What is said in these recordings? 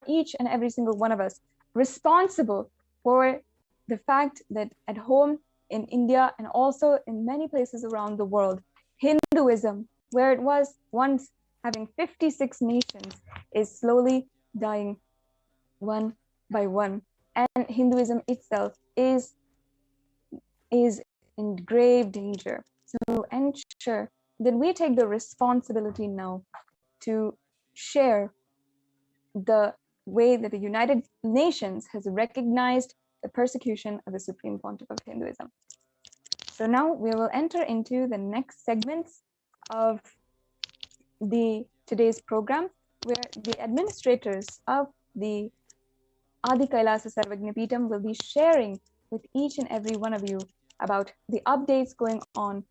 each and every single one of us responsible for the fact that at home in India and also in many places around the world, Hinduism, where it was once having 56 nations, is slowly dying one by one. And Hinduism itself is in grave danger. So ensure that we take the responsibility now to share the way that the United Nations has recognized the persecution of the Supreme Pontiff of Hinduism. So now we will enter into the next segments of today's program, where the administrators of the Adi Kailasa Sarvagnapeetham will be sharing with each and every one of you about the updates going on,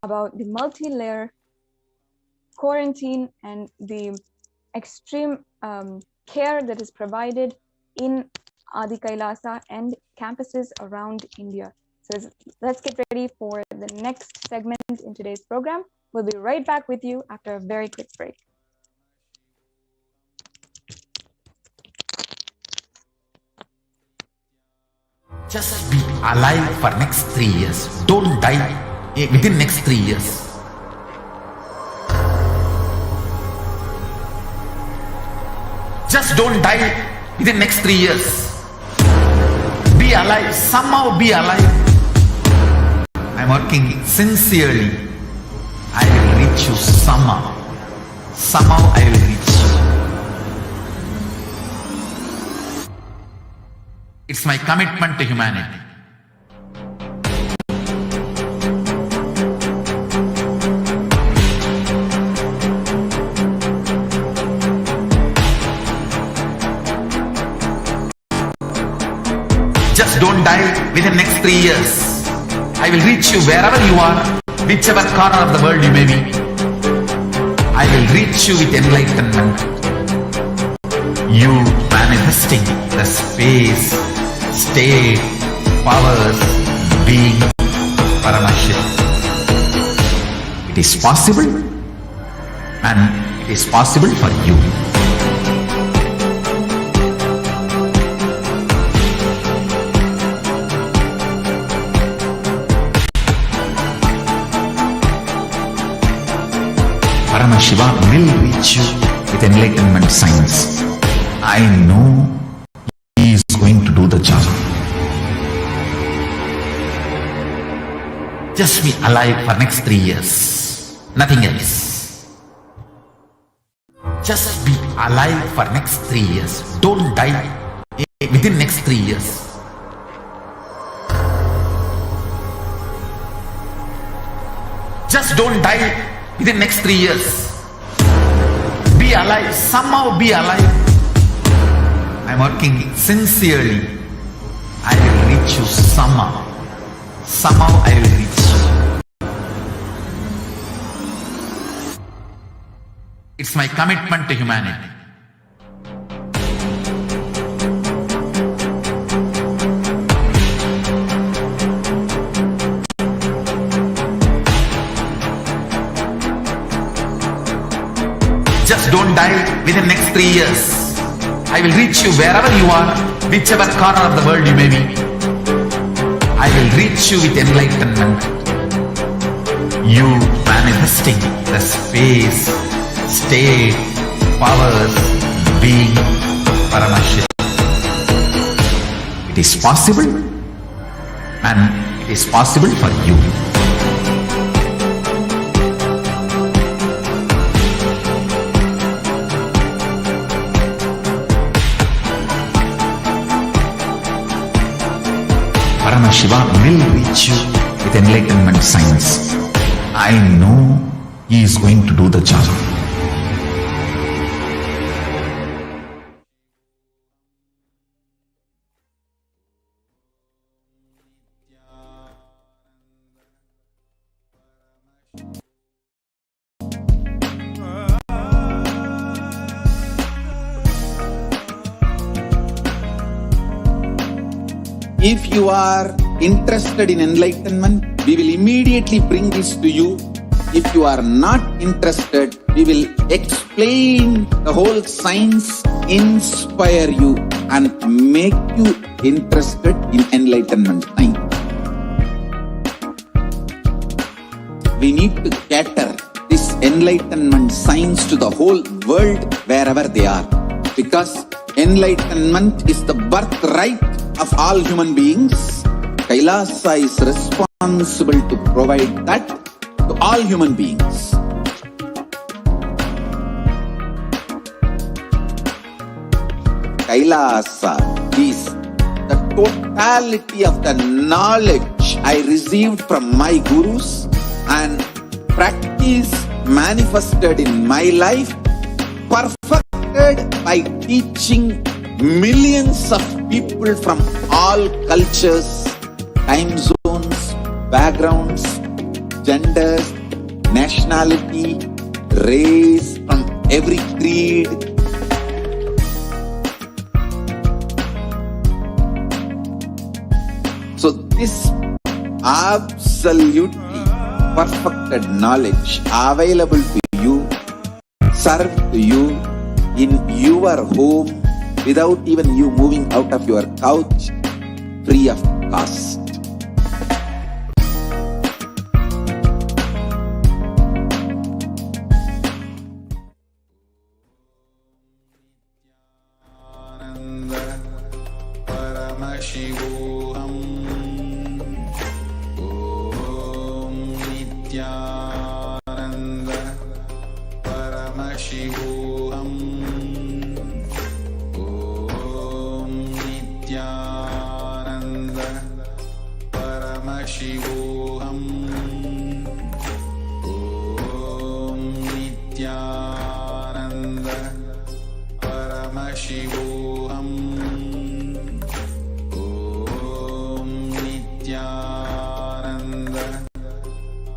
about the multi-layer quarantine and the extreme care that is provided in Adi Kailasa and campuses around India. So let's get ready for the next segment in today's program. We'll be right back with you after a very quick break. Just be alive for next 3 years. Don't die within next 3 years. Just don't die within next 3 years. Be alive, somehow be alive. I'm working sincerely. I will reach you somehow. Somehow I will reach you. It's my commitment to humanity. Just don't die within next 3 years. I will reach you wherever you are, whichever corner of the world you may be. I will reach you with enlightenment. You manifesting the space, state, powers, being, Paramashit. It is possible, and it is possible for you. Paramashiva will reach you with enlightenment science. I know he is going to do the job. Just be alive for next 3 years. Nothing else. Just be alive for next 3 years. Don't die within next 3 years. Just don't die within next 3 years. Be alive, somehow be alive. I'm working sincerely. I will reach you somehow. Somehow I will reach you. It's my commitment to humanity. Just don't die within next 3 years. I will reach you wherever you are, whichever corner of the world you may be. I will reach you with enlightenment. You manifesting the space, state, powers, being, Paramashit. It is possible, and it is possible for you. Paramashiva will reach you with enlightenment science. I know he is going to do the job. If you are interested in enlightenment, we will immediately bring this to you. If you are not interested, we will explain the whole science, inspire you and make you interested in enlightenment science. We need to cater this enlightenment science to the whole world wherever they are, because enlightenment is the birthright of all human beings. Kailasa is responsible to provide that to all human beings. Kailasa is the totality of the knowledge I received from my gurus and practice manifested in my life, perfected by teaching millions of people from all cultures, time zones, backgrounds, genders, nationality, race, from every creed. So this absolutely perfected knowledge available to you, served to you in your home without even you moving out of your couch, free of cost. Nithyananda Paramashivoham. Om Nithyananda Paramashivoham. Om Nithyananda Paramashivoham. Om Nithyananda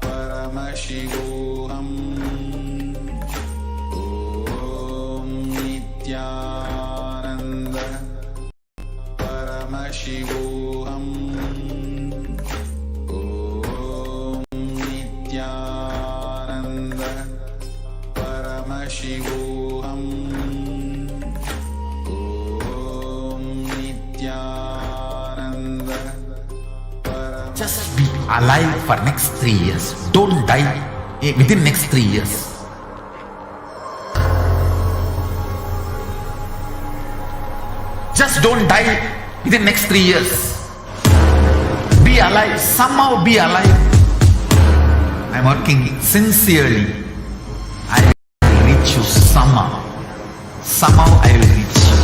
Paramashivoham. Om Nithyananda Paramashivoham. Om Nithyananda Paramashivoham. Om Nithyananda. Just be alive for next 3 years. Don't die within next 3 years. Just don't die within next 3 years. Be alive. Somehow be alive. I'm working sincerely. I will reach you somehow. Somehow I will reach you.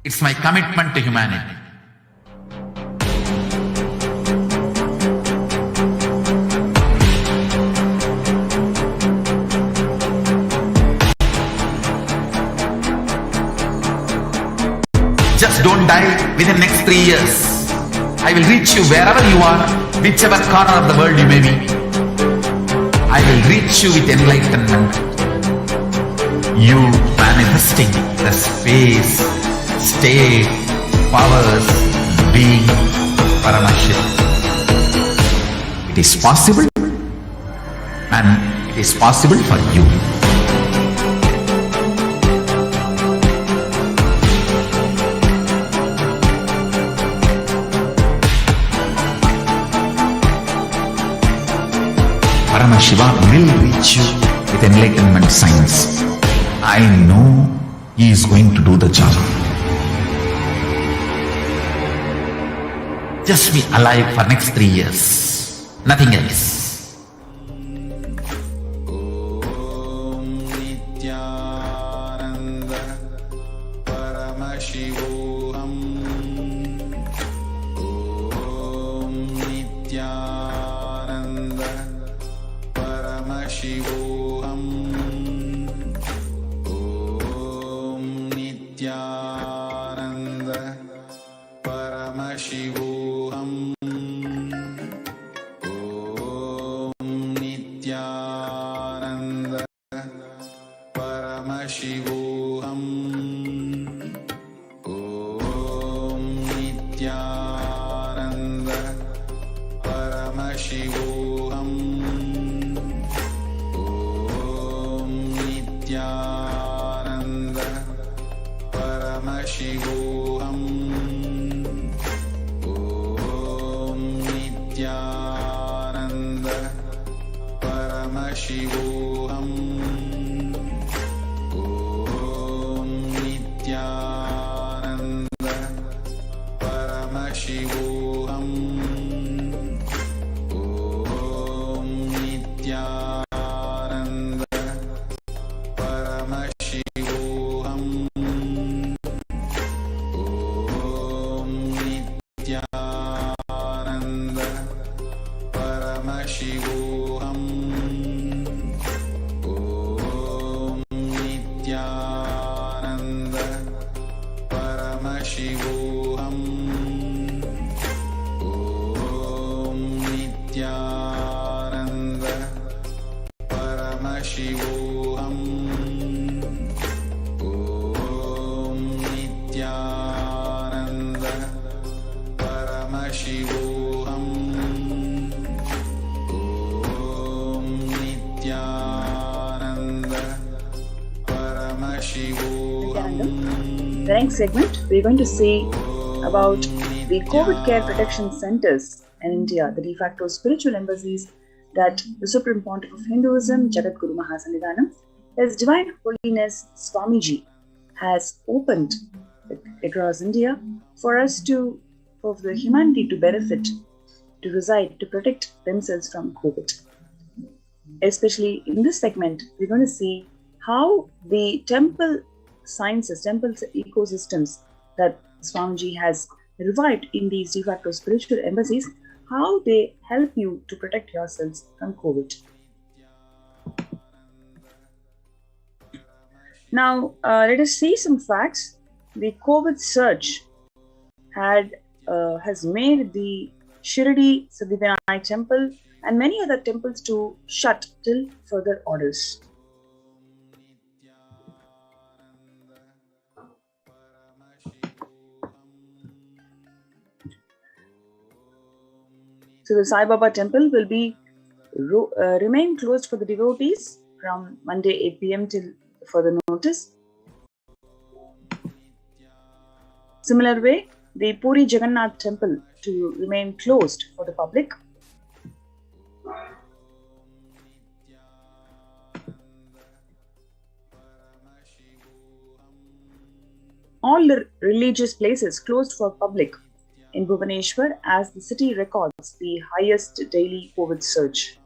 It's my commitment to humanity. Just don't die within next 3 years. I will reach you wherever you are, whichever corner of the world you may be. I will reach you with enlightenment. You manifesting the space, state, powers, being, Paramashakti. It is possible, and it is possible for you. Paramashiva will reach you with enlightenment science. I know he is going to do the job. Just be alive for next 3 years. Nothing else. Om Nithyananda Paramashivoham. Om Nithyananda Paramashivoham. Om Nithyananda Paramashivoham. Om Nithyananda Paramashivoham. Om Nithyananda Paramashivoham. Nithyananda Paramashivoham Om Nithyananda Paramashivoham Om Nithyananda Paramashivoham Om Nithyananda Paramashivoham Om Nithyananda Paramashivoham Om Nithyananda Paramashivoham Om Nithyananda Paramashivoham Om Nithyananda Paramashivoham Om Nithyananda Paramashivoham. The next segment, we're going to see about the COVID care protection centers in India, the de facto spiritual embassies that the Supreme Pontiff of Hinduism, Jagat Guru Mahasannidhanam, His Divine Holiness Swamiji, has opened across India for the humanity to benefit, to reside, to protect themselves from COVID. Especially in this segment, we're going to see how the temple sciences, temple ecosystems that Swamiji has revived in these de facto spiritual embassies, how they help you to protect yourselves from COVID. Now, let us see some facts. The COVID surge has made the Shirdi Siddhivinayak temple and many other temples to shut till further orders. So the Sai Baba temple will be remain closed for the devotees from Monday 8 p.m. till further notice. Similar way, the Puri Jagannath temple to remain closed for the public. All the religious places closed for public in Bhubaneswar as the city records the highest daily COVID surge.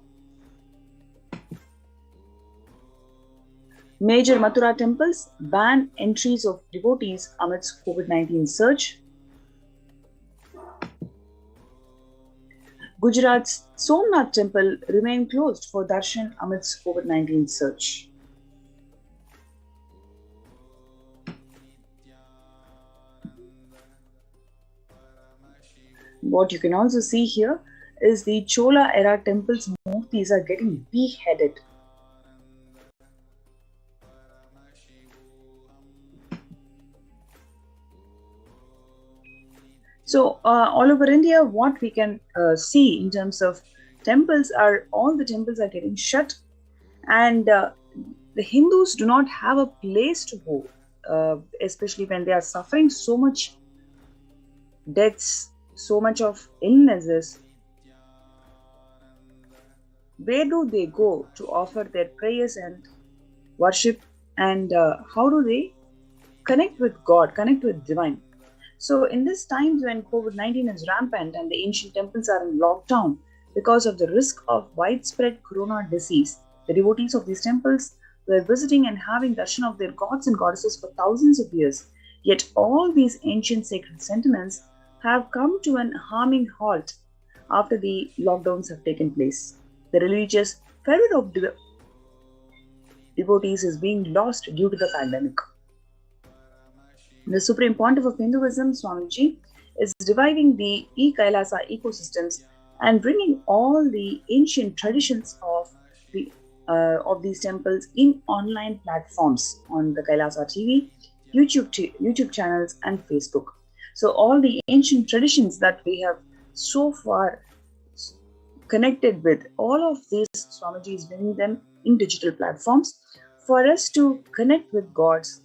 Major Mathura temples ban entries of devotees amidst COVID-19 surge. Gujarat's Somnath temple remain closed for darshan amidst COVID-19 surge. What you can also see here is the Chola era temples' murtis are getting beheaded. So all over India, what we can see in terms of temples are, all the temples are getting shut, and the Hindus do not have a place to go, especially when they are suffering so much deaths, so much of illnesses. Where do they go to offer their prayers and worship, and how do they connect with God, connect with divine? So in this times when COVID-19 is rampant and the ancient temples are in lockdown because of the risk of widespread corona disease, the devotees of these temples were visiting and having darshan of their gods and goddesses for thousands of years. Yet all these ancient sacred sentiments have come to an harming halt after the lockdowns have taken place. The religious fervor of devotees is being lost due to the pandemic. The Supreme Pontiff of Hinduism, Swamiji, is reviving the Kailasa ecosystems and bringing all the ancient traditions of these temples in online platforms on the Kailasa TV, YouTube channels, and Facebook. So all the ancient traditions that we have so far connected with, all of these Swamiji is bringing them in digital platforms for us to connect with gods.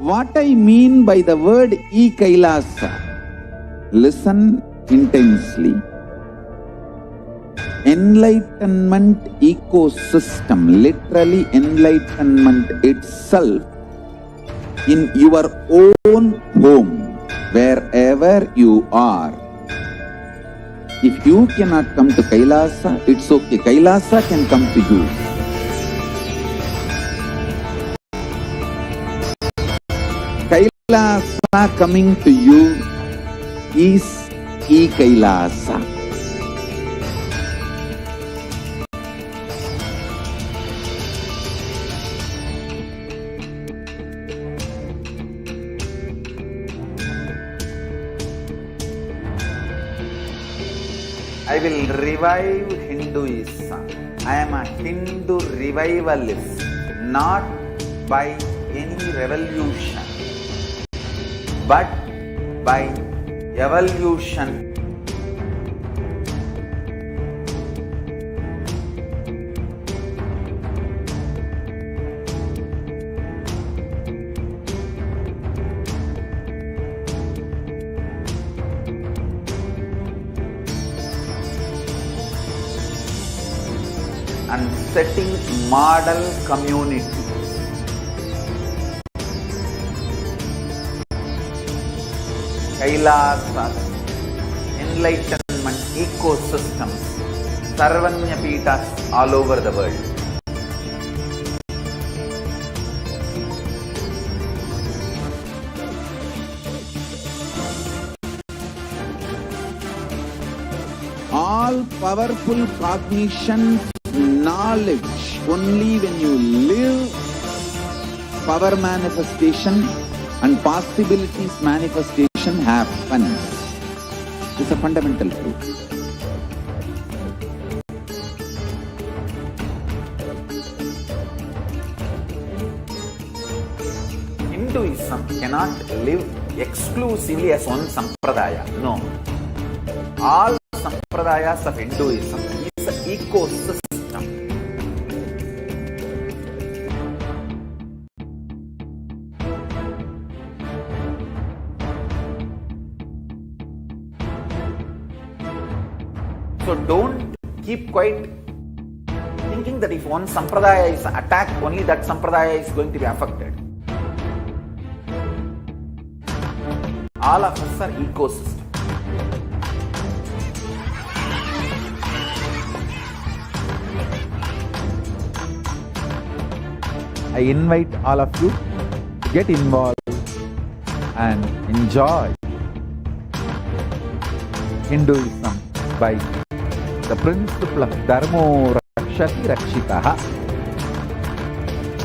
What I mean by the word Kailasa, listen intensely. Enlightenment ecosystem, literally enlightenment itself, in your own home, wherever you are. If you cannot come to Kailasa, it's okay. Kailasa can come to you. Kailasa coming to you is Kailasa. I will revive Hinduism. I am a Hindu revivalist, not by any revolution, but by evolution. And setting model community. Kailasa enlightenment ecosystems, Sarvanya Peethas all over the world. All powerful cognition, knowledge, only when you live, power manifestation and possibilities manifestation happens. It's a fundamental truth. Hinduism cannot live exclusively as one sampradaya. No. All sampradayas of Hinduism is an ecosystem. So don't keep quiet thinking that if one sampradaya is attacked, only that sampradaya is going to be affected. All of us are ecosystem. I invite all of you to get involved and enjoy Hinduism by the principle of Dharmo Rakshati Rakshitaha.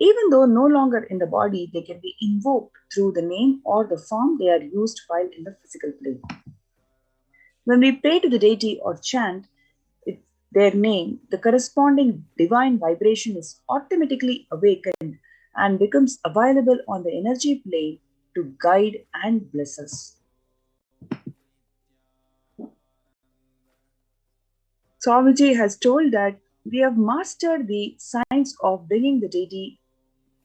Even though no longer in the body, they can be invoked through the name or the form they are used while in the physical plane. When we pray to the deity or chant their name, the corresponding divine vibration is automatically awakened and becomes available on the energy plane to guide and bless us. Swamiji has told that we have mastered the science of bringing the deity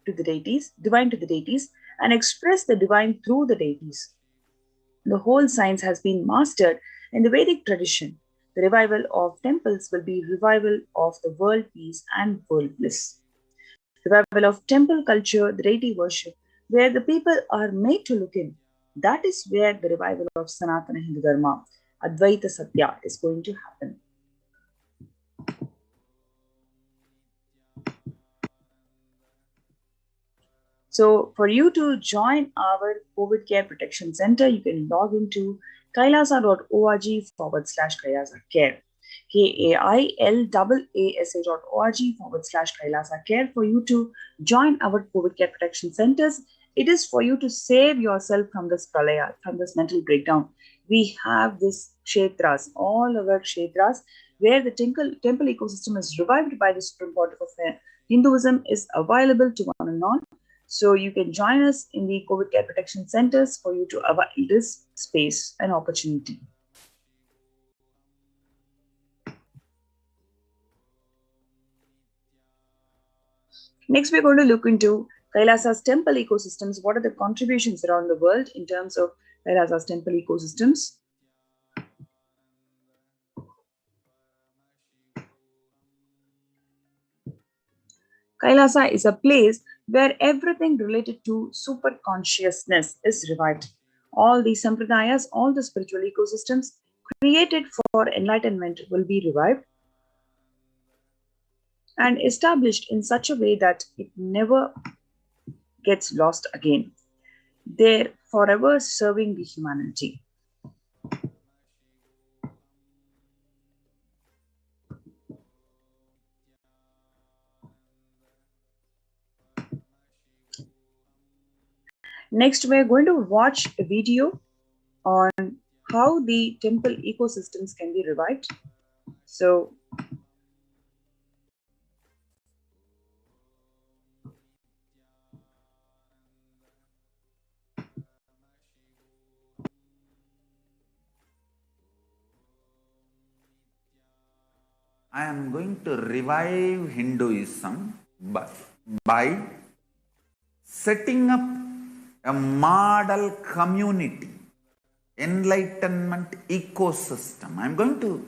to the deities, divine to the deities, and express the divine through the deities. The whole science has been mastered in the Vedic tradition. The revival of temples will be revival of the world peace and world bliss. Revival of temple culture, the deity worship, where the people are made to look in. That is where the revival of Sanatana Hindu Dharma, Advaita Satya, is going to happen. So for you to join our COVID Care Protection Center, you can log into kailasa.org/Kailasa Care. KAILAASA.org/Kailasa Care for you to join our COVID Care Protection Centers. It is for you to save yourself from this pralaya, from this mental breakdown. We have this kshetras, all our kshetras, where the temple ecosystem is revived by the Supreme Court of Hinduism is available to one and all. So you can join us in the COVID Care Protection Centers for you to avail this space and opportunity. Next, we're going to look into Kailasa's temple ecosystems. What are the contributions around the world in terms of Kailasa's temple ecosystems? Kailasa is a place where everything related to super consciousness is revived. All the sampradayas, all the spiritual ecosystems created for enlightenment will be revived and established in such a way that it never gets lost again. They're forever serving the humanity. Next, we're going to watch a video on how the temple ecosystems can be revived. So, I am going to revive Hinduism by setting up a model community, enlightenment ecosystem. I'm going to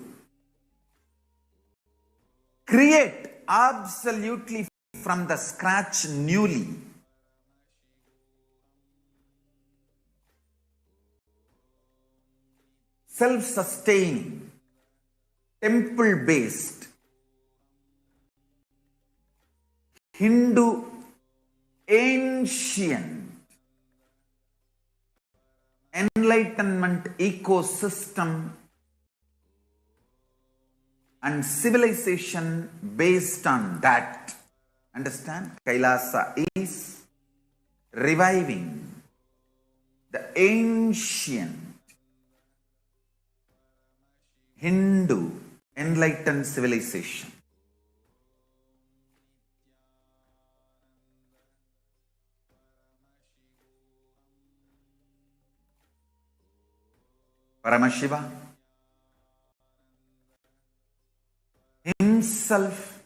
create absolutely from the scratch newly. Self-sustaining, temple-based, Hindu ancient enlightenment ecosystem and civilization based on that. Understand? Kailasa is reviving the ancient Hindu enlightened civilization. Paramashiva himself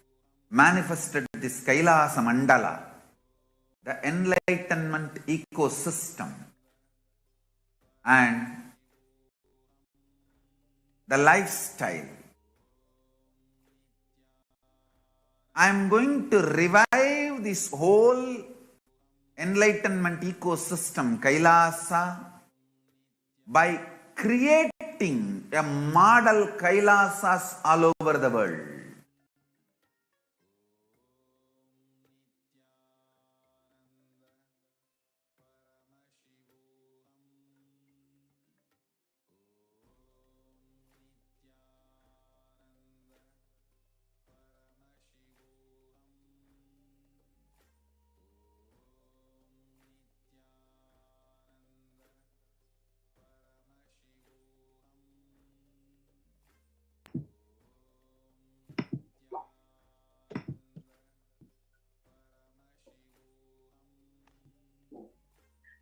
manifested this Kailasa Mandala, the enlightenment ecosystem, and the lifestyle. I am going to revive this whole enlightenment ecosystem, Kailasa, by creating a model Kailasas all over the world.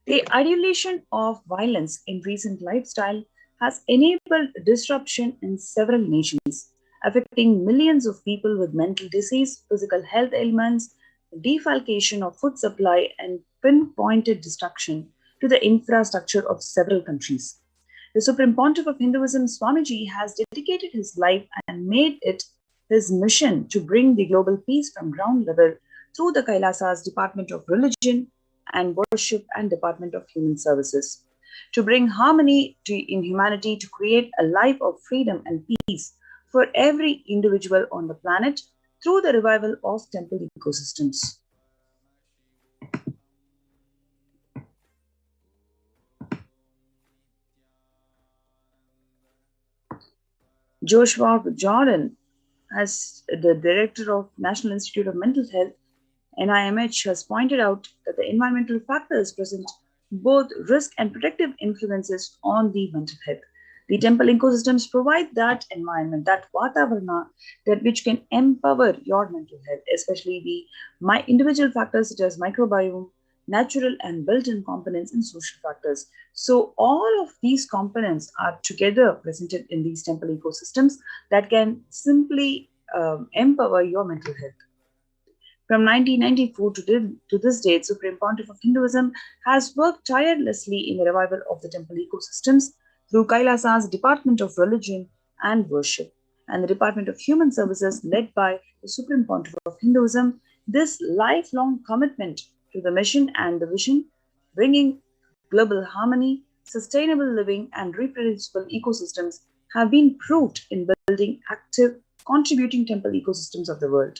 The adulation of violence in recent lifestyle has enabled disruption in several nations, affecting millions of people with mental disease, physical health ailments, defalcation of food supply, and pinpointed destruction to the infrastructure of several countries. The Supreme Pontiff of Hinduism, Swamiji, has dedicated his life and made it his mission to bring the global peace from ground level through the Kailasa's Department of Religion and Worship and Department of Human Services, to bring harmony in humanity, to create a life of freedom and peace for every individual on the planet through the revival of temple ecosystems. Joshua Jordan, as the director of National Institute of Mental Health, NIMH, has pointed out that the environmental factors present both risk and protective influences on the mental health. The temple ecosystems provide that environment, that vatavarana, that which can empower your mental health, especially the individual factors such as microbiome, natural and built-in components, and social factors. So all of these components are together presented in these temple ecosystems that can simply empower your mental health. From 1994 to this date, Supreme Pontiff of Hinduism has worked tirelessly in the revival of the temple ecosystems through Kailasa's Department of Religion and Worship and the Department of Human Services led by the Supreme Pontiff of Hinduism. This lifelong commitment to the mission and the vision, bringing global harmony, sustainable living, and reproducible ecosystems have been proved in building active, contributing temple ecosystems of the world.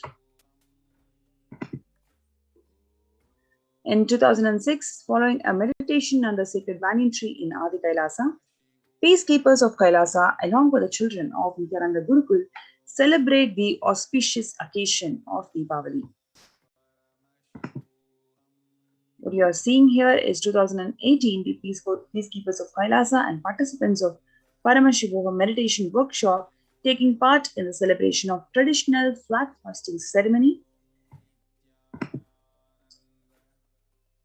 In 2006, following a meditation under sacred banyan tree in Adi Kailasa, peacekeepers of Kailasa, along with the children of Nithyananda Gurukul, celebrate the auspicious occasion of Deepavali. What you are seeing here is 2018, the peacekeepers of Kailasa and participants of Paramashivoha meditation workshop taking part in the celebration of traditional flag fasting ceremony.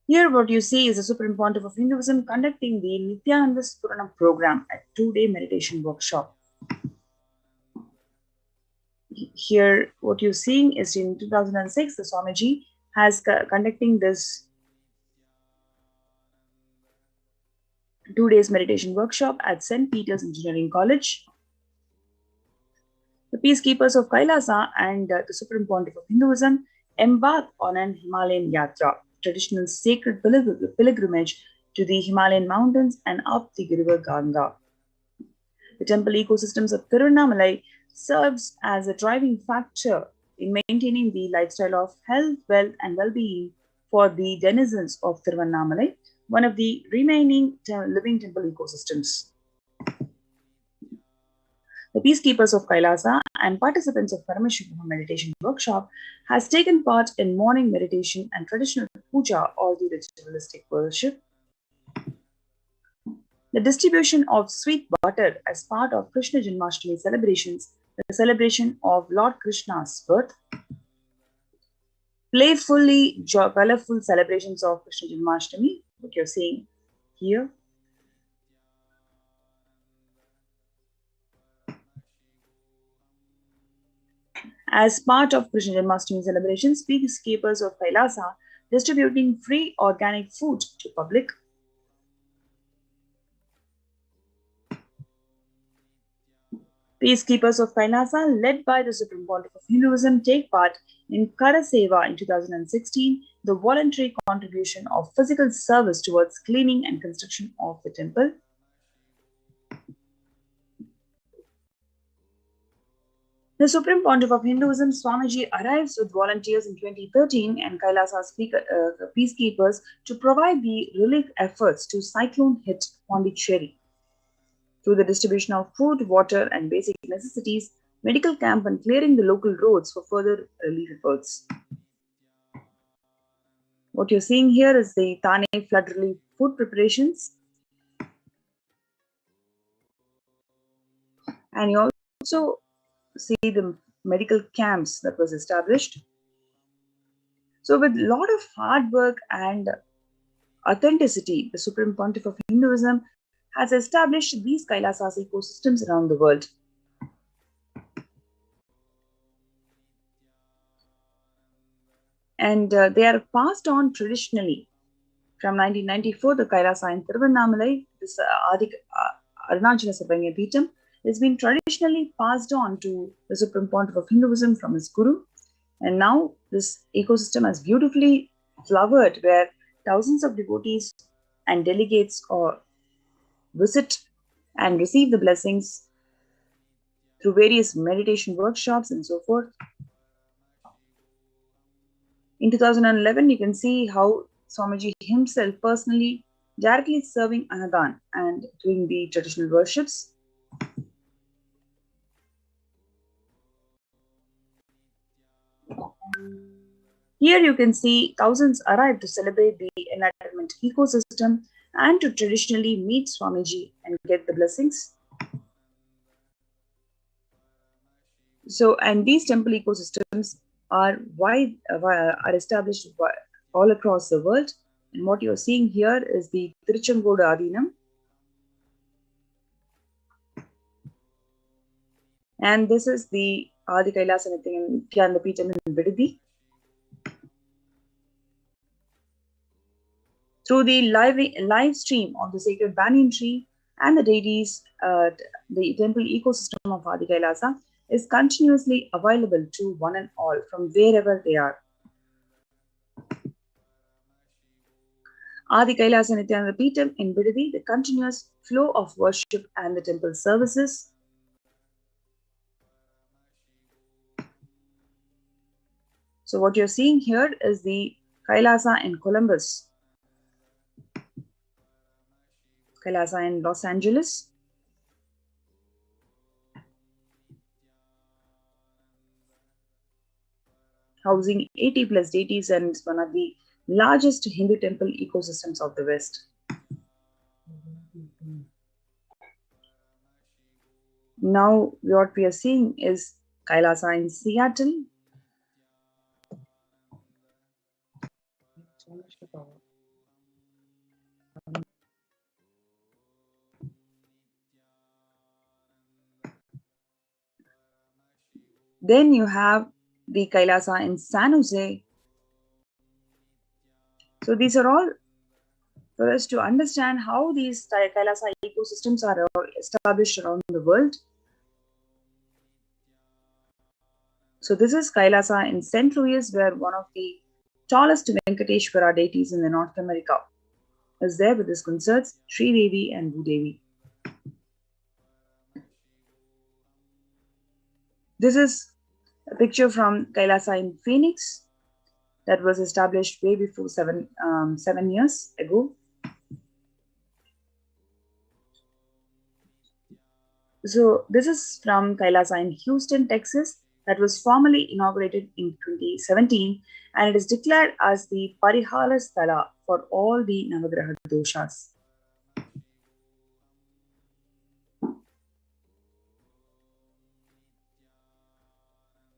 Here what you see is the Supreme Pontiff of Hinduism conducting the Nithyananda Purana program, a 2-day meditation workshop. Here what you're seeing is in 2006, the Swamiji has conducting this 2 days meditation workshop at St. Peter's Engineering College. The peacekeepers of Kailasa and the Supreme Pontiff of Hinduism embark on an Himalayan Yatra, traditional sacred pilgrimage to the Himalayan mountains and up the river Ganga. The temple ecosystems of Tiruvannamalai serves as a driving factor in maintaining the lifestyle of health, wealth, and well-being for the denizens of Tiruvannamalai, one of the remaining living temple ecosystems. The peacekeepers of Kailasa and participants of Paramashivoha meditation workshop has taken part in morning meditation and traditional puja or the ritualistic worship. The distribution of sweet butter as part of Krishna Janmashtami celebrations, the celebration of Lord Krishna's birth. Playfully colorful celebrations of Krishna Janmashtami, what you're seeing here. As part of Krishna Janmashtami celebrations, peacekeepers of Kailasa distributing free organic food to public. Peacekeepers of Kailasa, led by the Supreme Pontiff of Hinduism, take part in Kara Seva in 2016, the voluntary contribution of physical service towards cleaning and construction of the temple. The Supreme Pontiff of Hinduism, Swamiji, arrives with volunteers in 2013 and Kailasa's peacekeepers to provide the relief efforts to cyclone-hit Pondicherry. Through the distribution of food, water, and basic necessities, medical camp, and clearing the local roads for further relief efforts. What you're seeing here is the Thane flood relief food preparations. And you also see the medical camps that was established. So with a lot of hard work and authenticity, the Supreme Pontiff of Hinduism has established these Kailasas ecosystems around the world. And they are passed on traditionally. From 1994, the Kailasa in Tiruvannamalai, this Arunachala Sarvagnya Peetham, has been traditionally passed on to the Supreme Pontiff of Hinduism from his Guru. And now this ecosystem has beautifully flowered, where thousands of devotees and delegates visit and receive the blessings through various meditation workshops and so forth. In 2011, you can see how Swamiji himself personally directly serving Annadan and doing the traditional worships. Here you can see thousands arrive to celebrate the enlightenment ecosystem and to traditionally meet Swamiji and get the blessings. So, and these temple ecosystems are established all across the world. And what you're seeing here is the Tiruchengodu Adinam. And this is the Adi Kailasa Nithyananda Peetham in Vidadi. Through the live stream of the sacred banyan tree and the deities, the temple ecosystem of Adi Kailasa is continuously available to one and all from wherever they are. Adi Kailasa Nithyananda Peetham in Vidadi, the continuous flow of worship and the temple services. So what you're seeing here is the Kailasa in Columbus, Kailasa in Los Angeles, housing 80 plus deities, and it's one of the largest Hindu temple ecosystems of the West. Now what we are seeing is Kailasa in Seattle. Then you have the Kailasa in San Jose. So these are all for us to understand how these Kailasa ecosystems are established around the world. So this is Kailasa in St. Louis, where one of the tallest Venkateshwara deities in the North America is there with his consorts, Sri Devi and Bhudevi. This is a picture from Kailasa in Phoenix that was established way before 7 years ago. So this is from Kailasa in Houston, Texas, that was formally inaugurated in 2017, and it is declared as the Parihara Sthala for all the Navagraha doshas.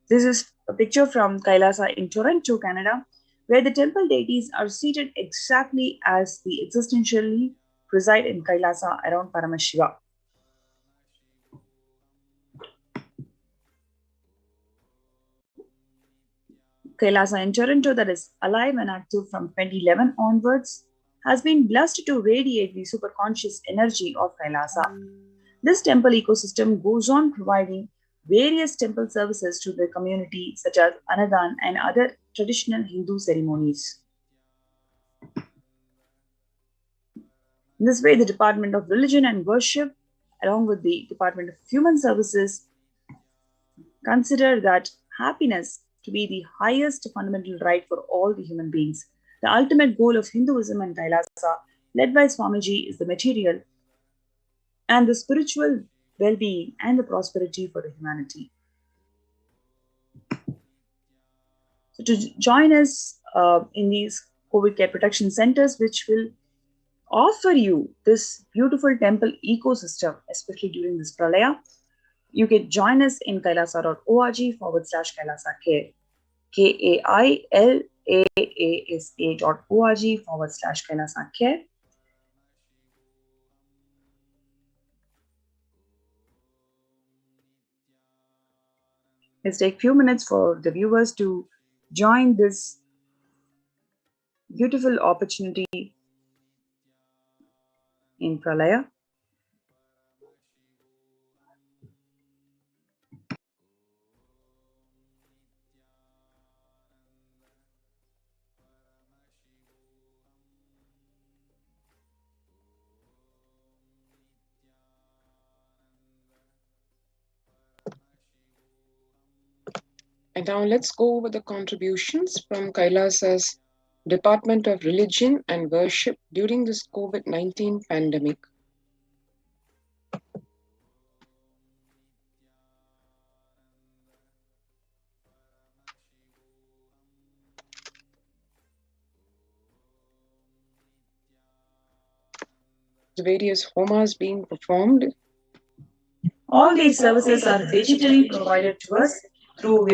This is a picture from Kailasa in Toronto, Canada, where the temple deities are seated exactly as the existentially preside in Kailasa around Paramashiva. Kailasa in Toronto, that is alive and active from 2011 onwards, has been blessed to radiate the superconscious energy of Kailasa. This temple ecosystem goes on providing various temple services to the community, such as Annadan and other traditional Hindu ceremonies. In this way, the Department of Religion and Worship, along with the Department of Human Services, consider that happiness to be the highest fundamental right for all the human beings. The ultimate goal of Hinduism and Kailasa, led by Swamiji, is the material and the spiritual well-being and the prosperity for the humanity. So to join us in these COVID care protection centers, which will offer you this beautiful temple ecosystem, especially during this pralaya, you can join us in kailasa.org/Kailasa Care, aasa.org/Kailasa Care. Let's take a few minutes for the viewers to join this beautiful opportunity in Pralaya. And now let's go over the contributions from Kailasa's Department of Religion and Worship during this COVID-19 pandemic. The various homas being performed. All these services are digitally provided to us through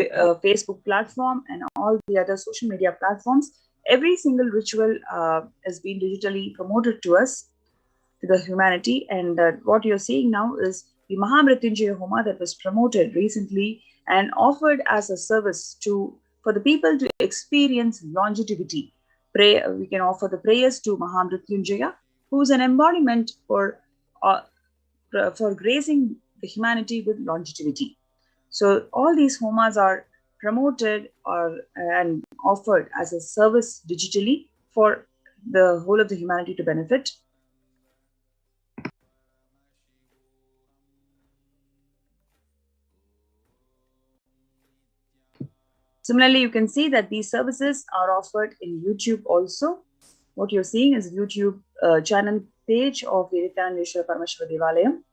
Facebook platform and all the other social media platforms. Every single ritual has been digitally promoted to us, to the humanity. And what you're seeing now is the Mahamrityunjaya Homa that was promoted recently and offered as a service for the people to experience longevity. We can offer the prayers to Mahamrityunjaya, who is an embodiment for gracing the humanity with longevity. So all these homas are promoted and offered as a service digitally for the whole of the humanity to benefit. Similarly, you can see that these services are offered in YouTube also. What you're seeing is YouTube channel page of the Nithyananda Kailasa Devalayam.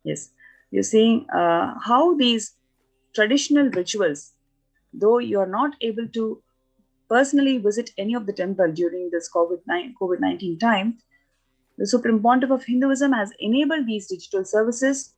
Yes, you're seeing how these traditional rituals, though you are not able to personally visit any of the temple during this COVID-19 time, the Supreme Pontiff of Hinduism has enabled these digital services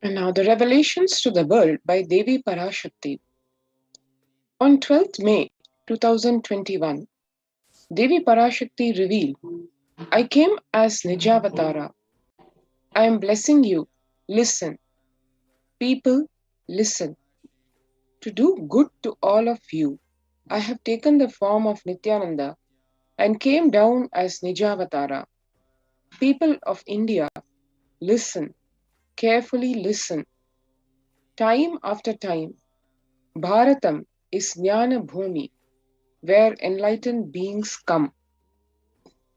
And now the revelations to the world by Devi Parashakti. On 12th May 2021, Devi Parashakti revealed, I came as Nijavatara. I am blessing you. Listen. People, listen. To do good to all of you, I have taken the form of Nithyananda and came down as Nijavatara. People of India, listen. Carefully listen. Time after time, Bharatam is Jnana Bhumi, where enlightened beings come.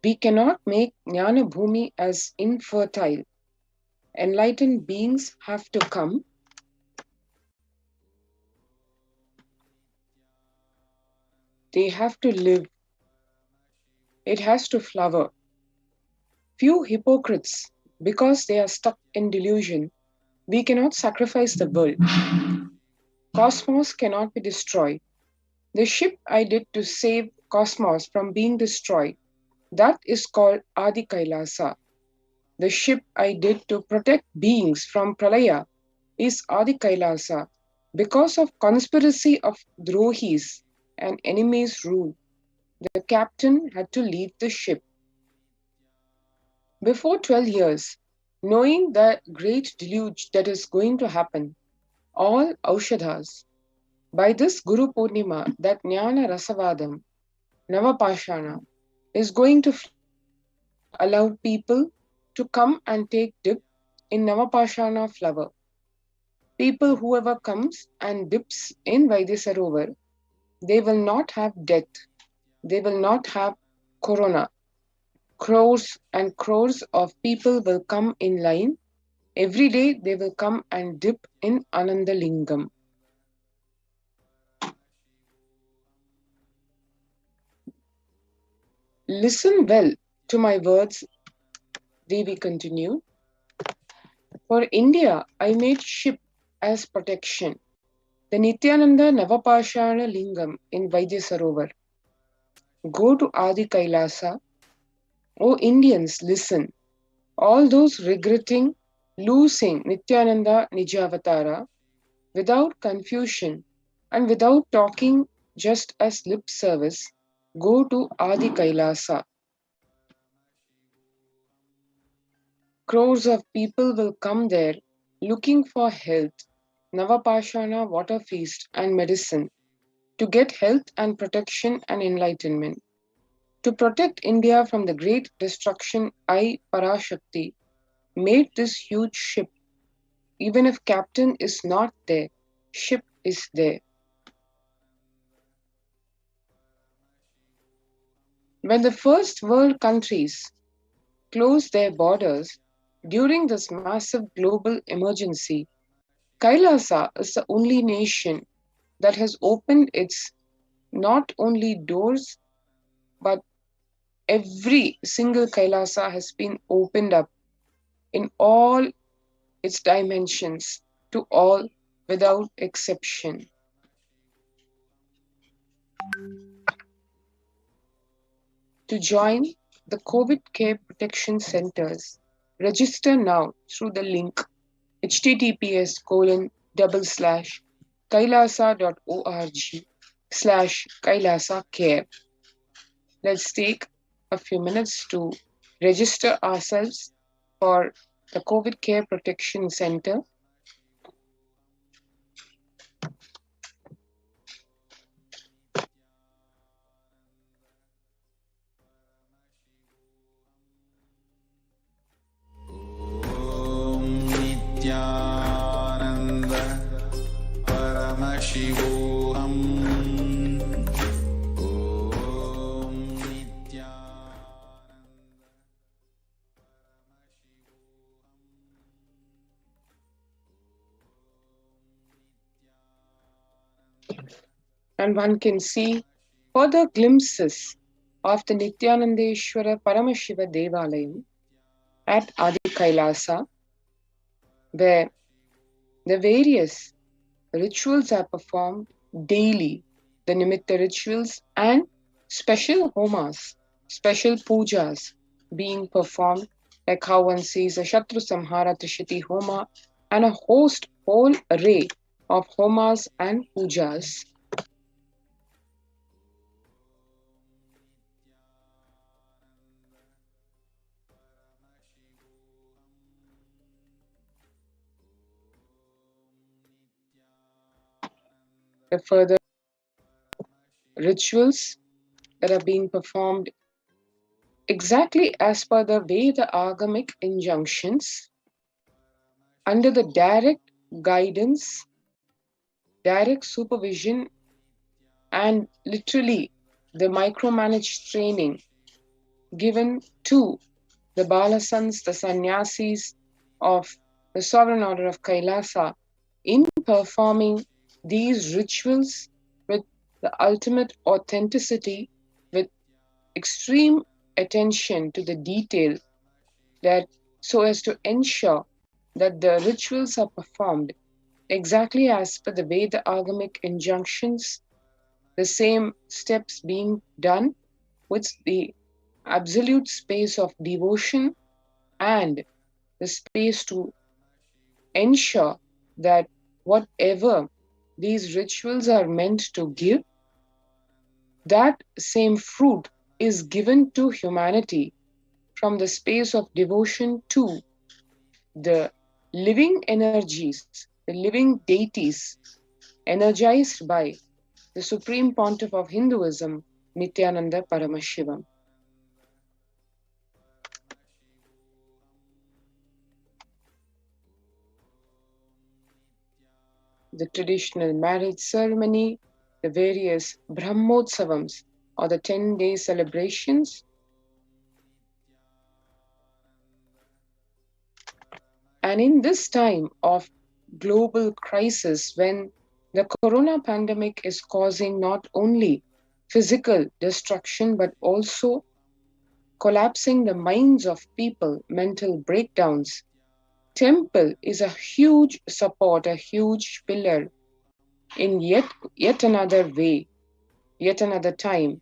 We cannot make Jnana Bhumi as infertile. Enlightened beings have to come. They have to live. It has to flower. Few hypocrites, because they are stuck in delusion, we cannot sacrifice the world. Cosmos cannot be destroyed. The ship I did to save cosmos from being destroyed, that is called Adi Kailasa. The ship I did to protect beings from Pralaya is Adi Kailasa. Because of conspiracy of Drohis and enemies' rule, the captain had to leave the ship. Before 12 years, knowing the great deluge that is going to happen, all Aushadhas, by this Guru Purnima, that Jnana Rasavadam, Navapashana, is going to allow people to come and take dip in Navapashana flower. People, whoever comes and dips in Vaidyasarovar, they will not have death. They will not have corona. Crores and crores of people will come in line. Every day they will come and dip in Anandalingam. Listen well to my words, Devi continued. For India, I made ship as protection. The Nithyananda Navapashana Lingam in Vaidya Sarovar. Go to Adi Kailasa. O Indians, listen. All those regretting losing Nithyananda Nijavatara without confusion and without talking just as lip service, go to Adi Kailasa. Crores of people will come there looking for health, Navapashana water feast and medicine to get health and protection and enlightenment. To protect India from the great destruction, I, Parashakti, made this huge ship. Even if captain is not there, ship is there. When the first world countries closed their borders during this massive global emergency, Kailasa is the only nation that has opened its not only doors, but every single Kailasa has been opened up in all its dimensions to all without exception. To join the COVID Care Protection Centers, register now through the link https://kailasa.org/Kailasa Care. Let's take a few minutes to register ourselves for the COVID Care Protection Center. Nithyananda Paramashivoham. And one can see further glimpses of the Nithyanandeshwara Paramashiva Devalayam at Adi Kailasa, where the various rituals are performed daily, the Nimitta rituals and special homas, special pujas being performed, like how one sees a Shatru Samhara Trishiti Homa and a whole array of homas and pujas. The further rituals that are being performed exactly as per the Veda Agamic injunctions, under the direct guidance, direct supervision, and literally the micromanaged training given to the Balasans, the sannyasis of the Sovereign Order of Kailasa, in performing these rituals with the ultimate authenticity, with extreme attention to the detail, that so as to ensure that the rituals are performed exactly as per the Veda Agamic injunctions, the same steps being done with the absolute space of devotion and the space to ensure that whatever these rituals are meant to give, that same fruit is given to humanity from the space of devotion to the living energies, the living deities energized by the Supreme Pontiff of Hinduism, Nithyananda Paramashivam. The traditional marriage ceremony, the various Brahmotsavams or the 10-day celebrations, and in this time of global crisis, when the corona pandemic is causing not only physical destruction but also collapsing the minds of people, mental breakdowns. Temple is a huge support, a huge pillar in yet another way, yet another time,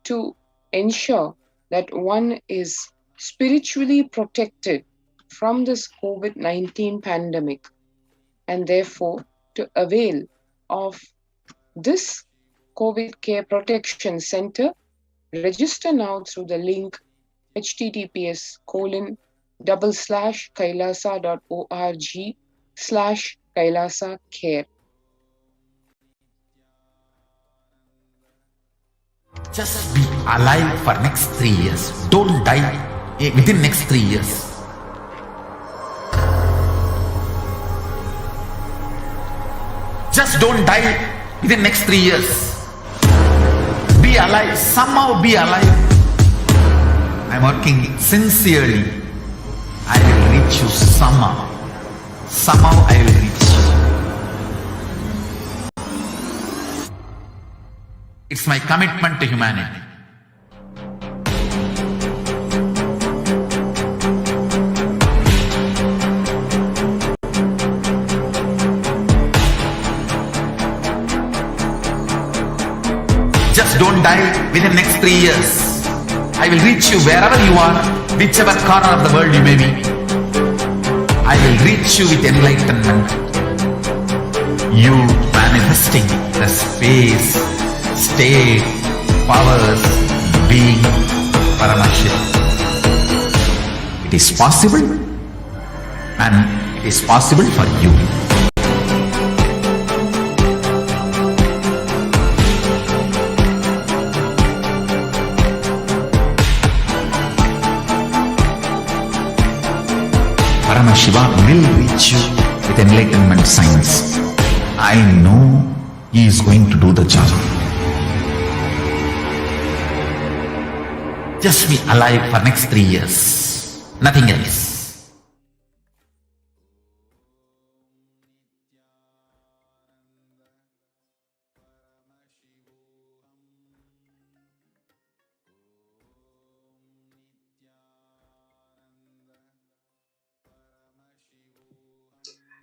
to ensure that one is spiritually protected from this COVID-19 pandemic, and therefore to avail of this COVID Care Protection Center. Register now through the link https://kailasa.org/Kailasa Care. Just be alive for next 3 years. Don't die within next 3 years. Just don't die within next 3 years. Be alive. Somehow be alive. I'm working sincerely. I will reach you somehow. Somehow I will reach you. It's my commitment to humanity. Just don't die within next 3 years. I will reach you wherever you are, whichever corner of the world you may be. I will reach you with enlightenment. You manifesting the space, state, powers, being, Paramashakti. It is possible, and it is possible for you. Paramashiva will reach you with enlightenment science. I know he is going to do the job. Just be alive for next 3 years. Nothing else.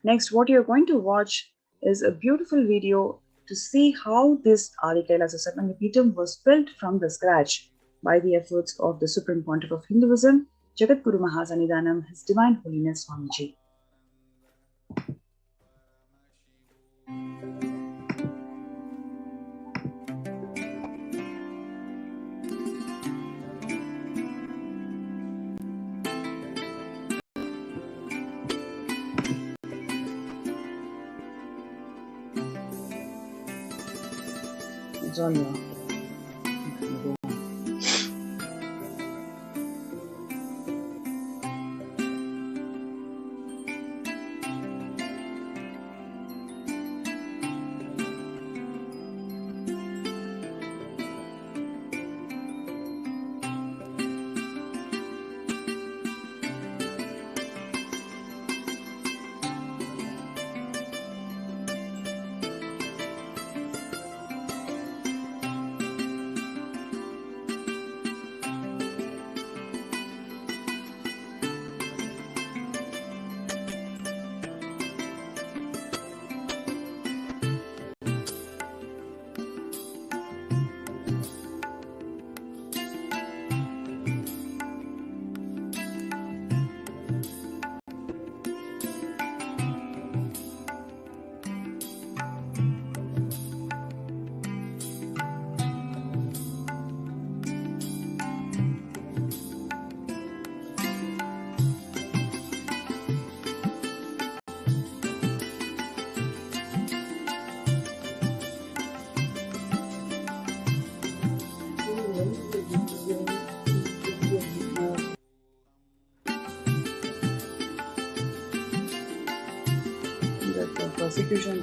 Next, what you're going to watch is a beautiful video to see how this Adi Kailasa Sarvangapeetham was built from the scratch by the efforts of the Supreme Pontiff of Hinduism, Jagadguru Mahasannidhanam, His Divine Holiness Swamiji. It's on you. Persecution.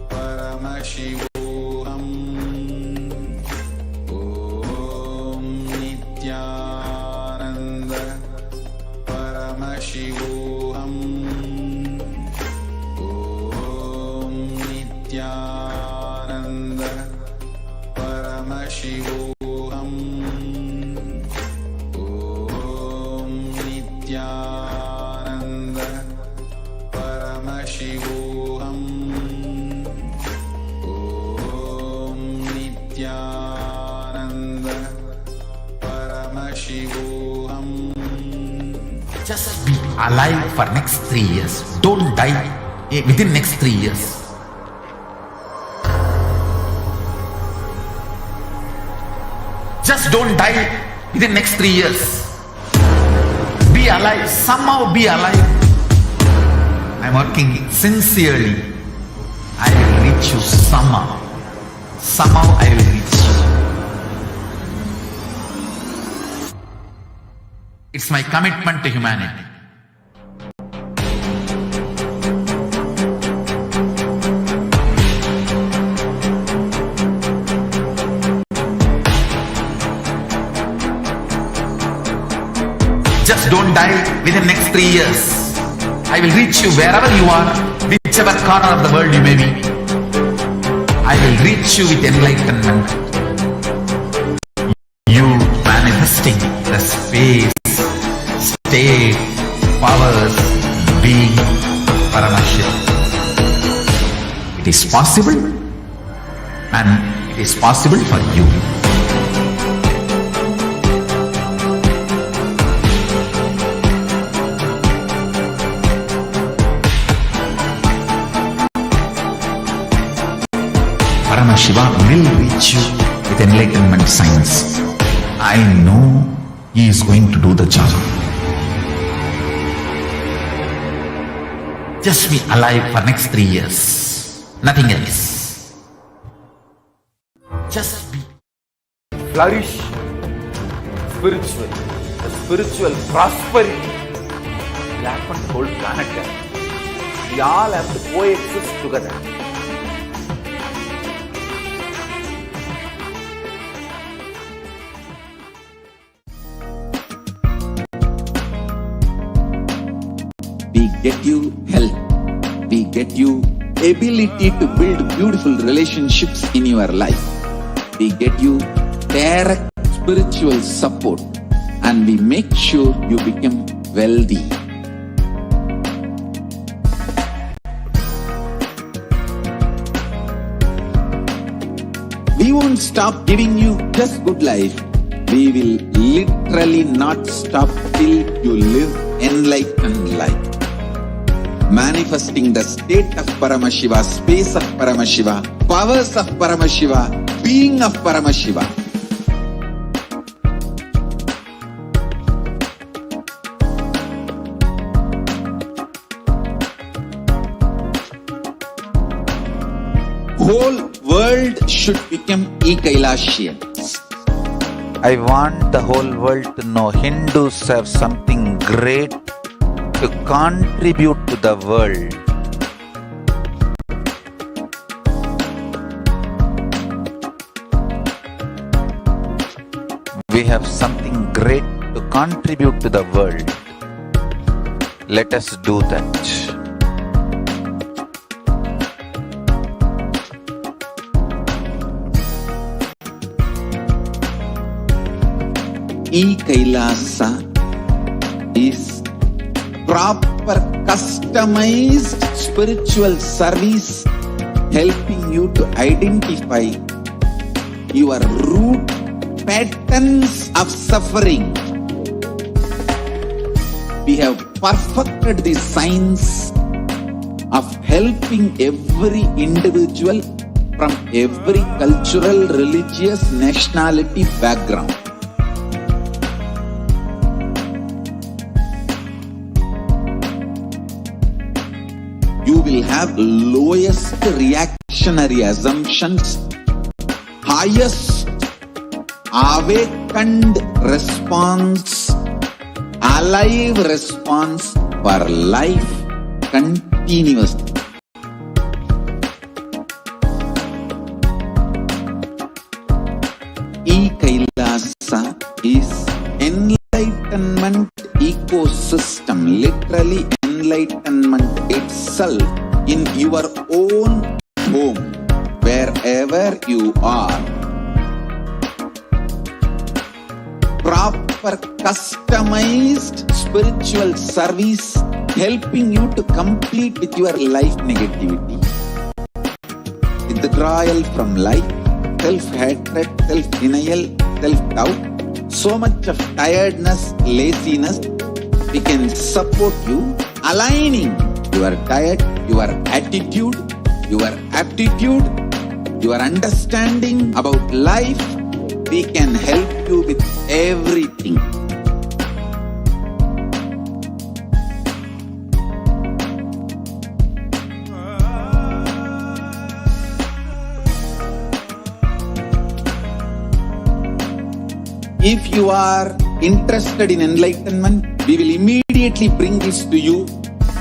Paramashivoham. Om Nithyananda Paramashivoham. Om Nithyananda Paramashivoham. Om Nithyananda Paramashivoham. Om Nithyananda Paramashivoham. Just be alive for next 3 years. Don't die within next 3 years. Just don't die within next 3 years. Be alive. Somehow be alive. I'm working sincerely. I will reach you somehow. Somehow I will reach you. It's my commitment to humanity. Just don't die within next 3 years. I will reach you wherever you are, whichever corner of the world you may be. I will reach you with enlightenment. You manifesting the space, state, powers, being, Paramashiva. It is possible, and it is possible for you. Paramashiva will reach you with enlightenment science. I know he is going to do the job. Just be alive for next 3 years. Nothing else. Just be. Flourish spiritually. The spiritual prosperity will happen to the whole planet. We all have to coexist together. We get you health. We get you ability to build beautiful relationships in your life. We get you direct spiritual support, and we make sure you become wealthy. We won't stop giving you just good life. We will literally not stop till you live enlightened life. Manifesting the state of Paramashiva, space of Paramashiva, powers of Paramashiva, being of Paramashiva. Whole world should become Kailasians. I want the whole world to know Hindus have something great to contribute to the world. We have something great to contribute to the world. Let us do that. Kailasa is proper customized spiritual service helping you to identify your root patterns of suffering. We have perfected the science of helping every individual from every cultural, religious, nationality background. You will have lowest reactionary assumptions highest awakened response, alive response for life continuously. Kailasa is enlightenment ecosystem, literally enlightenment itself in your own home, wherever you are. Proper customized spiritual service helping you to complete with your life negativity, withdrawal from life, self-hatred, self-denial, self-doubt, so much of tiredness, laziness. We can support you, aligning your diet, your attitude, your aptitude, your understanding about life. We can help you with everything. If you are interested in enlightenment, we will immediately bring this to you.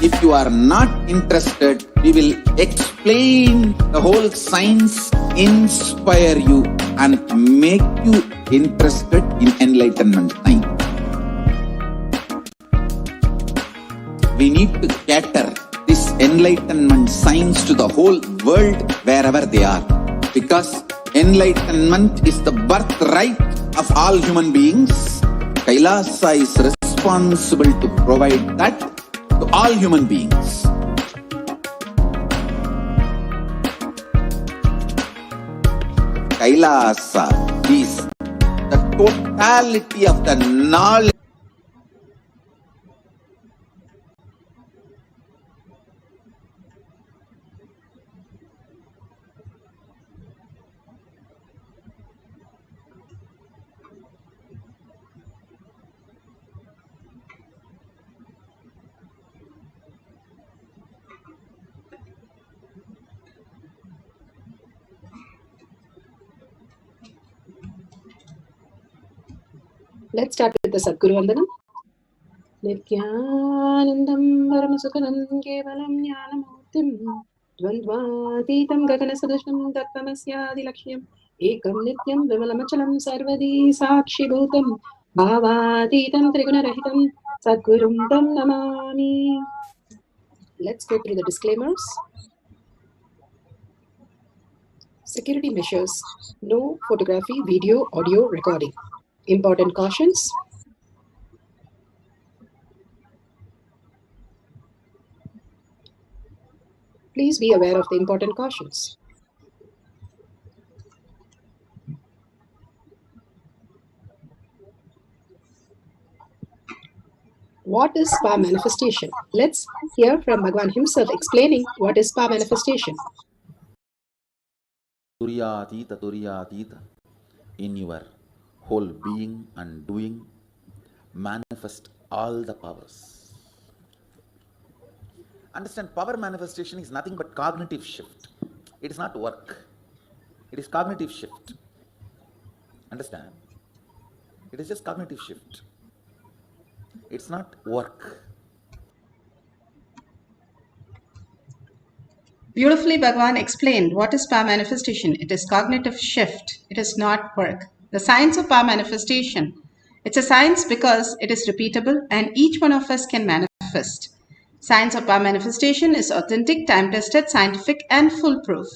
If you are not interested, we will explain the whole science, inspire you and make you interested in enlightenment science. We need to cater this enlightenment science to the whole world wherever they are, because enlightenment is the birthright of all human beings. Kailasa is responsible to provide that to all human beings. Kailasa is the totality of the knowledge. Let's start with the Sadguru Vandanam. Nithyanandam Paramasukhanam Kevalam Jnanamurtim Dvandvatitam Gaganasadushnam Tattvamasya Lakshmyam Ekam Nityam Vimalamachalam Sarvadi Sakshi Bhutam Bhavatitam Trigunarahitam Sadgurum Tam Namami. Let's go through the disclaimers. Security measures. No photography, video, audio recording. Important cautions. Please be aware of the important cautions. What is spa manifestation? Let's hear from Bhagavan himself explaining what is spa manifestation. Turyatita in your whole being and doing, manifest all the powers. Understand, power manifestation is nothing but cognitive shift. It is not work. It is cognitive shift. Understand? It is just cognitive shift. It's not work. Beautifully, Bhagavan explained what is power manifestation. It is cognitive shift. It is not work. The science of power manifestation. It's a science because it is repeatable and each one of us can manifest. Science of power manifestation is authentic, time-tested, scientific and foolproof.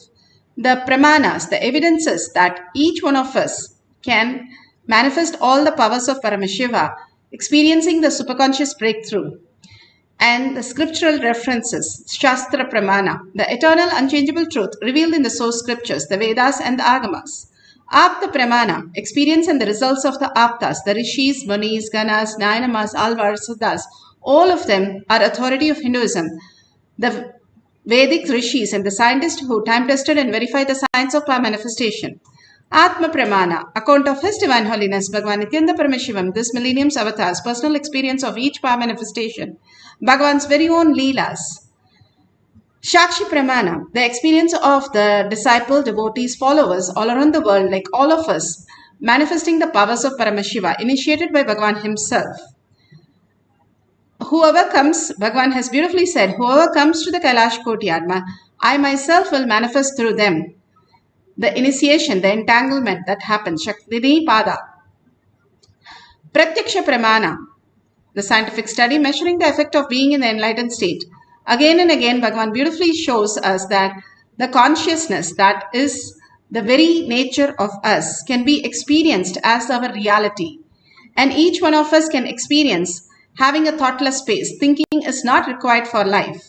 The pramanas, the evidences that each one of us can manifest all the powers of Paramashiva, experiencing the superconscious breakthrough. And the scriptural references, Shastra Pramana, the eternal unchangeable truth revealed in the source scriptures, the Vedas and the Agamas. Apta Pramana, experience and the results of the Aptas, the Rishis, Munis, Ganas, Nayanamas, Alvars, Siddhas, all of them are authority of Hinduism. The Vedic Rishis and the scientists who time-tested and verified the science of power manifestation. Atma Pramana, account of His Divine Holiness, Bhagavan Nithyananda Paramashivam, this millennium's avatars, personal experience of each power manifestation, Bhagavan's very own Leelas. Shakshi Pramana, the experience of the disciple, devotees, followers all around the world, like all of us, manifesting the powers of Paramashiva, initiated by Bhagavan himself. Whoever comes, Bhagavan has beautifully said, whoever comes to the Kailash Kotiyadma, I myself will manifest through them. The initiation, the entanglement that happens, Shaktini Pada. Pratyaksha Pramana, the scientific study measuring the effect of being in the enlightened state. Again and again, Bhagavan beautifully shows us that the consciousness that is the very nature of us can be experienced as our reality. And each one of us can experience having a thoughtless space. Thinking is not required for life.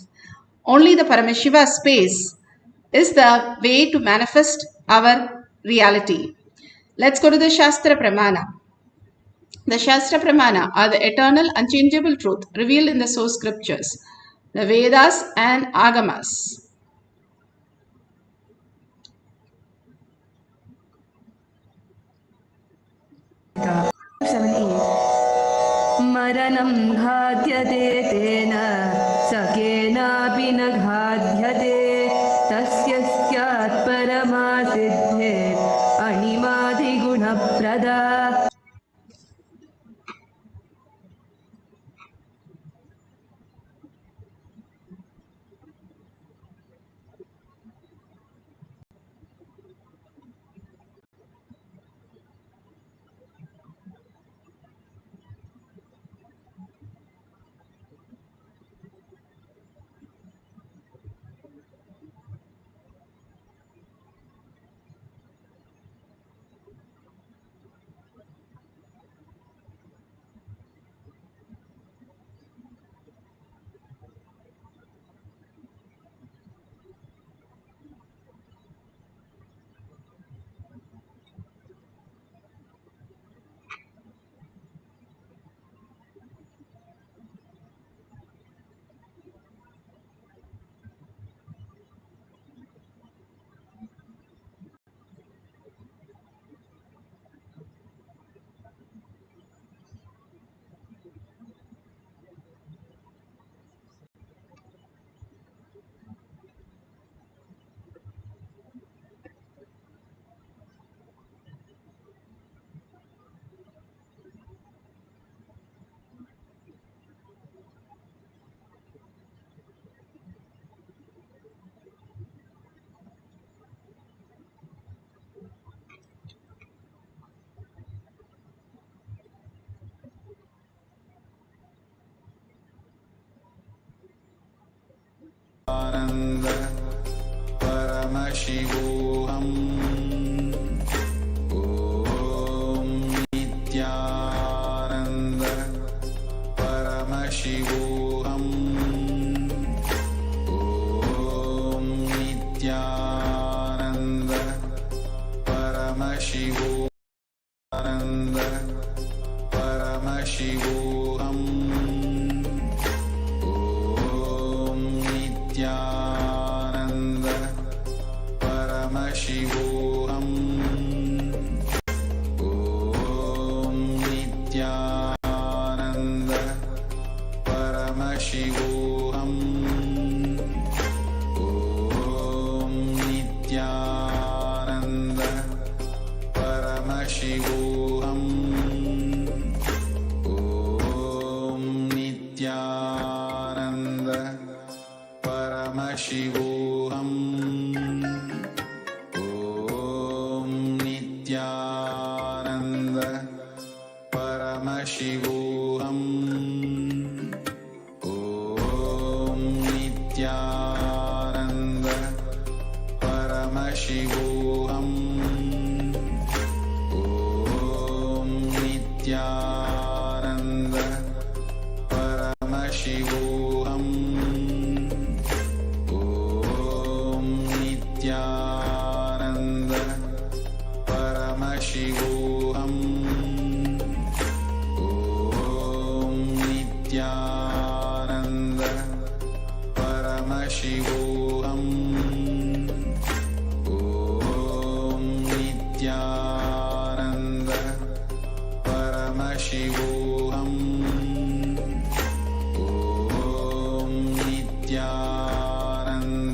Only the Paramashiva space is the way to manifest our reality. Let's go to the Shastra Pramana. The Shastra Pramana are the eternal, unchangeable truth revealed in the source scriptures, the Vedas and Agamas. मरणं घात्यते तेन सकेनापि न घाध्यते तस्य स्यात् परमा सिद्धेः अणिमादिगुणप्रदा. आनंद परम शिवोऽहम् ॐ नित्यानंद परम शिवोऽहम् ॐ नित्यानंद परम शिवोऽहम् परम शिवोऽहम् नित्यानंद परम शिवोऽहम् ॐ नित्यानंद परम शिवोऽहम् ॐ नित्यानंद परम शिवोऽहम् ॐ नित्यानंद परम शिवोऽहम् ॐ नित्यानंद परम शिवोऽहम् ॐ नित्यानंद परम शिवोऽहम् ॐ नित्यानंद परम शिवोऽहम् नित्यानंद परम शिवोऽहम् ॐ नित्यानंद परम शिवोऽहम् ॐ नित्यानंद परम शिवोऽहम् ॐ Nityanand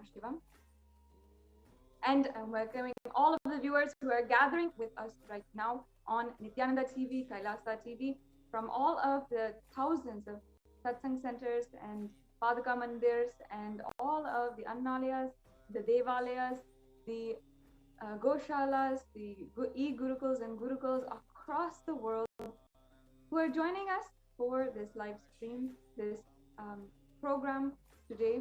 Shivam. And I'm welcoming all of the viewers who are gathering with us right now on Nithyananda TV, Kailasa TV, from all of the thousands of satsang centers and Padaka mandirs and all of the Annalayas, the Devalayas, the Goshalas, the e-Gurukuls and Gurukuls across the world who are joining us for this live stream, this program today,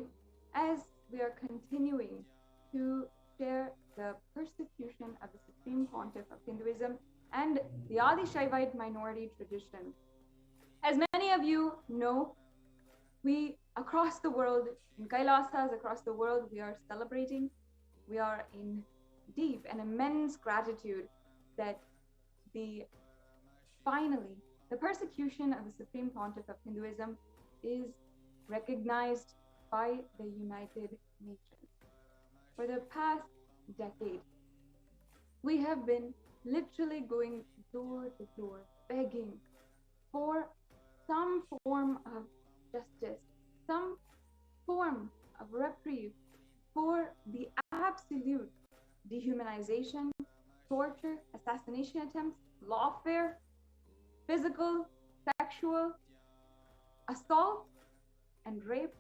as we are continuing to share the persecution of the Supreme Pontiff of Hinduism and the Adi Shaivite minority tradition. As many of you know, we across the world, in Kailasas across the world, we are celebrating. We are in deep and immense gratitude that finally the persecution of the Supreme Pontiff of Hinduism is recognized by the United Nations. For the past decade, we have been literally going door to door, begging for some form of justice, some form of reprieve for the absolute dehumanization, torture, assassination attempts, lawfare, physical, sexual assault, and rape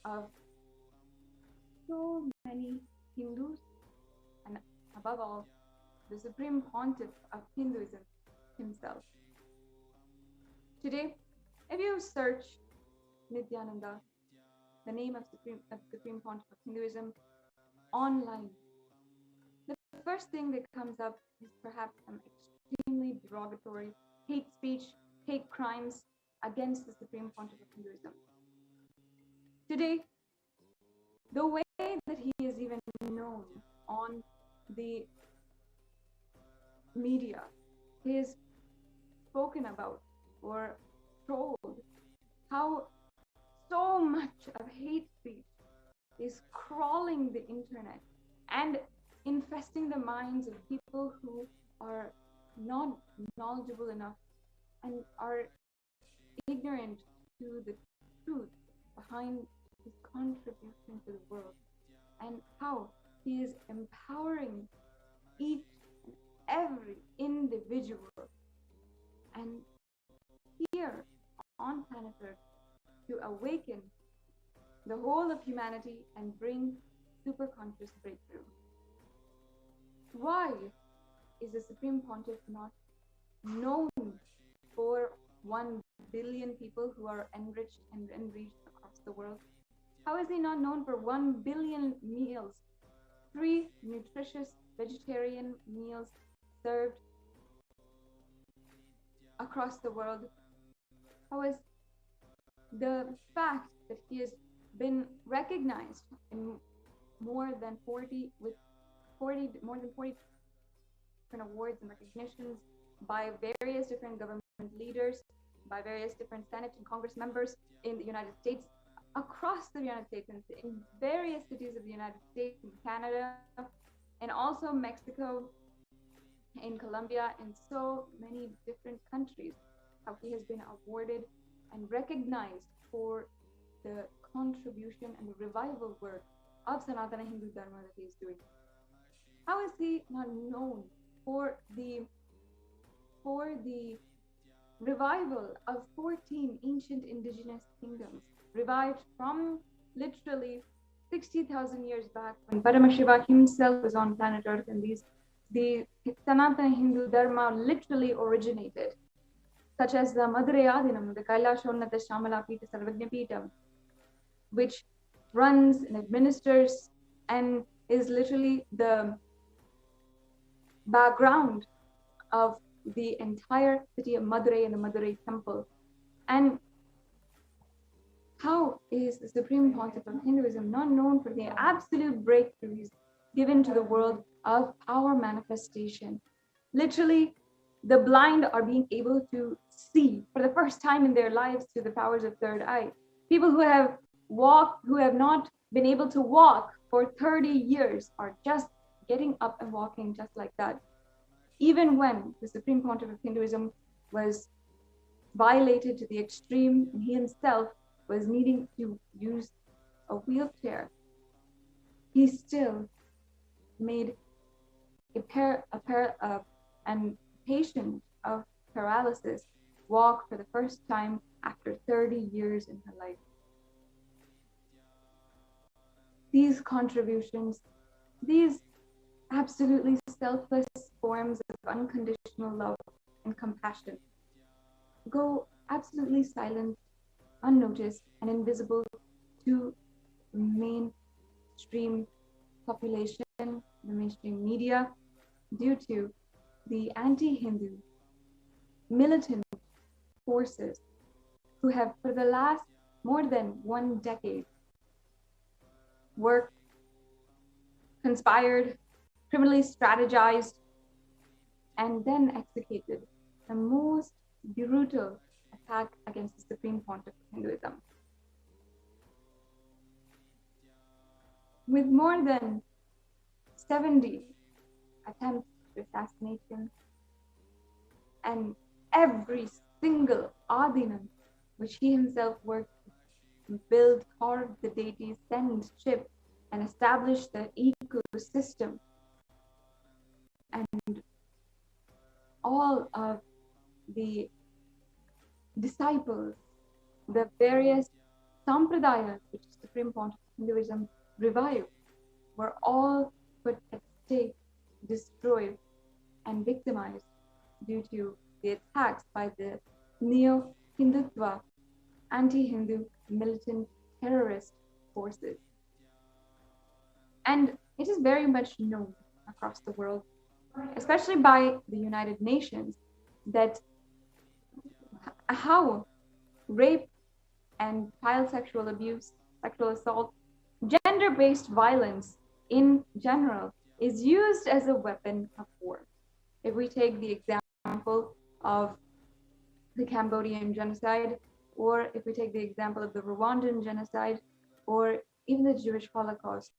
of so many Hindus, and above all, the Supreme Pontiff of Hinduism himself. Today, if you search Nithyananda, the name of Supreme Pontiff of Hinduism, online, the first thing that comes up is perhaps some extremely derogatory hate speech, hate crimes against the Supreme Pontiff of Hinduism. Today, the way that he is even known on the media, he is spoken about or told how so much of hate speech is crawling the internet and infesting the minds of people who are not knowledgeable enough and are ignorant to the truth behind his contribution to the world, and how he is empowering each and every individual and here on planet Earth to awaken the whole of humanity and bring superconscious breakthrough. Why is the Supreme Pontiff not known for 1 billion people who are enriched and enriched across the world? How is he not known for 1 billion meals, 3 nutritious vegetarian meals served across the world? How is the fact that he has been recognized in more than 40 different awards and recognitions by various different government leaders, by various different Senate and Congress members in the United States, across the United States, and in various cities of the United States, in Canada, and also Mexico, in Colombia, and so many different countries, how he has been awarded and recognized for the contribution and the revival work of Sanatana Hindu Dharma that he is doing. How is he not known for the revival of 14 ancient indigenous kingdoms, revived from literally 60,000 years back when Paramashiva himself was on planet Earth, and the Sanatana Hindu Dharma literally originated, such as the Madurai Adinam, the Kailasa Shamala Pita Sarvagna Pitam, which runs and administers and is literally the background of the entire city of Madurai and the Madurai temple. And how is the Supreme Pontiff of Hinduism not known for the absolute breakthroughs given to the world of power manifestation? Literally, the blind are being able to see for the first time in their lives through the powers of third eye. People who have not been able to walk for 30 years are just getting up and walking just like that. Even when the Supreme Pontiff of Hinduism was violated to the extreme, and he himself was needing to use a wheelchair he still made an patient of paralysis walk for the first time after 30 years in her life. These contributions, these absolutely selfless forms of unconditional love and compassion go absolutely silent, unnoticed, and invisible to mainstream population, the mainstream media, due to the anti-Hindu militant forces who have, for the last more than 1 decade, worked, conspired, criminally strategized, and then executed the most brutal attack against the Supreme Pontiff of Hinduism. With more than 70 attempts to assassinate him, and every single Adinam which he himself worked to build, carve the deities, send, ship, and establish the ecosystem, and all of the disciples, the various sampradayas which Supreme Pontiff of Hinduism revived, were all put at stake, destroyed, and victimized due to the attacks by the neo-Hindutva, anti-Hindu militant terrorist forces. And it is very much known across the world, especially by the United Nations, that how rape and child sexual abuse, sexual assault, gender-based violence in general is used as a weapon of war. If we take the example of the Cambodian genocide, or if we take the example of the Rwandan genocide, or even the Jewish Holocaust,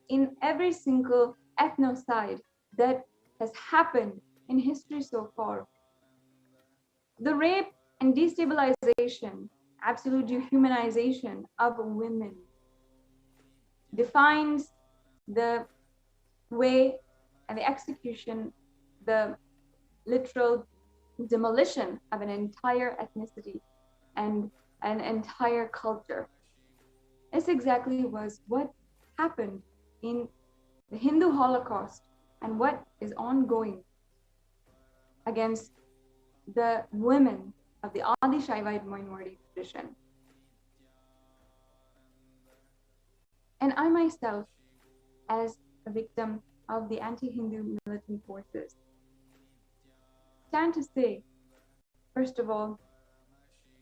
in every single ethnocide that has happened in history so far, the rape and destabilization, absolute dehumanization of women defines the way and the execution, the literal demolition of an entire ethnicity and an entire culture. This exactly was what happened in the Hindu Holocaust and what is ongoing against the women of the Adi Shaivite minority tradition. And I myself, as a victim of the anti-Hindu militant forces, stand to say, first of all,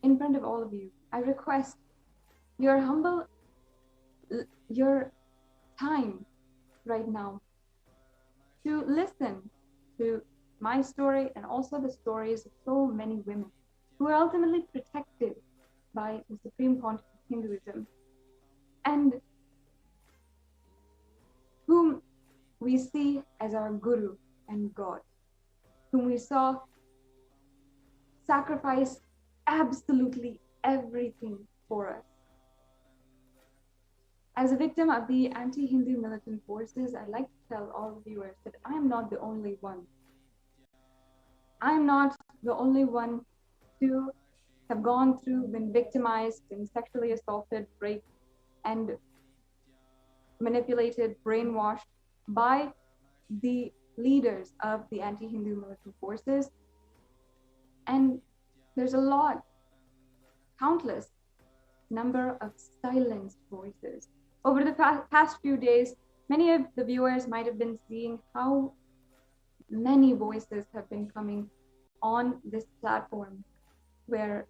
in front of all of you, I request your time right now to listen to my story and also the stories of so many women who are ultimately protected by the Supreme Pontiff of Hinduism, and whom we see as our Guru and God, whom we saw sacrifice absolutely everything for us. As a victim of the anti-Hindu militant forces, I'd like to tell all the viewers that I am not the only one. I'm not the only one to have gone through, been victimized, been sexually assaulted, raped, and manipulated, brainwashed by the leaders of the anti-Hindu militant forces. And there's a lot, countless number of silenced voices. Over the past few days, many of the viewers might have been seeing how many voices have been coming on this platform, where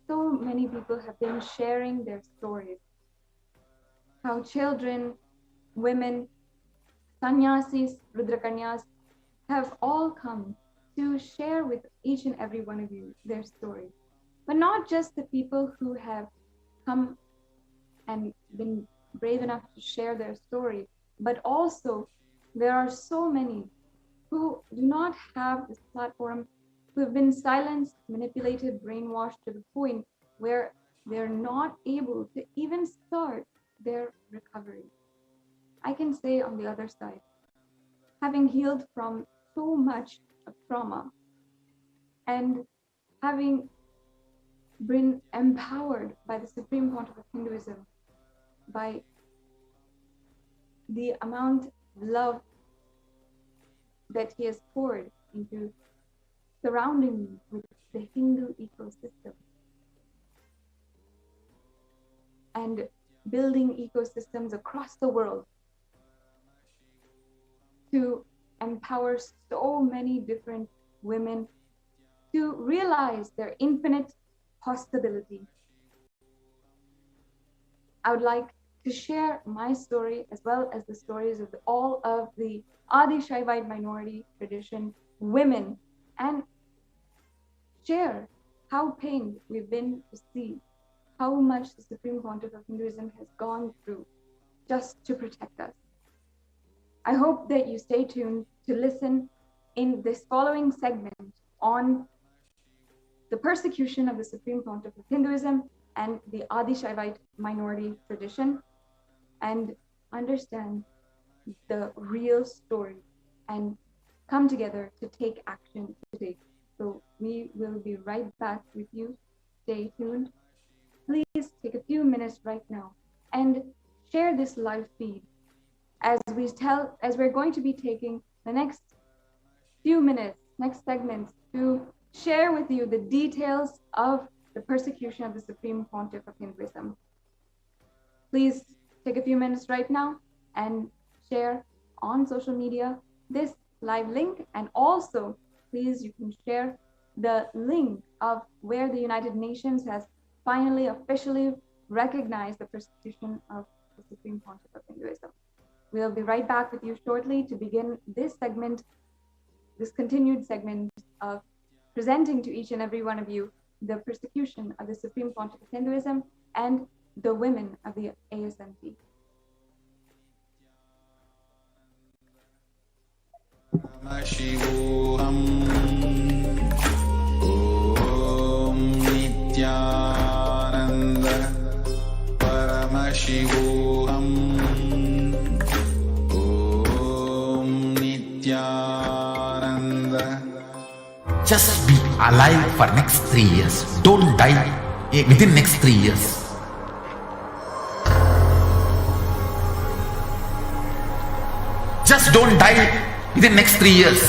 so many people have been sharing their stories. How children, women, sannyasis, rudrakanyas have all come to share with each and every one of you their story. But not just the people who have come and been brave enough to share their story, but also there are so many who do not have this platform, who have been silenced, manipulated, brainwashed to the point where they're not able to even start their recovery. I can say on the other side, having healed from so much of trauma and having been empowered by the Supreme Pontiff of Hinduism, by the amount of love that he has poured into surrounding me with the Hindu ecosystem and building ecosystems across the world to empower so many different women to realize their infinite possibility. I would like to share my story as well as the stories of all of the Adi Shaivite minority tradition women and share how pained we've been to see how much the Supreme Pontiff of Hinduism has gone through just to protect us. I hope that you stay tuned to listen in this following segment on the persecution of the Supreme Pontiff of Hinduism and the Adi Shaivite minority tradition, and understand the real story and come together to take action today. So we will be right back with you. Stay tuned. Please take a few minutes right now and share this live feed as we're going to be taking the next few minutes, next segments, to share with you the details of the persecution of the Supreme Pontiff of Hinduism. Please take a few minutes right now and share on social media this live link, and also please you can share the link of where the United Nations has finally officially recognized the persecution of the Supreme Pontiff of Hinduism. We'll be right back with you shortly to begin this segment, this continued segment of presenting to each and every one of you the persecution of the Supreme Pontiff of Hinduism and the women of the ASMT. Shivoham Om Nithyananda Paramashivoham Om Nithyananda. Just be alive for next 3 years. Don't die within next 3 years. Just don't die within next 3 years.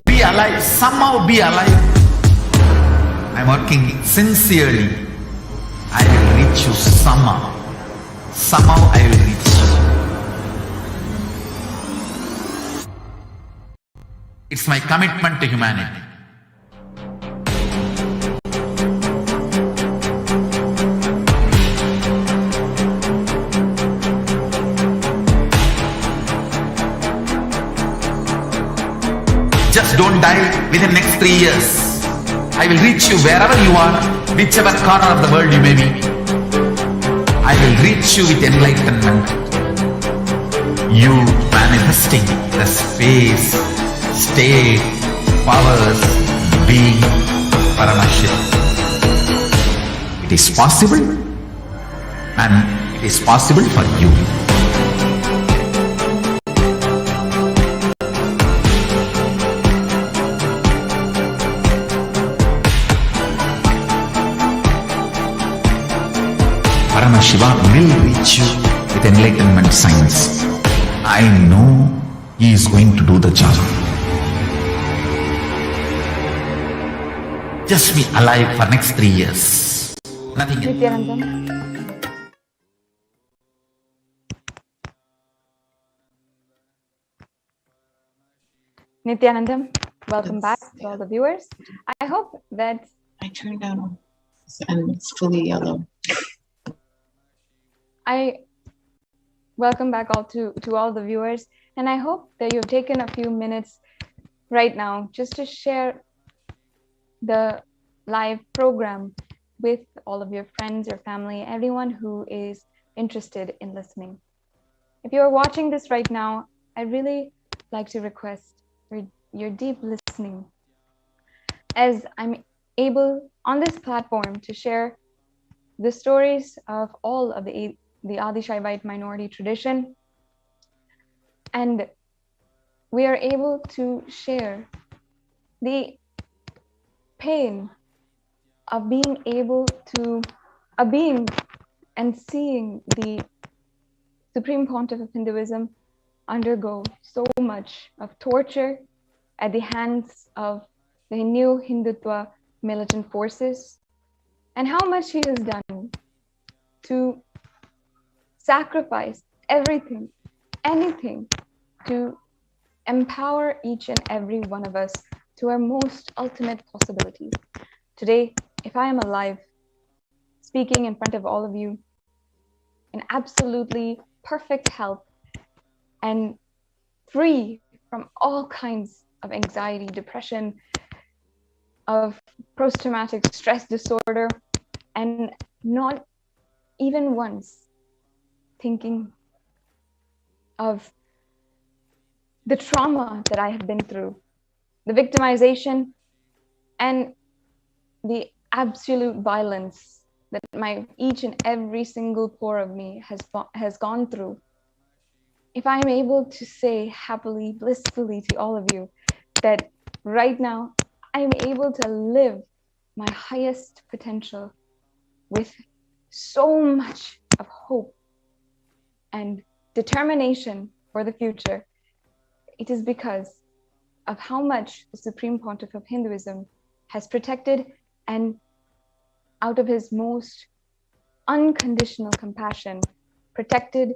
Be alive, somehow be alive. I'm working sincerely. I will reach you somehow. Somehow I will reach you. It's my commitment to humanity. Just don't die within next 3 years. I will reach you wherever you are, whichever corner of the world you may be. I will reach you with enlightenment. You manifesting the space, state, powers, being, Paramashiv. It is possible, and it is possible for you. Paramashiva will reach you with enlightenment science. I know he is going to do the job. Just be alive for next 3 years. Nothing else. Nithyanandam. Nithyanandam, welcome back to all the viewers. I hope that I turned down and it's fully yellow. I welcome back to all the viewers, and I hope that you've taken a few minutes right now just to share the live program with all of your friends, your family, everyone who is interested in listening. If you're watching this right now, I'd really like to request your deep listening, as I'm able on this platform to share the stories of all of the the Adi Shaivite minority tradition. And we are able to share the pain of being and seeing the Supreme Pontiff of Hinduism undergo so much of torture at the hands of the new Hindutva militant forces, and how much he has done to sacrifice everything, anything, to empower each and every one of us to our most ultimate possibilities. Today, if I am alive, speaking in front of all of you in absolutely perfect health and free from all kinds of anxiety, depression, of post-traumatic stress disorder, and not even once thinking of the trauma that I have been through, the victimization, and the absolute violence that each and every single pore of me has gone through. If I'm able to say happily, blissfully to all of you that right now I'm able to live my highest potential with so much of hope and determination for the future, it is because of how much the Supreme Pontiff of Hinduism has protected and, out of his most unconditional compassion, protected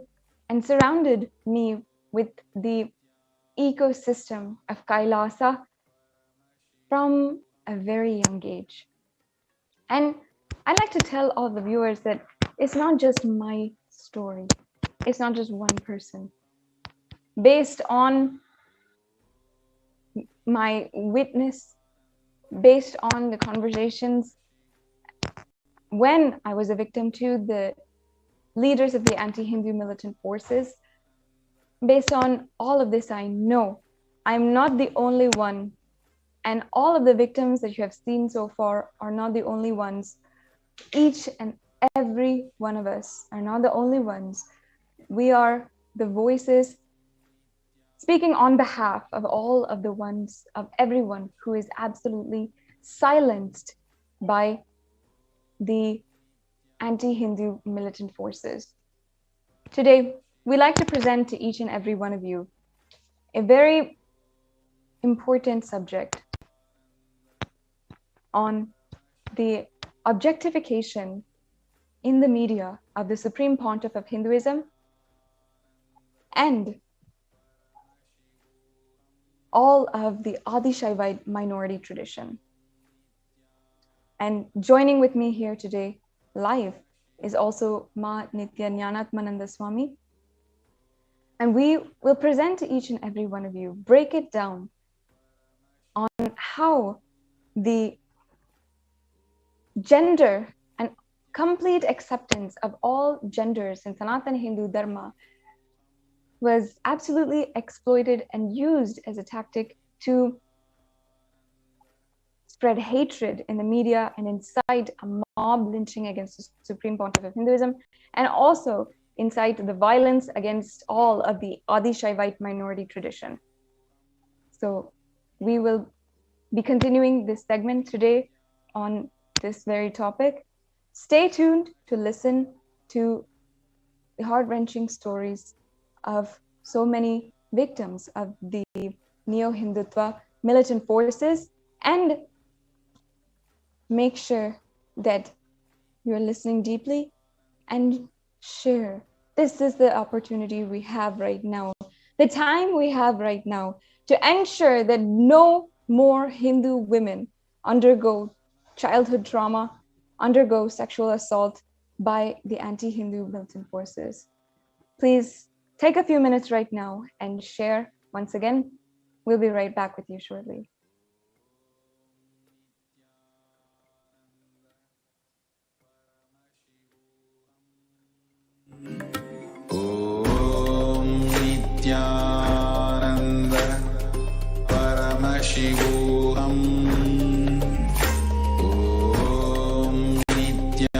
and surrounded me with the ecosystem of Kailasa from a very young age. And I like to tell all the viewers that it's not just my story. It's not just one person. Based on my witness, based on the conversations when I was a victim to the leaders of the anti-Hindu militant forces, based on all of this, I know I'm not the only one, and all of the victims that you have seen so far are not the only ones. Each and every one of us are not the only ones. We are the voices speaking on behalf of all of the ones, of everyone who is absolutely silenced by the anti-Hindu militant forces. Today, we like to present to each and every one of you a very important subject on the objectification in the media of the Supreme Pontiff of Hinduism and all of the Adi Shaivite minority tradition. And joining with me here today live is also Ma Nithyananda Kailasa. And we will present to each and every one of you, break it down on how the gender and complete acceptance of all genders in Sanatana Hindu Dharma was absolutely exploited and used as a tactic to spread hatred in the media and incite a mob lynching against the Supreme Pontiff of Hinduism, and also incite the violence against all of the Adi Shaivite minority tradition. So we will be continuing this segment today on this very topic. Stay tuned to listen to the heart-wrenching stories of so many victims of the neo-Hindutva militant forces, and make sure that you're listening deeply and share. This is the opportunity we have right now, the time we have right now to ensure that no more Hindu women undergo childhood trauma, undergo sexual assault by the anti-Hindu militant forces. Please take a few minutes right now and share once again. We'll be right back with you shortly. Om Nithyananda Parashakti Om Nithyananda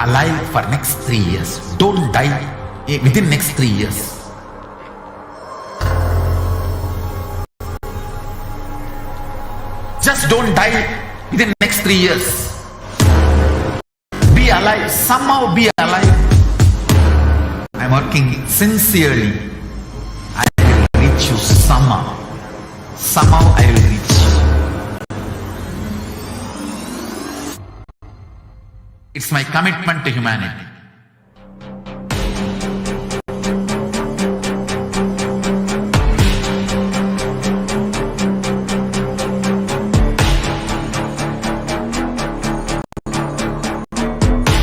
Alive for next 3 years. Don't die within next 3 years. Just don't die within next 3 years. Be alive. Somehow be alive. I'm working sincerely. I will reach you somehow. Somehow I will reach you. It's my commitment to humanity.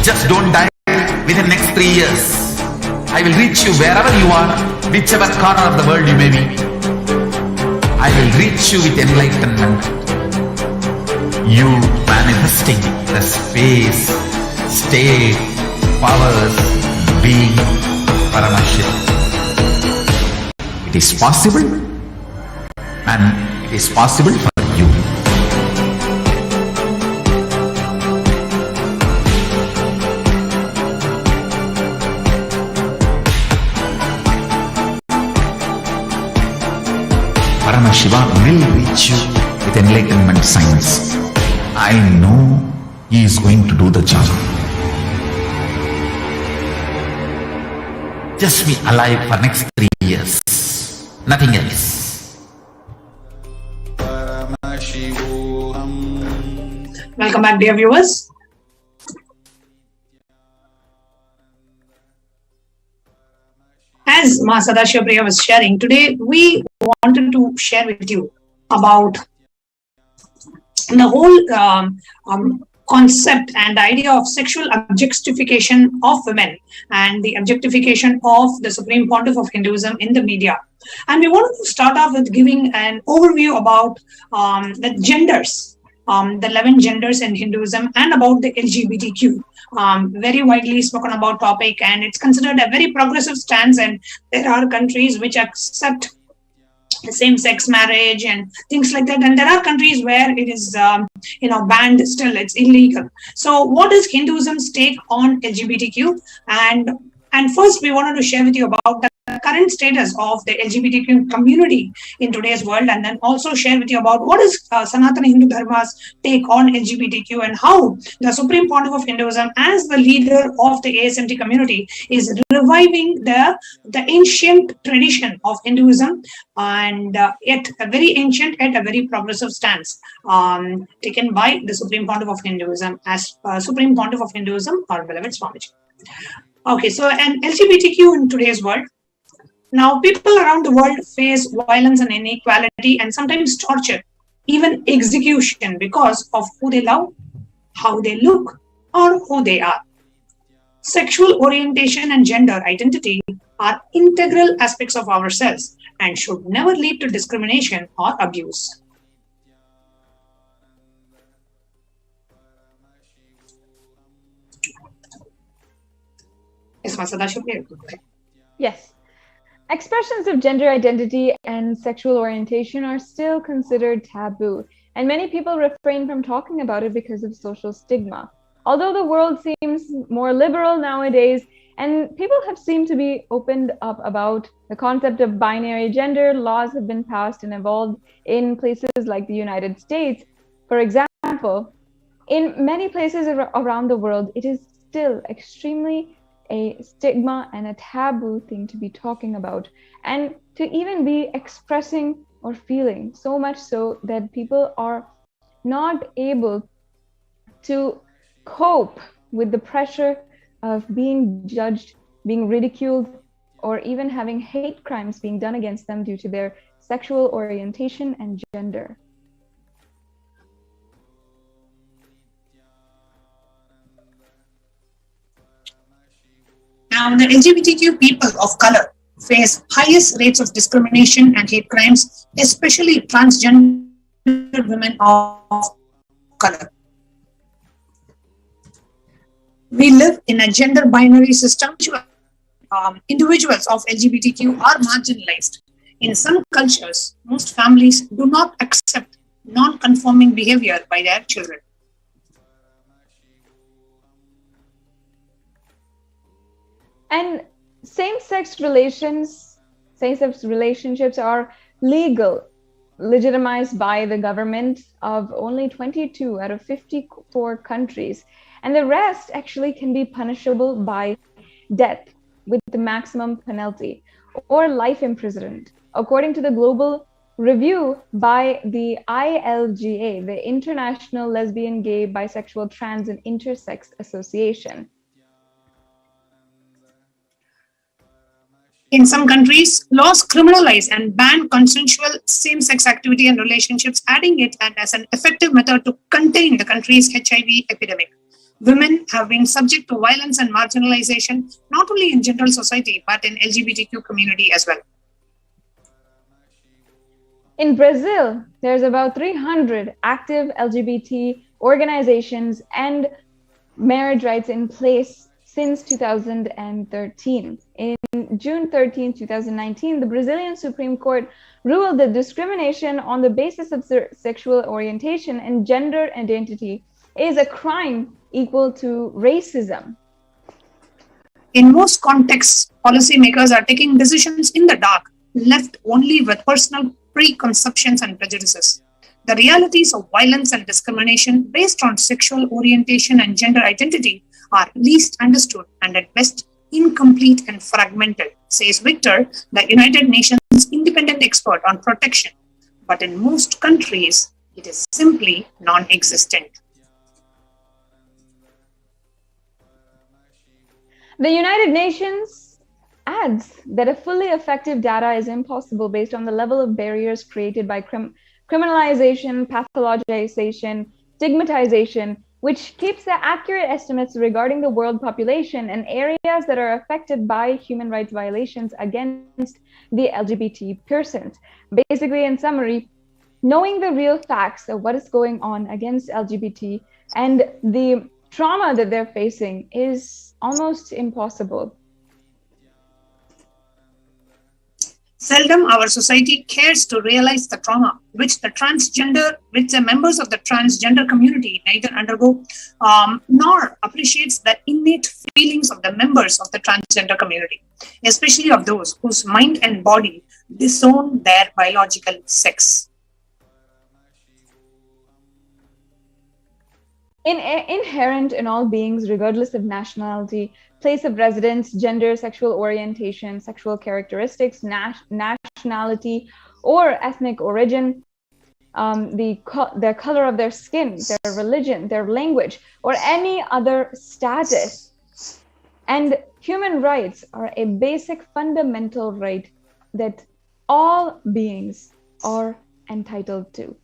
Just don't die within the next 3 years. I will reach you wherever you are, whichever corner of the world you may be. I will reach you with enlightenment. You manifesting the space, state, powers, being, Paramashakti. It is possible, and it is possible for you. Shiva will reach you with enlightenment science. I know he is going to do the job. Just be alive for next 3 years. Nothing else. Welcome back, dear viewers. As Ma Sadashiva was sharing, today we wanted to share with you about the whole concept and idea of sexual objectification of women and the objectification of the Supreme Pontiff of Hinduism in the media. And we wanted to start off with giving an overview about the genders, the 11 genders in Hinduism, and about the LGBTQ. Very widely spoken about topic, and it's considered a very progressive stance, and there are countries which accept same-sex marriage and things like that, and there are countries where it is banned still, it's illegal. So what is Hinduism's take on LGBTQ? And first we wanted to share with you about the current status of the LGBTQ community in today's world, and then also share with you about what is Sanatana Hindu Dharma's take on LGBTQ and how the Supreme Pontiff of Hinduism, as the leader of the ASMT community, is reviving the ancient tradition of Hinduism, and yet a very ancient yet a very progressive stance taken by the Supreme Pontiff of Hinduism as Supreme Pontiff of Hinduism, our beloved Swamiji. Okay, so an LGBTQ in today's world. Now, people around the world face violence and inequality and sometimes torture, even execution, because of who they love, how they look, or who they are. Sexual orientation and gender identity are integral aspects of ourselves and should never lead to discrimination or abuse. Yes. Expressions of gender identity and sexual orientation are still considered taboo, and many people refrain from talking about it because of social stigma. Although the world seems more liberal nowadays, and people have seemed to be opened up about the concept of binary gender, laws have been passed and evolved in places like the United States. For example, in many places around the world, it is still extremely a stigma and a taboo thing to be talking about, and to even be expressing or feeling, so much so that people are not able to cope with the pressure of being judged, being ridiculed, or even having hate crimes being done against them due to their sexual orientation and gender. Now, the LGBTQ people of color face highest rates of discrimination and hate crimes, especially transgender women of color. We live in a gender binary system. Individuals of LGBTQ are marginalized. In some cultures, most families do not accept non-conforming behavior by their children. And same-sex relationships are legal, legitimized by the government of only 22 out of 54 countries. And the rest actually can be punishable by death with the maximum penalty or life imprisonment, according to the global review by the ILGA, the International Lesbian, Gay, Bisexual, Trans, and Intersex Association. In some countries, laws criminalize and ban consensual same-sex activity and relationships, adding it as an effective method to contain the country's HIV epidemic. Women have been subject to violence and marginalization, not only in general society, but in LGBTQ community as well. In Brazil, there's about 300 active LGBT organizations and marriage rights in place since 2013. In June 13, 2019, the Brazilian Supreme Court ruled that discrimination on the basis of sexual orientation and gender identity is a crime equal to racism. In most contexts, policymakers are taking decisions in the dark, left only with personal preconceptions and prejudices. The realities of violence and discrimination based on sexual orientation and gender identity are least understood and at best incomplete and fragmented, says Victor, the United Nations independent expert on protection. But in most countries, it is simply non-existent. The United Nations adds that a fully effective data is impossible based on the level of barriers created by criminalization, pathologization, stigmatization, which keeps the accurate estimates regarding the world population and areas that are affected by human rights violations against the LGBT persons. Basically, in summary, knowing the real facts of what is going on against LGBT and the trauma that they're facing is almost impossible. Seldom our society cares to realize the trauma which the members of the transgender community neither undergo nor appreciates the innate feelings of the members of the transgender community, especially of those whose mind and body disown their biological sex. Inherent in all beings, regardless of nationality, place of residence, gender, sexual orientation, sexual characteristics, nationality, or ethnic origin, their color of their skin, their religion, their language, or any other status. And human rights are a basic fundamental right that all beings are entitled to.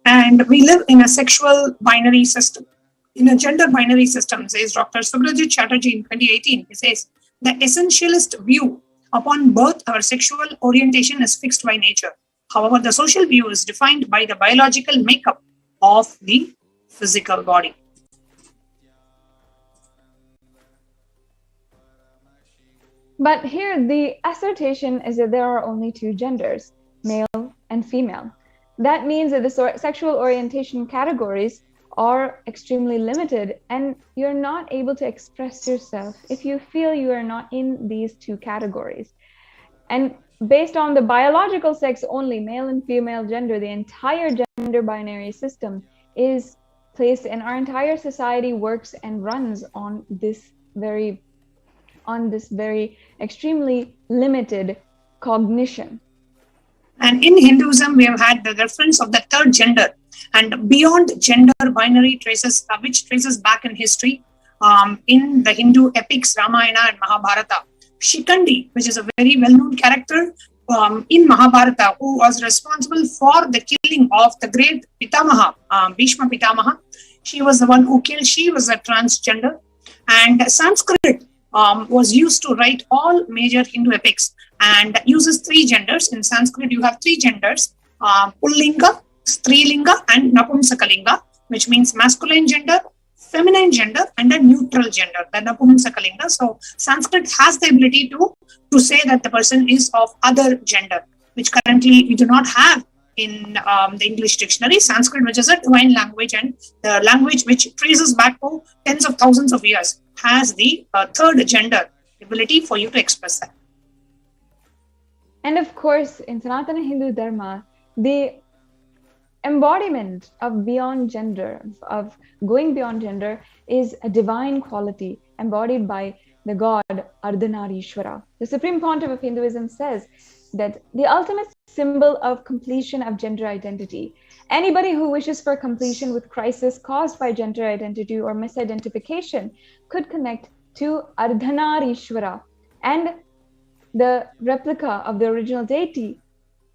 And we live in a sexual binary system. In a gender binary system, says Dr. Subrajit Chatterjee in 2018, he says, the essentialist view upon birth our sexual orientation is fixed by nature. However, the social view is defined by the biological makeup of the physical body. But here the assertion is that there are only two genders, male and female. That means that the sexual orientation categories are extremely limited and you're not able to express yourself if you feel you are not in these two categories. And based on the biological sex only, male and female gender, the entire gender binary system is placed, and our entire society works and runs on this very extremely limited cognition. And in Hinduism, we have had the reference of the third gender, and beyond gender binary traces, which traces back in history, in the Hindu epics Ramayana and Mahabharata. Shikandi, which is a very well-known character in Mahabharata, who was responsible for the killing of the great Pitamaha, Bhishma Pitamaha. She was the one who killed. She was a transgender. And Sanskrit was used to write all major Hindu epics and uses three genders. In Sanskrit, you have three genders, Pullinga, Strilinga, and Napumsakalinga, which means masculine gender, feminine gender, and a neutral gender, the Napumsakalinga. So Sanskrit has the ability to say that the person is of other gender, which currently we do not have in the English dictionary. Sanskrit, which is a divine language and the language which traces back to tens of thousands of years, has the third gender ability for you to express that. And of course, in Sanatana Hindu Dharma, the embodiment of beyond gender, of going beyond gender, is a divine quality embodied by the god Ardhanarishwara. The Supreme Pontiff of Hinduism says that the ultimate symbol of completion of gender identity. Anybody who wishes for completion with crisis caused by gender identity or misidentification could connect to Ardhanarishwara and the replica of the original deity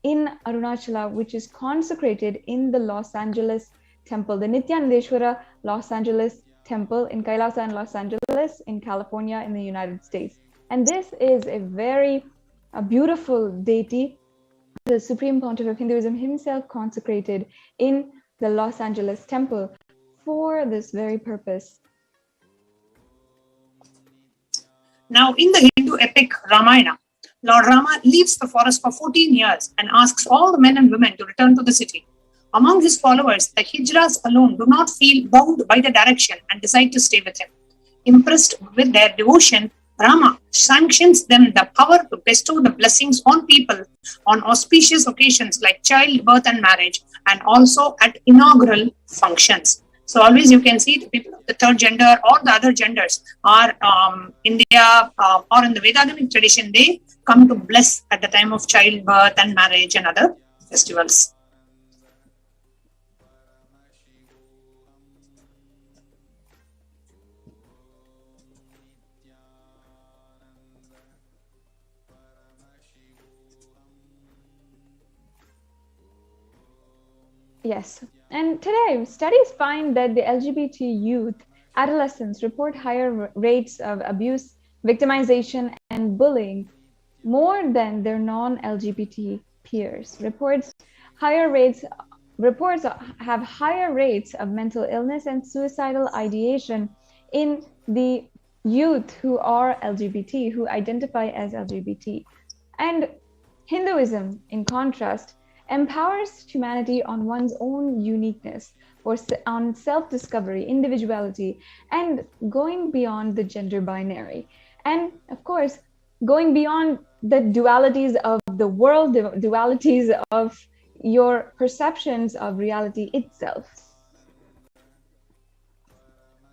in Arunachala, which is consecrated in the Los Angeles temple, the Nithyanandeshwara Los Angeles temple in Kailasa and Los Angeles in California in the United States. And this is a beautiful deity. The Supreme Pontiff of Hinduism himself consecrated in the Los Angeles temple for this very purpose. Now, in the Hindu epic Ramayana, Lord Rama leaves the forest for 14 years and asks all the men and women to return to the city. Among his followers, the Hijras alone do not feel bound by the direction and decide to stay with him. Impressed with their devotion, Rama sanctions them the power to bestow the blessings on people on auspicious occasions like childbirth and marriage, and also at inaugural functions. So always you can see the people of the third gender or the other genders are in India or in the Vedagamic tradition, they come to bless at the time of childbirth and marriage and other festivals. Yes, and today studies find that the LGBT youth, adolescents report higher rates of abuse, victimization, and bullying more than their non-LGBT peers. Reports have higher rates of mental illness and suicidal ideation in the youth who are LGBT, who identify as LGBT. And Hinduism, in contrast, empowers humanity on one's own uniqueness, on self-discovery, individuality, and going beyond the gender binary. And of course, going beyond the dualities of the world, the dualities of your perceptions of reality itself.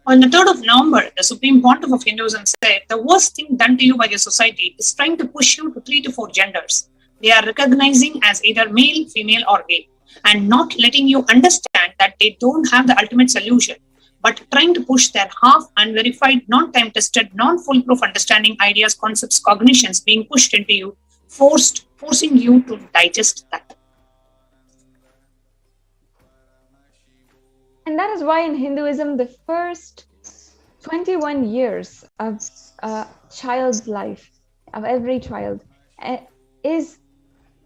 On the 3rd of November, the Supreme Pontiff of Hinduism said, the worst thing done to you by your society is trying to push you to 3 to 4 genders. They are recognizing as either male, female, or gay, and not letting you understand that they don't have the ultimate solution, but trying to push their half-unverified, non-time-tested, non-foolproof understanding, ideas, concepts, cognitions being pushed into you, forcing you to digest that. And that is why in Hinduism, the first 21 years of a child's life, of every child, is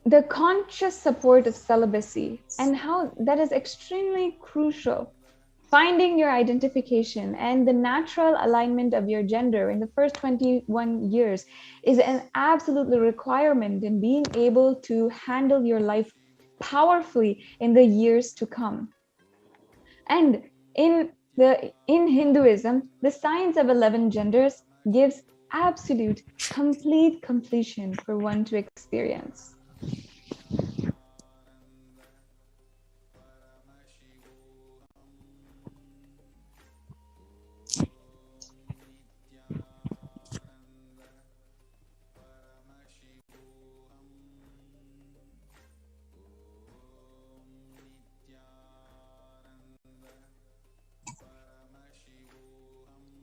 the conscious support of celibacy, and how that is extremely crucial. Finding your identification and the natural alignment of your gender in the first 21 years is an absolute requirement in being able to handle your life powerfully in the years to come. And in Hinduism, the science of 11 genders gives absolute, complete completion for one to experience.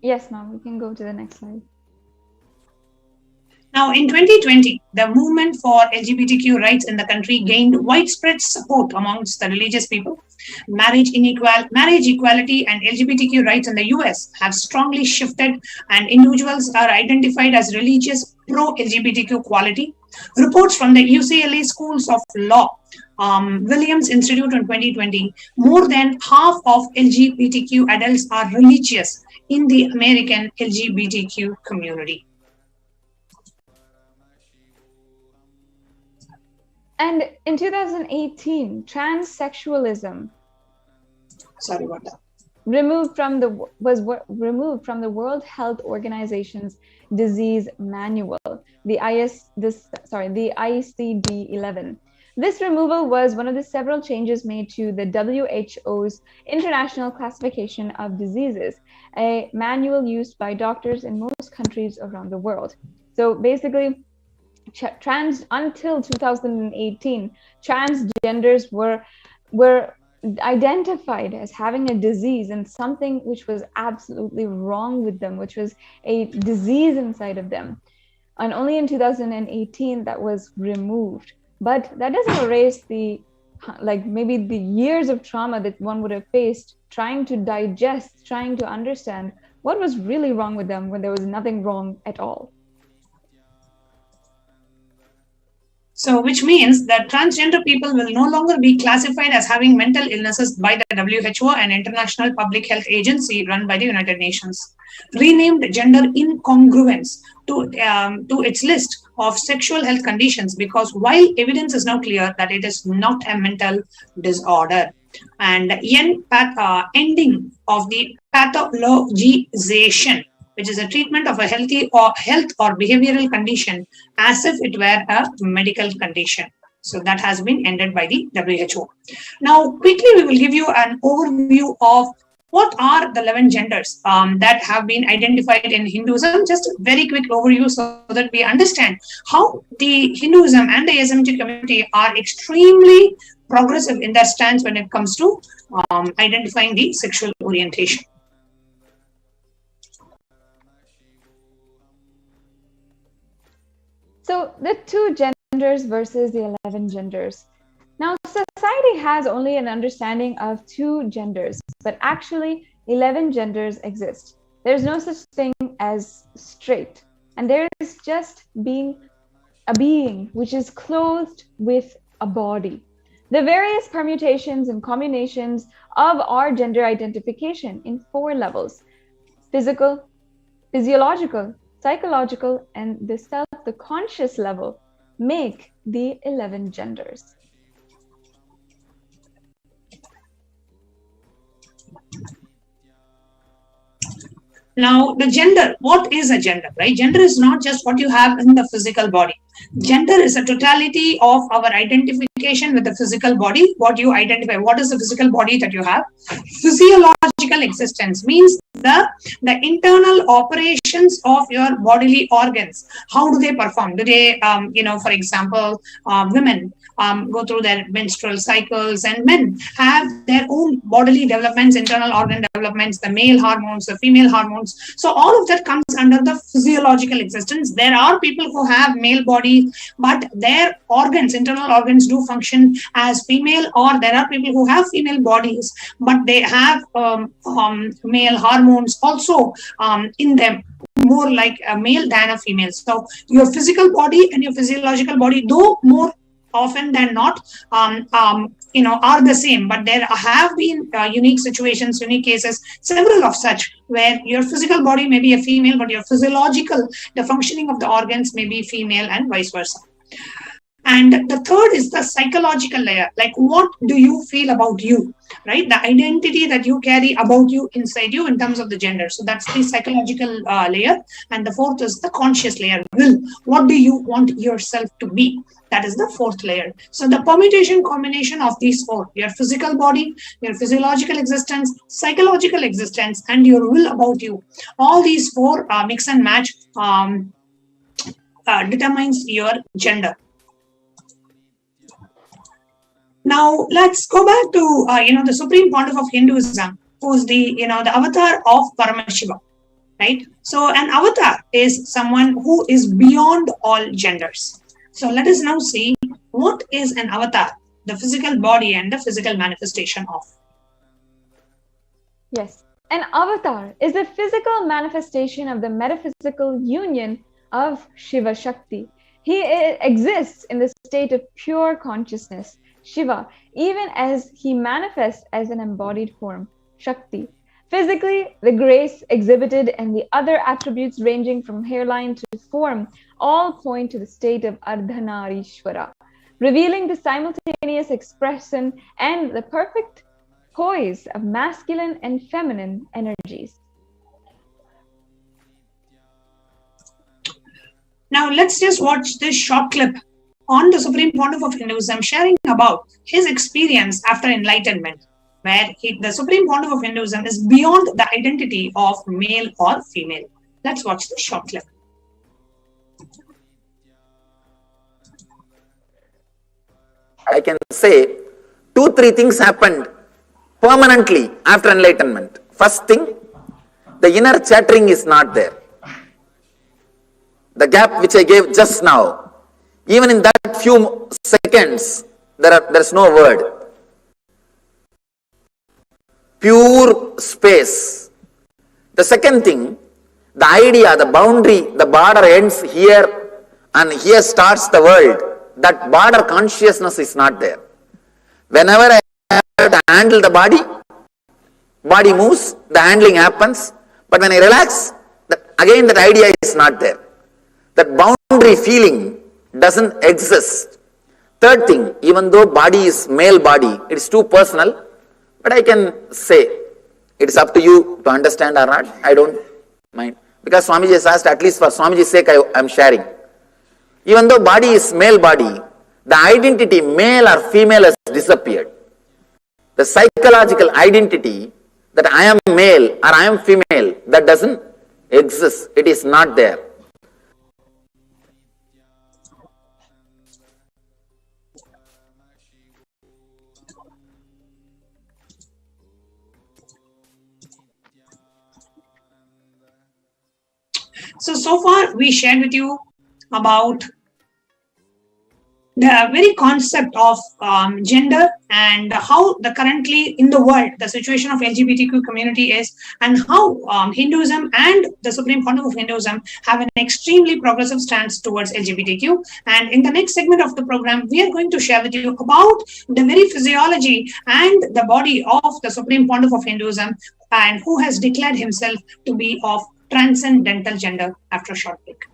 Yes, ma'am, we can go to the next slide. Now, in 2020, the movement for LGBTQ rights in the country gained widespread support amongst the religious people. Marriage equality and LGBTQ rights in the US have strongly shifted, and individuals are identified as religious pro-LGBTQ equality. Reports from the UCLA Schools of Law, Williams Institute in 2020, more than half of LGBTQ adults are religious in the American LGBTQ community. And in 2018, transsexualism was removed from the World Health Organization's disease manual, the ICD-11. This removal was one of the several changes made to the WHO's International Classification of Diseases, a manual used by doctors in most countries around the world. So basically, until 2018, transgenders were identified as having a disease and something which was absolutely wrong with them, which was a disease inside of them. And only in 2018 that was removed. But that doesn't erase maybe the years of trauma that one would have faced trying to digest, trying to understand what was really wrong with them when there was nothing wrong at all. So, which means that transgender people will no longer be classified as having mental illnesses by the WHO, an international public health agency run by the United Nations. Renamed gender incongruence to its list of sexual health conditions, because while evidence is now clear that it is not a mental disorder. And ending of the pathologization which is a treatment of a health or behavioral condition as if it were a medical condition. So that has been ended by the WHO. Now, quickly, we will give you an overview of what are the 11 genders that have been identified in Hinduism. Just a very quick overview so that we understand how the Hinduism and the SMG community are extremely progressive in their stance when it comes to identifying the sexual orientation. So the 2 genders versus the 11 genders. Now, society has only an understanding of 2 genders, but actually 11 genders exist. There's no such thing as straight, and there is just being a being which is clothed with a body. The various permutations and combinations of our gender identification in 4 levels: physical, physiological, psychological, and the conscious level make the 11 genders. Now, the gender, what is a gender, right? Gender is not just what you have in the physical body. Gender is a totality of our identification with the physical body, what you identify. What is the physical body that you have? Physiological existence means the internal operations of your bodily organs. How do they perform? Do they, for example, women go through their menstrual cycles, and men have their own bodily developments, internal organ developments, the male hormones, the female hormones. So all of that comes under the physiological existence. There are people who have male bodies, but their organs, internal organs, do function as female, or there are people who have female bodies, but they have male hormones also in them, more like a male than a female. So your physical body and your physiological body, though more often than not, are the same, but there have been unique situations, unique cases, several of such, where your physical body may be a female, but your physiological, the functioning of the organs may be female, and vice versa. And the third is the psychological layer. Like, what do you feel about you, right? The identity that you carry about you inside you in terms of the gender. So that's the psychological layer. And the fourth is the conscious layer. Will, what do you want yourself to be? That is the fourth layer. So the permutation combination of these 4, your physical body, your physiological existence, psychological existence, and your will about you, all these 4 mix and match determines your gender. Now, let's go back to, the Supreme Pontiff of Hinduism, who's the avatar of Paramashiva, right? So an avatar is someone who is beyond all genders. So let us now see what is an avatar, the physical body and the physical manifestation of. Yes, an avatar is the physical manifestation of the metaphysical union of Shiva Shakti. He exists in the state of pure consciousness, Shiva, even as he manifests as an embodied form, Shakti. Physically, the grace exhibited and the other attributes ranging from hairline to form all point to the state of Ardhanarishwara, revealing the simultaneous expression and the perfect poise of masculine and feminine energies. Now, let's just watch this short clip on the Supreme Pontiff of Hinduism sharing about his experience after enlightenment, where the Supreme Pontiff of Hinduism is beyond the identity of male or female. Let's watch this short clip. I can say 2-3 things happened permanently after enlightenment. First thing, the inner chattering is not there. The gap which I gave just now, even in that few seconds, there's no word. Pure space. The second thing, the idea, the boundary, the border ends here and here starts the world. That border consciousness is not there. Whenever I have to handle the body moves, the handling happens. But when I relax, again that idea is not there. That boundary feeling doesn't exist. Third thing, even though body is male body, it is too personal, but I can say, it's up to you to understand or not, I don't mind. Because Swamiji has asked, at least for Swamiji's sake, I am sharing. Even though body is male body, the identity male or female has disappeared. The psychological identity that I am male or I am female, that doesn't exist. It is not there. So far we shared with you about the very concept of gender and how the currently in the world the situation of LGBTQ community is, and how Hinduism and the Supreme Pontiff of Hinduism have an extremely progressive stance towards LGBTQ. And in the next segment of the program, we are going to share with you about the very physiology and the body of the Supreme Pontiff of Hinduism, and who has declared himself to be of transcendental gender, after a short break.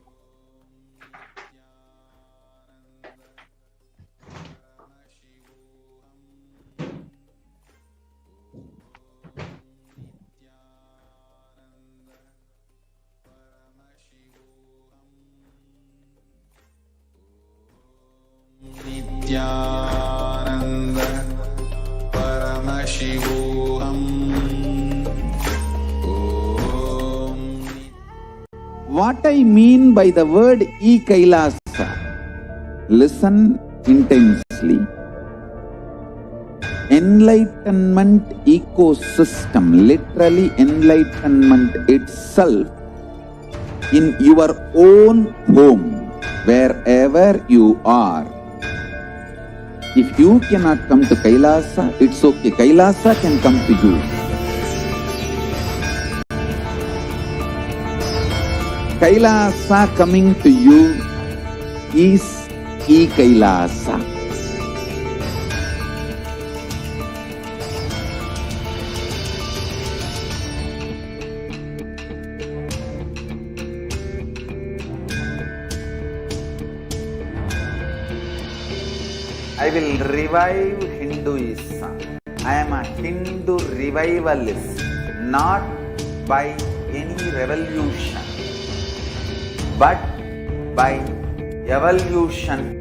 Nithyananda Parashakti. What I mean by the word Kailasa, listen intensely. Enlightenment ecosystem, literally enlightenment itself, in your own home, wherever you are. If you cannot come to Kailasa, it's okay. Kailasa can come to you. Kailasa coming to you is Kailasa. I will revive Hinduism. I am a Hindu revivalist, not by any revolution, but by evolution.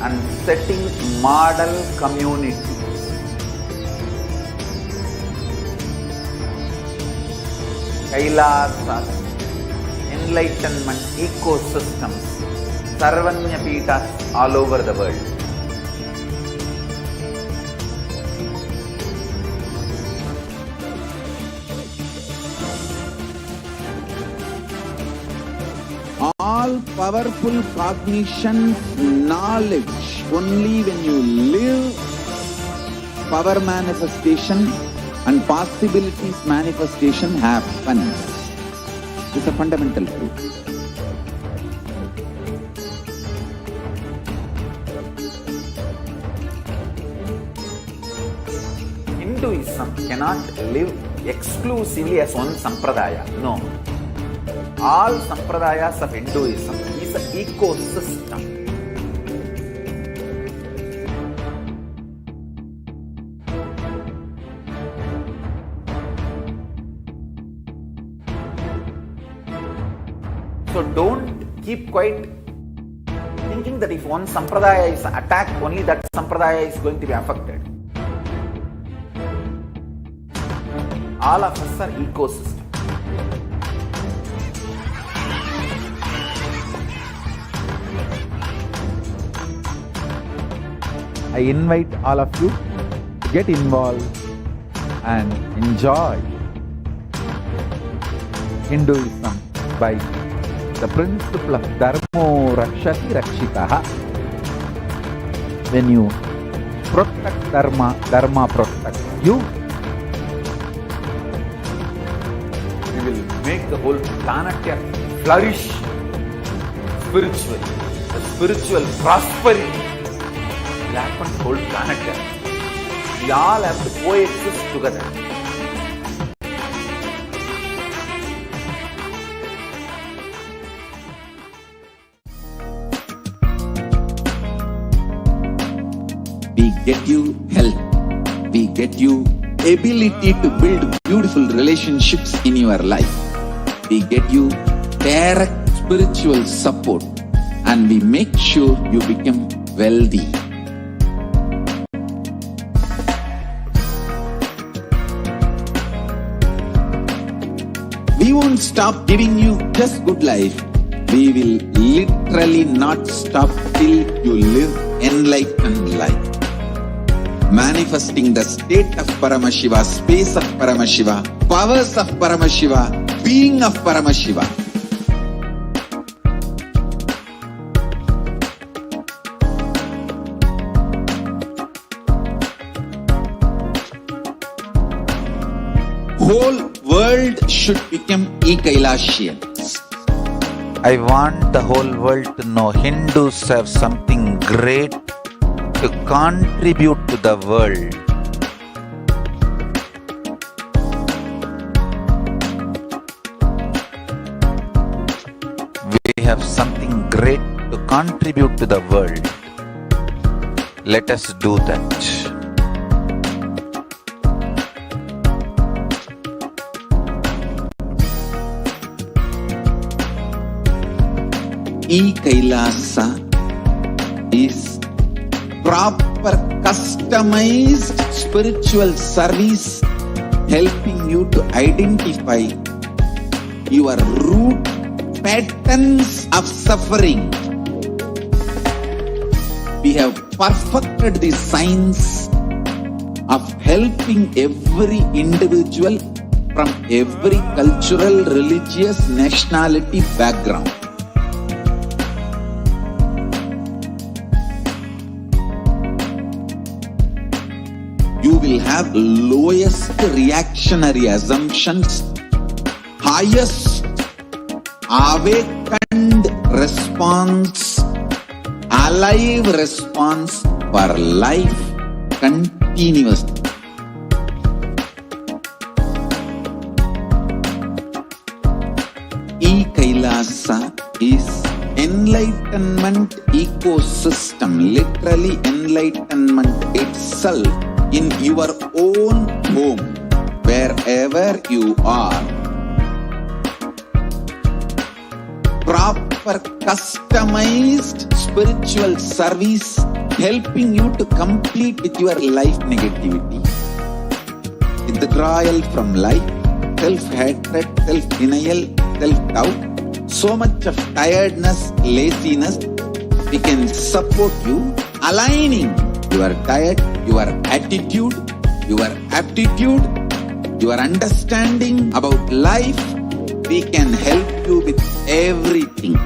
And setting model community. Kailasa, enlightenment ecosystems, Sarvanya Pitas all over the world. All powerful cognition, knowledge, only when you live, power manifestation and possibilities manifestation happens. It's a fundamental truth. Hinduism cannot live exclusively as one sampradaya. No. All sampradayas of Hinduism is an ecosystem. So don't keep quiet thinking that if one sampradaya is attacked, only that sampradaya is going to be affected. All of us are ecosystem. I invite all of you to get involved and enjoy Hinduism by the principle of Dharmo Rakshati Rakshitaha. When you protect Dharma, Dharma protects you. We will make the whole planet flourish spiritually. The spiritual prosperity will happen to the whole planet. We all have to coexist together. We get you health. We get you ability to build beautiful relationships in your life. We get you direct spiritual support, and we make sure you become wealthy. We won't stop giving you just good life. We will literally not stop till you live enlightened life. Manifesting the state of Paramashiva, space of Paramashiva, powers of Paramashiva, being of Paramashiva. Whole world should become Kailasians. I want the whole world to know Hindus have something great to contribute to the world. We have something great to contribute to the world. Let us do that. Kailasa is proper customized spiritual service helping you to identify your root patterns of suffering. We have perfected the science of helping every individual from every cultural, religious, nationality background. You will have lowest reactionary assumptions, highest awakened response, alive response for life continuously. Kailasa is enlightenment ecosystem, literally enlightenment itself in your own home, wherever you are. Proper customized spiritual service helping you to complete with your life negativity, withdrawal from life, self-hatred, self-denial, self-doubt, so much of tiredness, laziness. We can support you aligning your diet, your attitude, your aptitude, your understanding about life. We can help you with everything.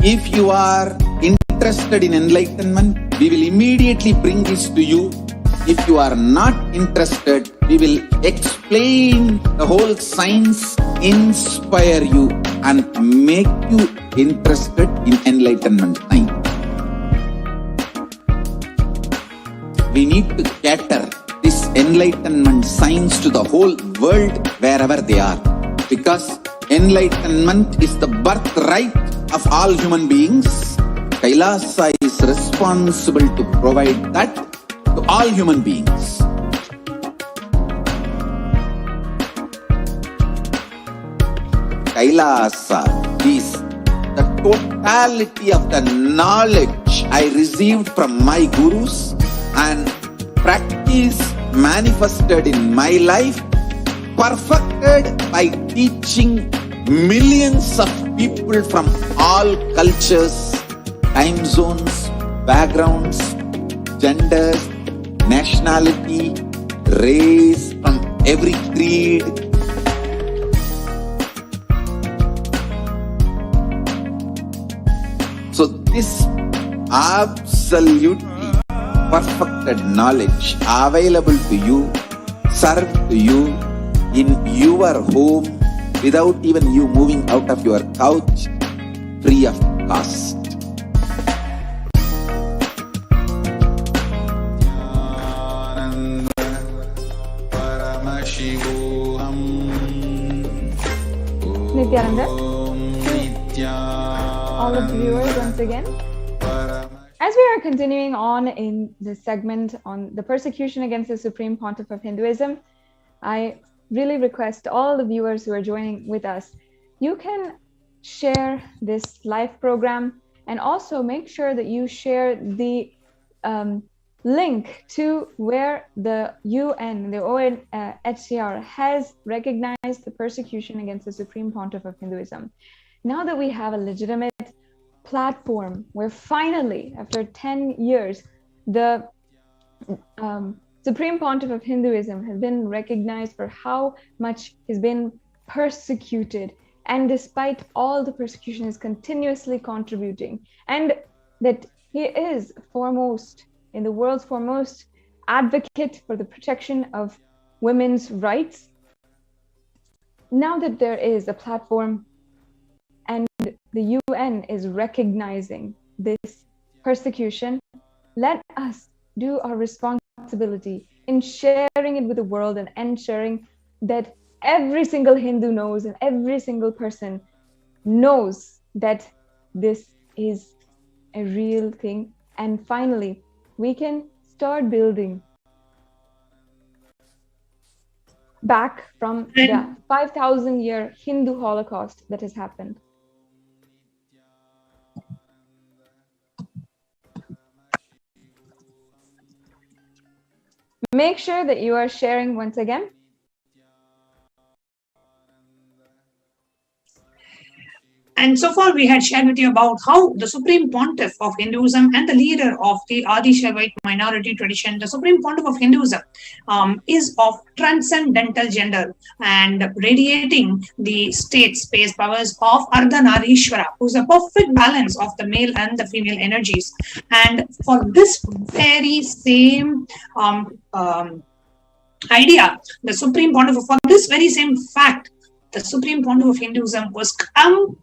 If you are interested in enlightenment, we will immediately bring this to you. If you are not interested, we will explain the whole science, inspire you and make you interested in enlightenment time. We need to cater this enlightenment science to the whole world wherever they are, because enlightenment is the birthright of all human beings. Kailasa is responsible to provide that to all human beings. Kailasa is the totality of the knowledge I received from my gurus and practice manifested in my life, perfected by teaching millions of people from all cultures, time zones, backgrounds, genders, nationality, race, from every creed. So this absolutely perfected knowledge available to you, served to you in your home without even you moving out of your couch, free of cost. Nithyananda, to all of the viewers once again. As we are continuing on in this segment on the persecution against the Supreme Pontiff of Hinduism, I really request all the viewers who are joining with us, you can share this live program and also make sure that you share the link to where the UN, the OHCR, has recognized the persecution against the Supreme Pontiff of Hinduism. Now that we have a legitimate platform where finally, after 10 years, the Supreme Pontiff of Hinduism has been recognized for how much he's been persecuted, and despite all the persecution is continuously contributing, and that he is foremost in the world's foremost advocate for the protection of women's rights. Now that there is a platform and the UN is recognizing this persecution, let us do our responsibility in sharing it with the world and ensuring that every single Hindu knows and every single person knows that this is a real thing. And finally, we can start building back from the 5,000-year Hindu Holocaust that has happened. Make sure that you are sharing once again. And so far, we had shared with you about how the Supreme Pontiff of Hinduism and the leader of the Adi Shaivite minority tradition, the Supreme Pontiff of Hinduism, is of transcendental gender and radiating the state space powers of Ardhanarishwara, who's a perfect balance of the male and the female energies. And for this very same idea, the Supreme Pontiff, for this very same fact, the Supreme Pontiff of Hinduism was completely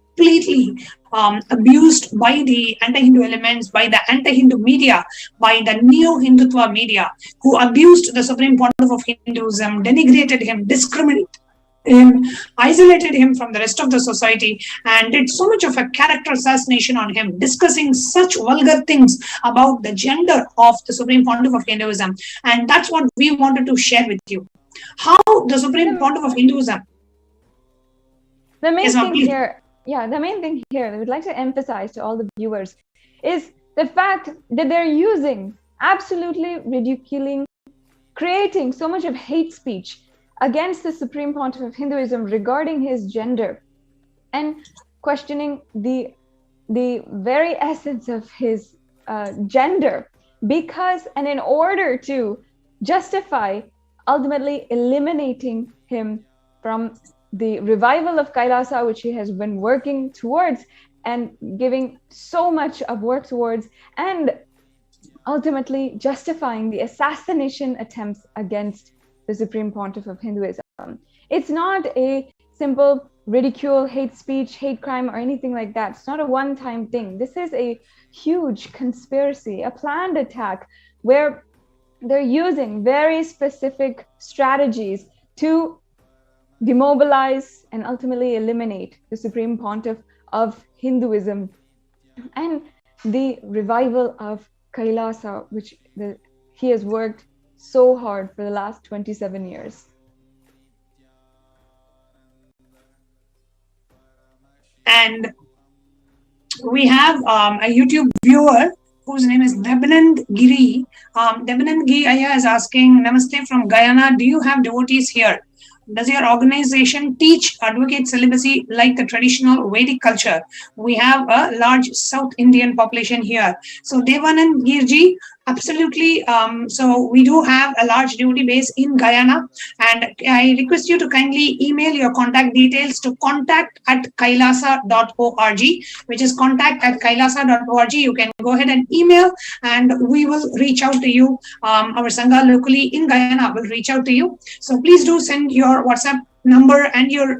abused by the anti-Hindu elements, by the anti-Hindu media, by the neo-Hindutva media, who abused the Supreme Pontiff of Hinduism, denigrated him, discriminated him, isolated him from the rest of the society, and did so much of a character assassination on him, discussing such vulgar things about the gender of the Supreme Pontiff of Hinduism. And that's what we wanted to share with you. How the Supreme Pontiff of Hinduism. The main thing here that we'd like to emphasize to all the viewers is the fact that they're using, absolutely ridiculing, creating so much of hate speech against the Supreme Pontiff of Hinduism regarding his gender, and questioning the very essence of his gender, because, and in order to justify ultimately eliminating him from the revival of Kailasa, which he has been working towards and giving so much of work towards, and ultimately justifying the assassination attempts against the Supreme Pontiff of Hinduism. It's not a simple ridicule, hate speech, hate crime, or anything like that. It's not a one-time thing. This is a huge conspiracy, a planned attack where they're using very specific strategies to demobilize and ultimately eliminate the Supreme Pontiff of Hinduism and the revival of Kailasa, which he has worked so hard for the last 27 years. And we have a YouTube viewer whose name is Debanand Giri. Debanand Giri is asking, Namaste from Guyana, do you have devotees here? Does your organization teach advocate celibacy like the traditional Vedic culture? We have a large South Indian population here. So Devanand Girji, absolutely. So we do have a large devotee base in Guyana, and I request you to kindly email your contact details to contact@kailasa.org, which is contact@kailasa.org. You can go ahead and email, and we will reach out to you. Our Sangha locally in Guyana will reach out to you. So please do send your WhatsApp number and your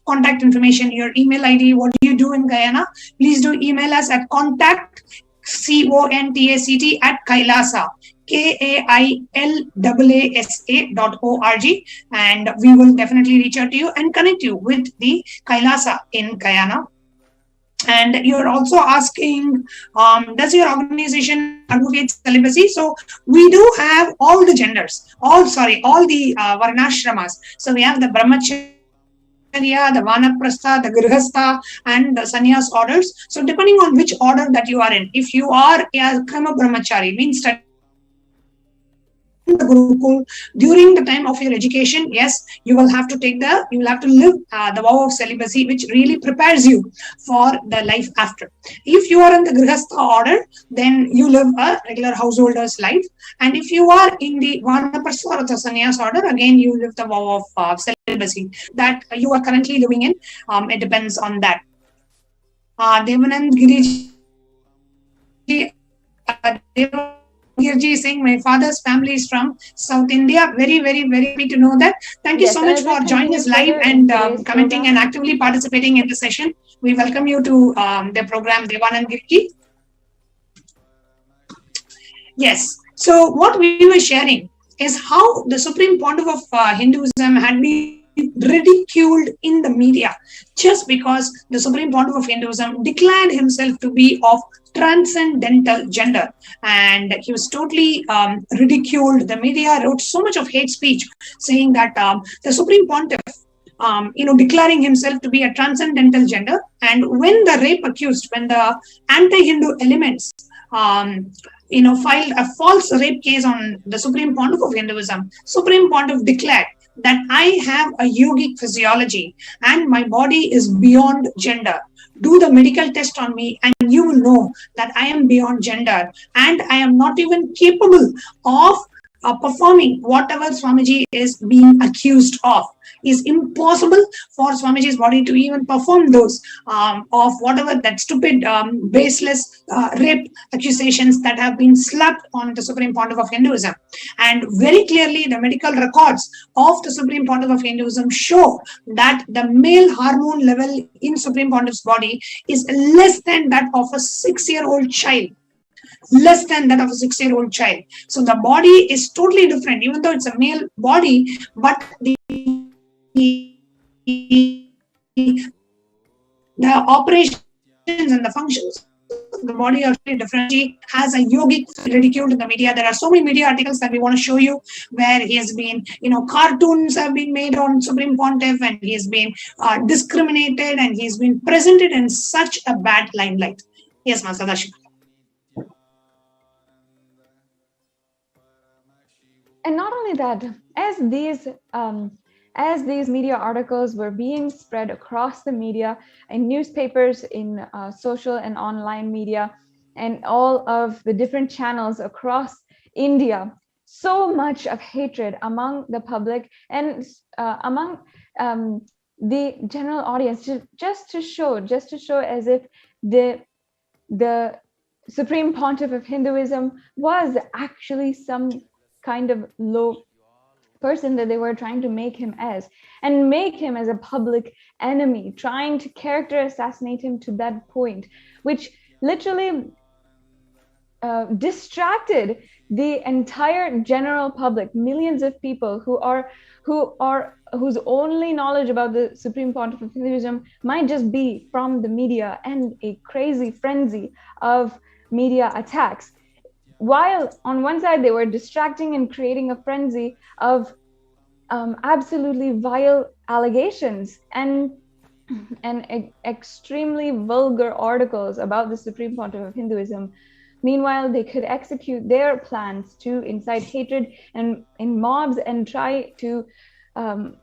contact information, your email ID, what do you do in Guyana. Please do email us at contact@kailasa, kailasa.org, and we will definitely reach out to you and connect you with the Kailasa in Guyana. And you're also asking, does your organization advocate celibacy? So we do have all the genders, all the varnashramas. So we have the brahmacharya, the vanaprastha, the grihastha, and the sannyas orders. So depending on which order that you are in, if you are a krama brahmachari, means studying the Gurukul during the time of your education, yes, you will have to live the vow of celibacy, which really prepares you for the life after. If you are in the grihastha order, then you live a regular householder's life, and if you are in the vanaprastha or the sannyas order, again you live the vow of celibacy that you are currently living in. It depends on that. Devanand Giriji is saying, my father's family is from South India. Very, very, very happy to know that. Thank you so much for joining us live and commenting and actively participating in the session. We welcome you to the program, Devanand Giriji. Yes. So what we were sharing is how the Supreme Pontiff of Hinduism had been ridiculed in the media just because the Supreme Pontiff of Hinduism declared himself to be of transcendental gender, and he was totally ridiculed. The media wrote so much of hate speech saying that the Supreme Pontiff declaring himself to be a transcendental gender, and when the rape accused, when the anti-Hindu elements filed a false rape case on the Supreme Pontiff of Hinduism, Supreme Pontiff declared that I have a yogic physiology and my body is beyond gender. Do the medical test on me and you will know that I am beyond gender and I am not even capable of performing whatever Swamiji is being accused of. Is impossible for Swamiji's body to even perform those of whatever that stupid, baseless rape accusations that have been slapped on the Supreme Pontiff of Hinduism. And very clearly, the medical records of the Supreme Pontiff of Hinduism show that the male hormone level in Supreme Pontiff's body is less than that of a 6-year-old child. Less than that of a 6-year-old child. So the body is totally different, even though it's a male body, but the operations and the functions of the body are very different. He has a yogic ridiculed in the media. There are so many media articles that we want to show you where he has been, cartoons have been made on Supreme Pontiff and he has been discriminated and he's been presented in such a bad limelight. Yes, Sadashiv. And not only that, as these media articles were being spread across the media, in newspapers, in social and online media, and all of the different channels across India, so much of hatred among the public and among the general audience, just to show as if the Supreme Pontiff of Hinduism was actually some kind of low person that they were trying to make him as, and make him as a public enemy, trying to character assassinate him to that point, which literally distracted the entire general public, millions of people whose only knowledge about the Supreme Pontiff of Hinduism might just be from the media and a crazy frenzy of media attacks. While on one side they were distracting and creating a frenzy of absolutely vile allegations and extremely vulgar articles about the Supreme Pontiff of Hinduism, meanwhile they could execute their plans to incite hatred and in mobs and try to mob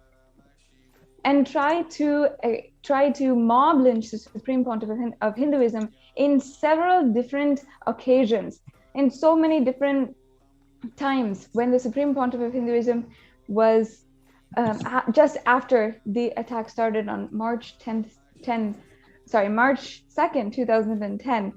lynch the Supreme Pontiff of Hinduism in several different occasions. In so many different times when the Supreme Pontiff of Hinduism was just after the attack started on March 2nd, 2010,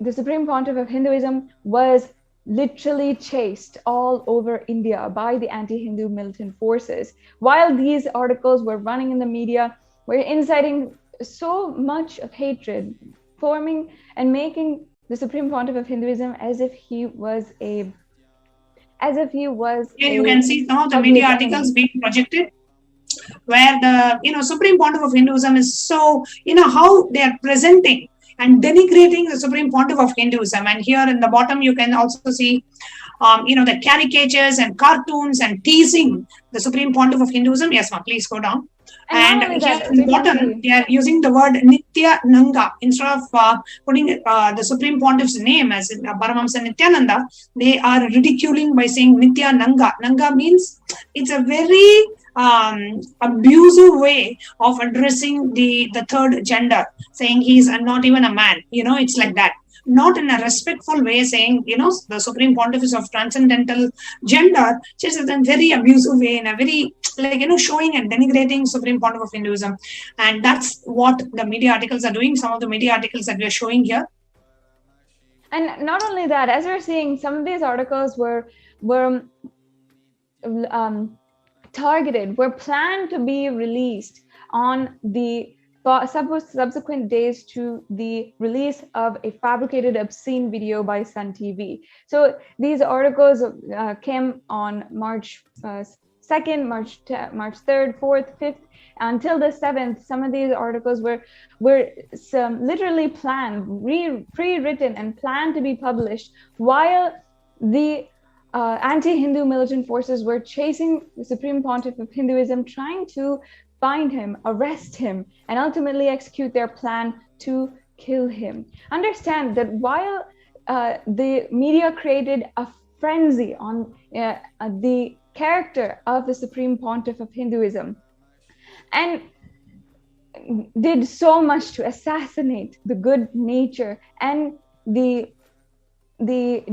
the Supreme Pontiff of Hinduism was literally chased all over India by the anti-Hindu militant forces. While these articles were running in the media, were inciting so much of hatred, forming and making the Supreme Pontiff of Hinduism as if he was Here you can see some of the public media enemy. articles being projected, where the Supreme Pontiff of Hinduism is so, how they are presenting and denigrating the Supreme Pontiff of Hinduism. And here in the bottom you can also see the caricatures and cartoons and teasing the Supreme Pontiff of Hinduism. Yes, ma, please go down. And here in the bottom, they are using the word Nithyananda instead of putting the Supreme Pontiff's name as in Paramahamsa Nithyananda. They are ridiculing by saying Nithyananda. Nanga means it's a very abusive way of addressing the third gender, saying he's not even a man. It's like that. Not in a respectful way, saying, the Supreme Pontiff is of transcendental gender, just in a very abusive way, in a very, showing and denigrating Supreme Pontiff of Hinduism. And that's what the media articles are doing, some of the media articles that we are showing here. And not only that, as we're seeing, some of these articles were targeted, were planned to be released on the subsequent days to the release of a fabricated obscene video by Sun TV. So these articles came on March 2nd, March 3rd, 4th, 5th, until the 7th. Some of these articles were literally planned, pre-written and planned to be published while the anti-Hindu militant forces were chasing the Supreme Pontiff of Hinduism, trying to find him, arrest him, and ultimately execute their plan to kill him. Understand that while the media created a frenzy on the character of the Supreme Pontiff of Hinduism and did so much to assassinate the good nature and the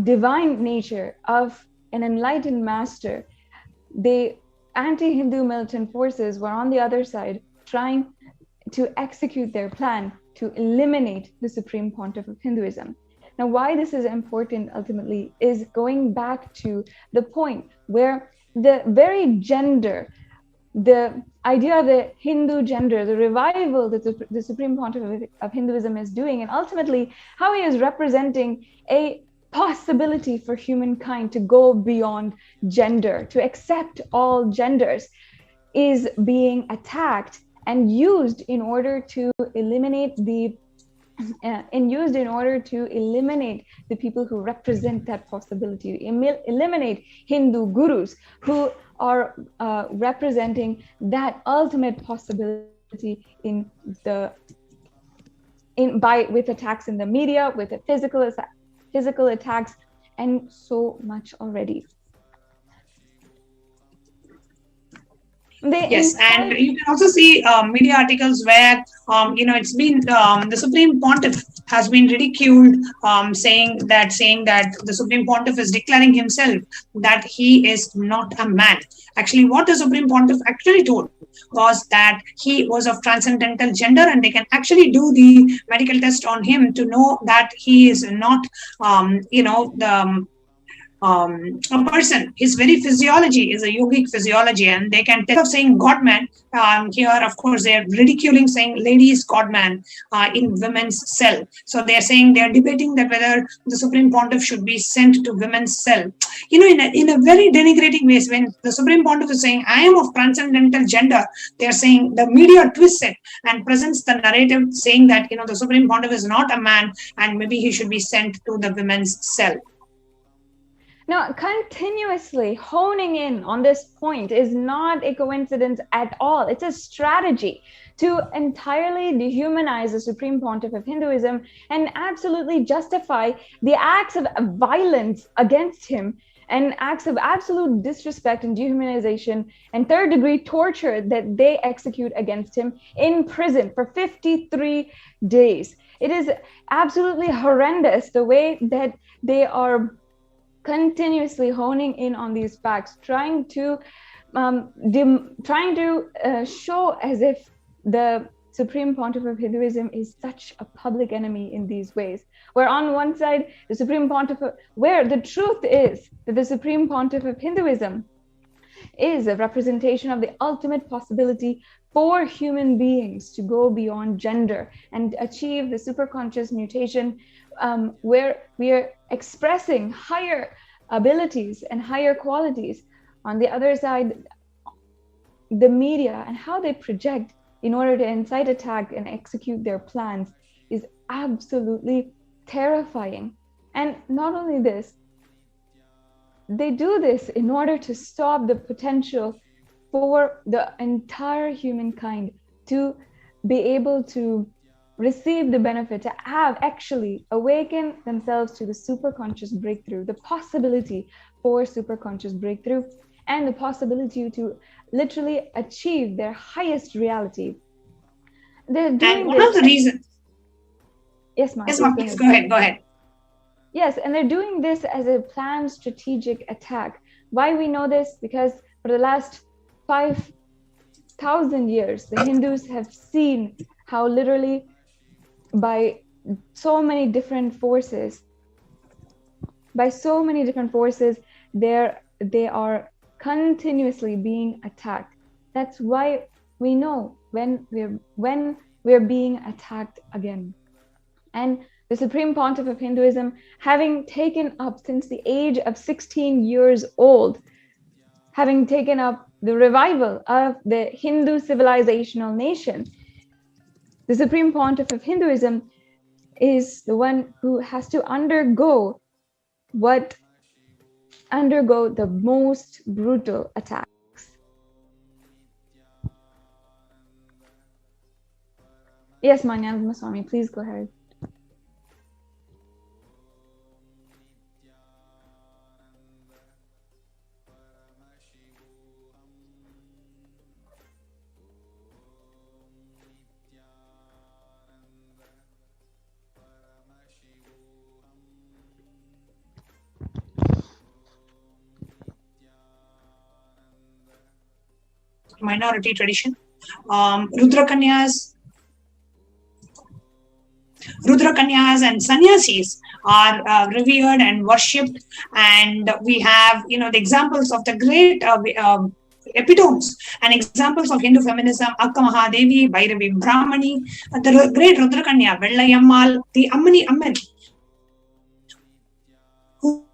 divine nature of an enlightened master, the anti-Hindu militant forces were on the other side trying to execute their plan to eliminate the Supreme Pontiff of Hinduism. Now, why this is important ultimately is going back to the point where the very gender, the idea of the Hindu gender, the revival that the Supreme Pontiff of Hinduism is doing, and ultimately how he is representing a possibility for humankind to go beyond gender, to accept all genders, is being attacked and used in order to eliminate the people who represent that possibility, eliminate Hindu gurus who are representing that ultimate possibility with attacks in the media, with a physical attacks, and so much already. Yes, and you can also see media articles where it's been the Supreme Pontiff has been ridiculed, saying that the Supreme Pontiff is declaring himself that he is not a man. Actually, what the Supreme Pontiff actually told was that he was of transcendental gender, and they can actually do the medical test on him to know that he is not a person. His very physiology is a yogic physiology, and they can tell of saying God-man. Here, of course, they are ridiculing saying ladies God-man in women's cell. So they are saying, they are debating that whether the Supreme Pontiff should be sent to women's cell. In a very denigrating way, when the Supreme Pontiff is saying, I am of transcendental gender, they are saying, the media twists it and presents the narrative saying that, the Supreme Pontiff is not a man and maybe he should be sent to the women's cell. Now, continuously honing in on this point is not a coincidence at all. It's a strategy to entirely dehumanize the Supreme Pontiff of Hinduism and absolutely justify the acts of violence against him and acts of absolute disrespect and dehumanization and third-degree torture that they execute against him in prison for 53 days. It is absolutely horrendous the way that they are continuously honing in on these facts, trying to show as if the Supreme Pontiff of Hinduism is such a public enemy in these ways. Where on one side, the Supreme Pontiff, where the truth is that the Supreme Pontiff of Hinduism is a representation of the ultimate possibility for human beings to go beyond gender and achieve the superconscious mutation where we are expressing higher abilities and higher qualities. On the other side, the media and how they project in order to incite attack and execute their plans is absolutely terrifying. And not only this, they do this in order to stop the potential for the entire humankind to be able to receive the benefit, to have actually awaken themselves to the superconscious breakthrough, the possibility for superconscious breakthrough, and the possibility to literally achieve their highest reality. They're doing and one of the reasons. Yes, ma'am. Yes, ma'am. Please go ahead. Go ahead. Yes, and they're doing this as a planned strategic attack. Why we know this? Because for the last 5,000 years, the Hindus have seen how literally by so many different forces, they are continuously being attacked. That's why we know when we're being attacked again. And the Supreme Pontiff of Hinduism, having taken up since the age of 16 years old, having taken up the revival of the Hindu civilizational nation, the Supreme Pontiff of Hinduism is the one who has to undergo the most brutal attacks. Yes, Nithyananda Swami, please go ahead. Minority tradition. Rudra Kanyas and sannyasis are revered and worshipped, and we have the examples of the great epitomes and examples of Hindu feminism: Akka Mahadevi, Bhairavi Brahmani, the great Rudra Kanya, Vellayammal, the Ammani Amman, who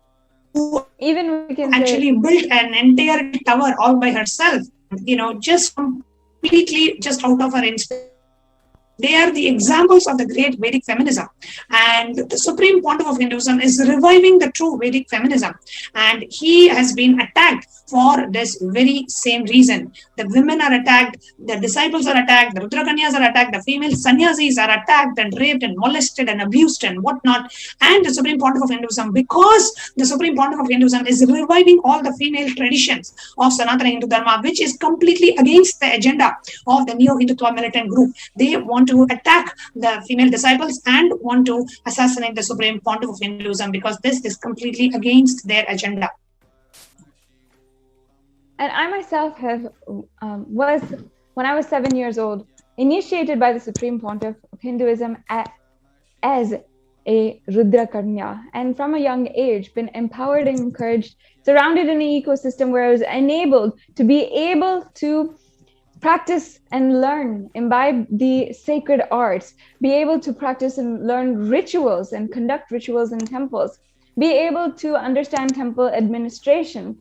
even we can actually built an entire tower all by herself, just completely just out of her inspiration. They are the examples of the great Vedic feminism. And the Supreme Pontiff of Hinduism is reviving the true Vedic feminism. And he has been attacked for this very same reason. The women are attacked, the disciples are attacked, the Rudrakanyas are attacked, the female sannyasis are attacked and raped and molested and abused and whatnot. And the Supreme Pontiff of Hinduism, because the Supreme Pontiff of Hinduism is reviving all the female traditions of Sanatana Hindu Dharma, which is completely against the agenda of the Neo-Hindutva militant group. They want to attack the female disciples and want to assassinate the Supreme Pontiff of Hinduism, because this is completely against their agenda. And I myself was, when I was 7 years old, initiated by the Supreme Pontiff of Hinduism as a Rudra Kanya, and from a young age been empowered and encouraged, surrounded in an ecosystem where I was enabled to be able to practice and learn, imbibe the sacred arts, be able to practice and learn rituals and conduct rituals in temples, be able to understand temple administration,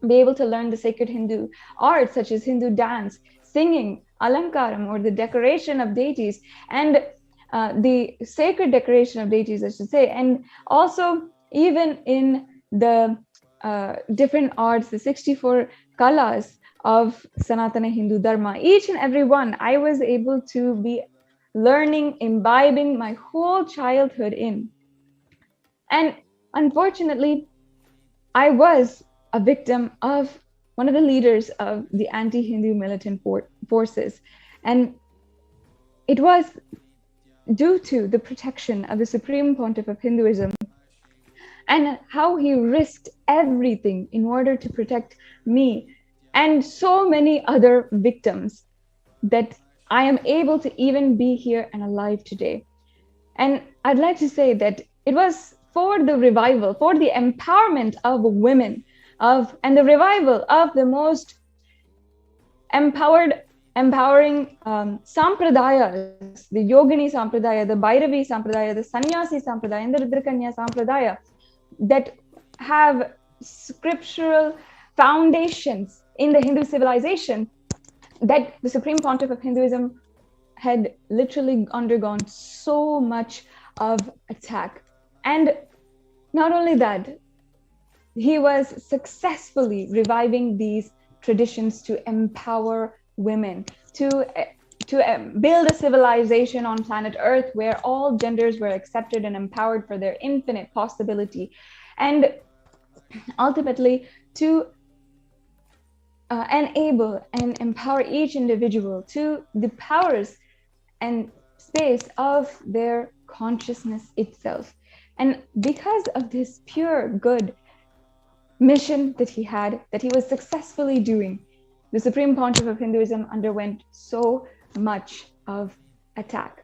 be able to learn the sacred Hindu arts such as Hindu dance, singing, alankaram, or the decoration of deities, and the sacred decoration of deities, I should say, and also even in the different arts, the 64 kalas of Sanatana Hindu Dharma, each and every one I was able to be learning, imbibing my whole childhood in. And unfortunately, I was a victim of one of the leaders of the anti-Hindu militant forces. And it was due to the protection of the Supreme Pontiff of Hinduism and how he risked everything in order to protect me and so many other victims that I am able to even be here and alive today. And I'd like to say that it was for the revival, for the empowerment of women, and the revival of the most empowered empowering sampradayas, the Yogini Sampradaya, the Bhairavi Sampradaya, the Sannyasi Sampradaya, and the Rudrakanya Sampradaya, that have scriptural foundations in the Hindu civilization, that the Supreme Pontiff of Hinduism had literally undergone so much of attack. And not only that, he was successfully reviving these traditions to empower women, to build a civilization on planet Earth where all genders were accepted and empowered for their infinite possibility, and ultimately to enable and empower each individual to the powers and space of their consciousness itself. And because of this pure good mission that he had, that he was successfully doing, the Supreme Pontiff of Hinduism underwent so much of attack.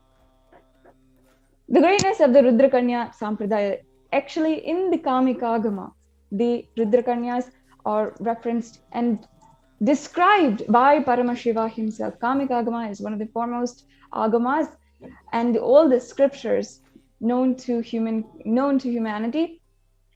The greatness of the Rudrakanya Sampradaya, actually in the Kamikagama, the Rudrakanyas are referenced and described by Paramashiva himself. Kamikagama is one of the foremost agamas and the oldest scriptures known to humanity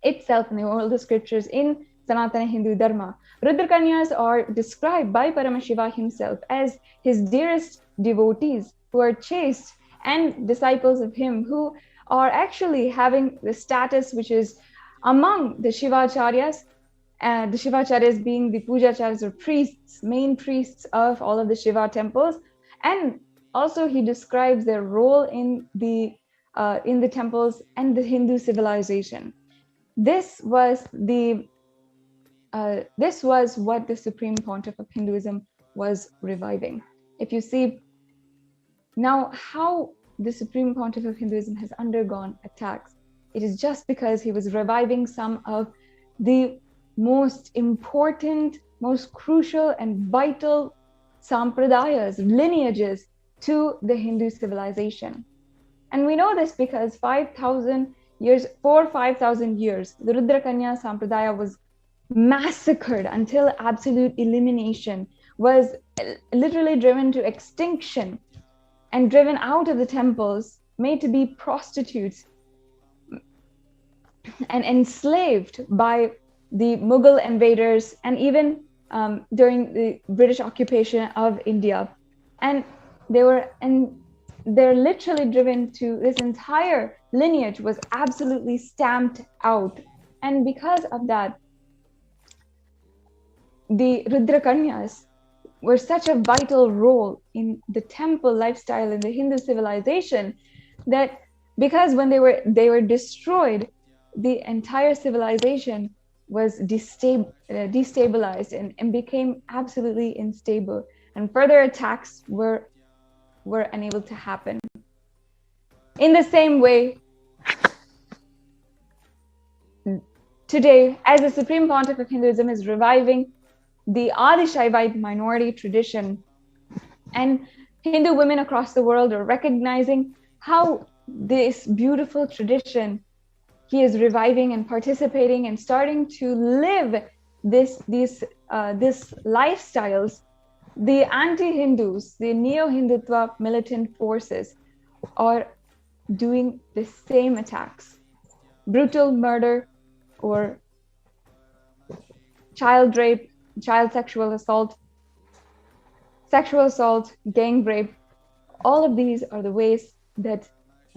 itself, in the oldest scriptures in Sanatana Hindu Dharma. Rudrakanyas are described by Paramashiva himself as his dearest devotees who are chaste and disciples of him, who are actually having the status which is among the Shivacharyas, the Shivacharyas being the Pujacharyas or priests, main priests of all of the Shiva temples. And also he describes their role in the temples and the Hindu civilization. This was what the Supreme Pontiff of Hinduism was reviving. If you see now how the Supreme Pontiff of Hinduism has undergone attacks, it is just because he was reviving some of the most important, most crucial and vital sampradayas, lineages to the Hindu civilization. And we know this because 5,000 years, the Rudrakanya Sampradaya was massacred until absolute elimination, was literally driven to extinction and driven out of the temples, made to be prostitutes and enslaved by the Mughal invaders, and even during the British occupation of India. And they're literally driven to, this entire lineage was absolutely stamped out. And because of that, the Rudrakanyas were such a vital role in the temple lifestyle in the Hindu civilization, that because when they were destroyed, the entire civilization was destabilized and became absolutely unstable, and further attacks were unable to happen. In the same way, today, as the Supreme Pontiff of Hinduism is reviving the Adi Shaivite minority tradition, and Hindu women across the world are recognizing how this beautiful tradition he is reviving and participating and starting to live these lifestyles, the anti-Hindus, the neo-Hindutva militant forces are doing the same attacks. Brutal murder or child rape, child sexual assault, gang rape, all of these are the ways that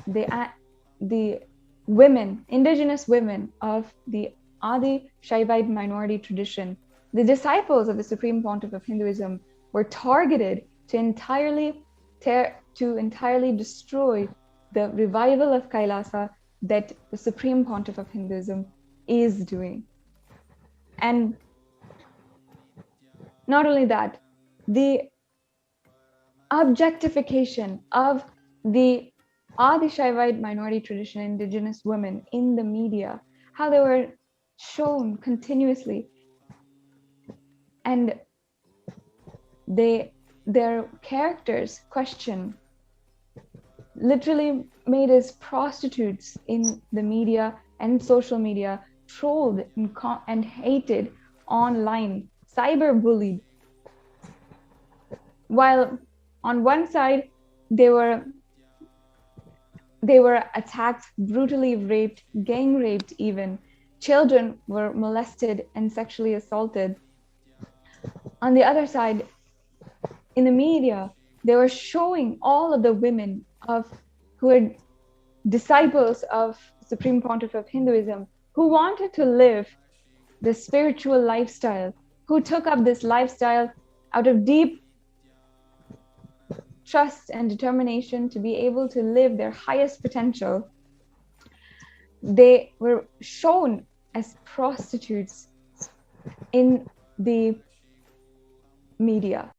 the women, indigenous women of the Adi Shaivite minority tradition, the disciples of the Supreme Pontiff of Hinduism, were targeted to entirely destroy the revival of Kailasa that the Supreme Pontiff of Hinduism is doing. And not only that, the objectification of the Adi Shaivite minority tradition, indigenous women in the media, how they were shown continuously, and their characters questioned, literally made as prostitutes in the media and social media, trolled and hated online, cyberbullied. while on one side they were attacked, brutally raped, gang raped even. Children were molested and sexually assaulted. On the other side, in the media, they were showing all of the women who were disciples of the Supreme Pontiff of Hinduism, who wanted to live the spiritual lifestyle, who took up this lifestyle out of deep trust and determination to be able to live their highest potential. They were shown as prostitutes in the media.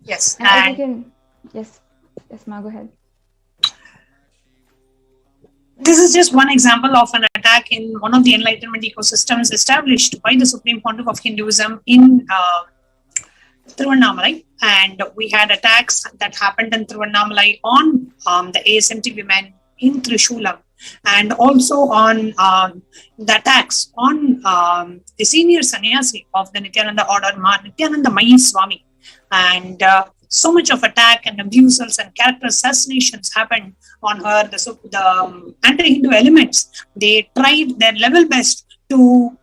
Yes. And as you can, yes, Ma, go ahead. This is just one example of an attack in one of the Enlightenment ecosystems established by the Supreme Pontiff of Hinduism in Tiruvannamalai, and we had attacks that happened in Tiruvannamalai on the ASMT women in Trishulam, and also on the attacks on the senior sannyasi of the Nithyananda order, Nithyananda Swami, and so much of attack and abusals and character assassinations happened on her. The anti-Hindu elements, they tried their level best to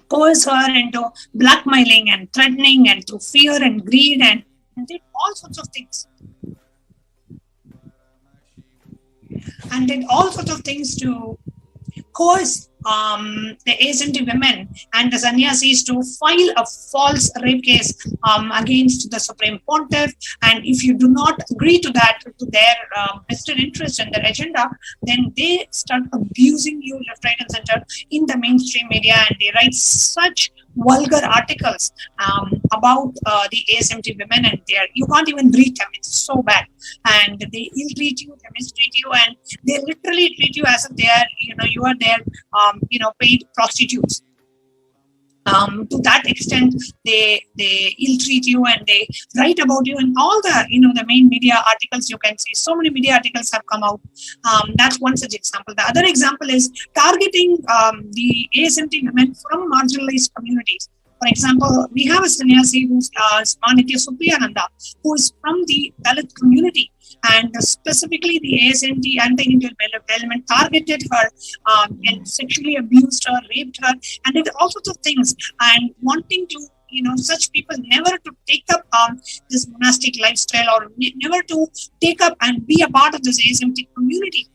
coerce her into blackmailing and threatening and through fear and greed, and did all sorts of things. And did all sorts of things to coerce the ASMT women and the sannyasis to file a false rape case against the Supreme Pontiff. And if you do not agree to that, to their vested interest and their agenda, then they start abusing you left, right, and center in the mainstream media, and they write such vulgar articles about the ASMT women, and you can't even read them. It's so bad, and they ill-treat you, they mistreat you, and they literally treat you as if they are, you are their paid prostitutes. To that extent, they ill-treat you, and they write about you in all the the main media articles. You can see so many media articles have come out. That's one such example. The other example is targeting the ASMT women from marginalized communities. For example, we have a sannyasi who's Nithyananda, who is from the Dalit community, and specifically the ASMT anti-Hindu element targeted her and sexually abused her, raped her, and did all sorts of things, and wanting to such people never to take up this monastic lifestyle, or never to take up and be a part of this ASMT community.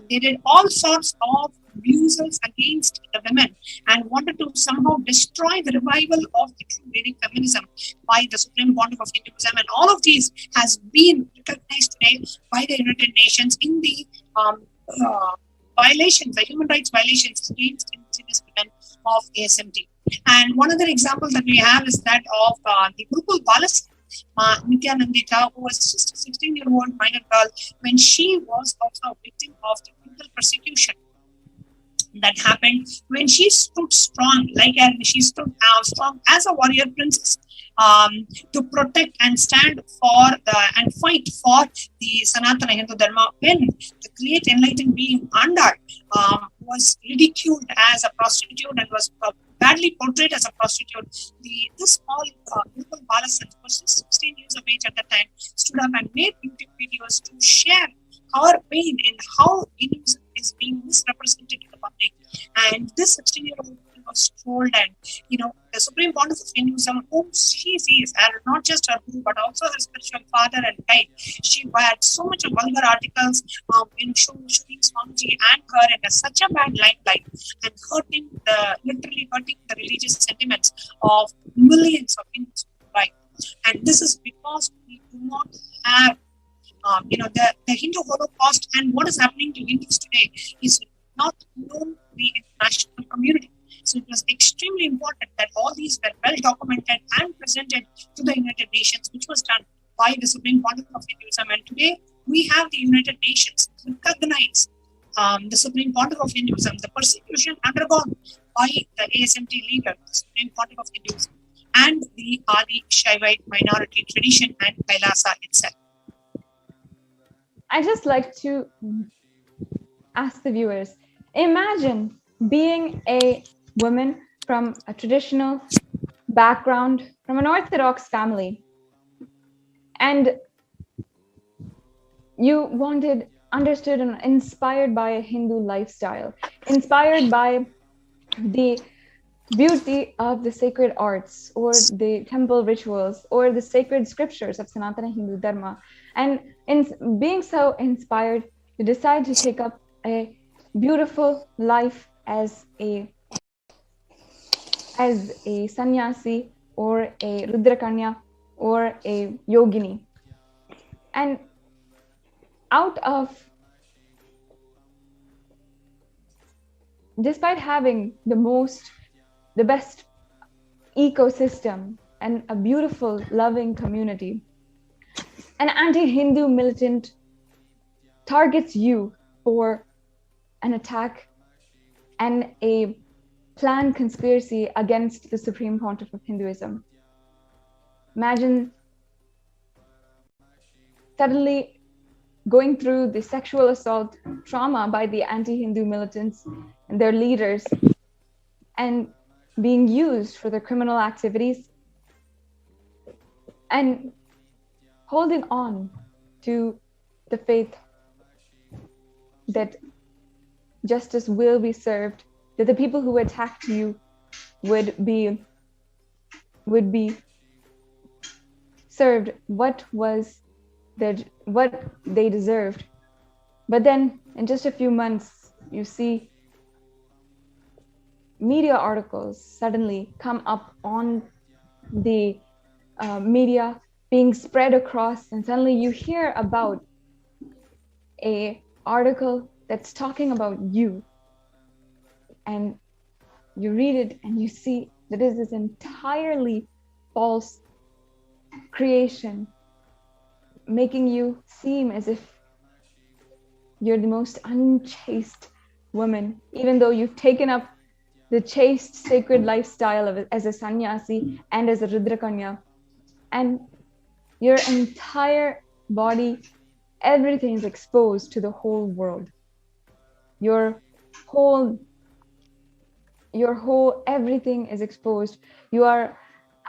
They did all sorts of abuses against the women and wanted to somehow destroy the revival of the true Vedic feminism by the Supreme Pontiff of Hinduism. And all of these has been recognized today by the United Nations in the violations, the human rights violations against indigenous women of ASMT. And one other example that we have is that of the Gurukul Balas, Nithyanandita, who was just a 16-year-old minor girl, when she was also a victim of the brutal persecution that happened, when she stood strong, she stood strong as a warrior princess to protect and stand for and fight for the Sanatana Hindu Dharma, when the great enlightened being Andar was ridiculed as a prostitute and was badly portrayed as a prostitute. This small Gurukul Balasan, who was 16 years of age at the time, stood up and made YouTube videos to share our pain in how Hinduism is being misrepresented to the public. And this 16-year-old was trolled, and the Supreme Pontiff of Hinduism, whom she sees as not just her guru but also her spiritual father and guide, she had so much of vulgar articles showing Swamiji and her in such a bad limelight, and literally hurting the religious sentiments of millions of Hindus worldwide. And this is because we do not have the Hindu Holocaust, and what is happening to Hindus today is not known to the international community. So it was extremely important that all these were well documented and presented to the United Nations, which was done by the Supreme Pontiff of Hinduism. And today we have the United Nations recognize the Supreme Pontiff of Hinduism, the persecution undergone by the ASMT leader, the Supreme Pontiff of Hinduism, and the Adi Shaivite minority tradition and Kailasa itself. I just like to ask the viewers, imagine being a woman from a traditional background, from an Orthodox family, and you wanted, understood, and inspired by a Hindu lifestyle, inspired by the beauty of the sacred arts or the temple rituals or the sacred scriptures of Sanatana Hindu Dharma. And in being so inspired, you decide to take up a beautiful life as a sannyasi or a Rudrakanya or a yogini. And out of, despite having the best ecosystem and a beautiful, loving community, an anti-Hindu militant targets you for an attack and a planned conspiracy against the Supreme Pontiff of Hinduism. Imagine suddenly going through the sexual assault trauma by the anti-Hindu militants and their leaders and being used for their criminal activities, and holding on to the faith that justice will be served, that the people who attacked you would be served what they deserved. But then in just a few months, you see media articles suddenly come up on the media being spread across, and suddenly you hear about a article that's talking about you, and you read it and you see that it is this entirely false creation, making you seem as if you're the most unchaste woman, even though you've taken up the chaste sacred lifestyle as a sannyasi and as a Rudrakanya, and your entire body, everything is exposed to the whole world. Your whole everything is exposed. You are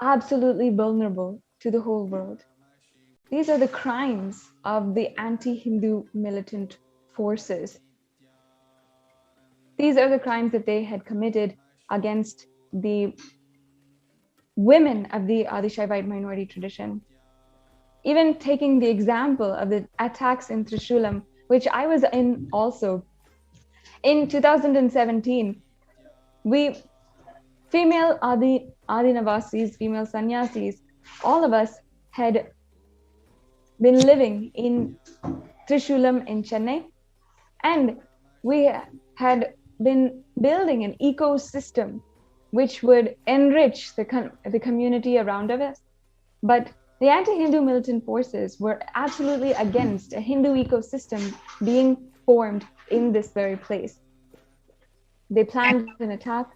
absolutely vulnerable to the whole world. These are the crimes of the anti-Hindu militant forces. These are the crimes that they had committed against the women of the Adishaivite minority tradition. Even taking the example of the attacks in Trishulam, which I was in also. In 2017, we female Adinavasis, female sannyasis, all of us had been living in Trishulam in Chennai, and we had been building an ecosystem which would enrich the community around us. But the anti-Hindu militant forces were absolutely against a Hindu ecosystem being formed in this very place. They planned an attack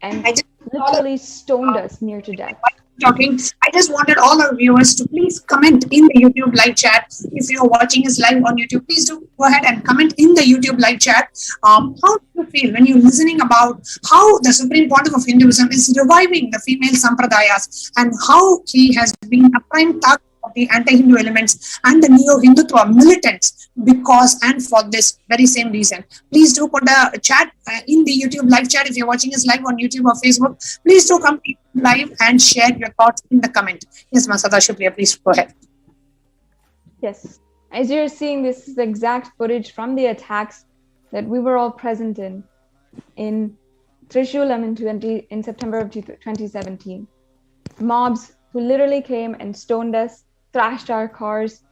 and literally stoned us near to death. Talking, I just wanted all our viewers to please comment in the YouTube live chat. If you're watching us live on YouTube, please do go ahead and comment in the YouTube live chat. How do you feel when you're listening about how the Supreme Pontiff of Hinduism is reviving the female sampradayas and how he has been a prime target of the anti-Hindu elements and the neo-Hindutva militants because and for this very same reason? Please do put the chat in the YouTube live chat. If you're watching us live on YouTube or Facebook, please do come live and share your thoughts in the comment. Yes, Masada Shupriya, please go ahead. Yes, as you're seeing, this is exact footage from the attacks that we were all present in Trishulam in September of 2017. Mobs who literally came and stoned us, thrashed our cars,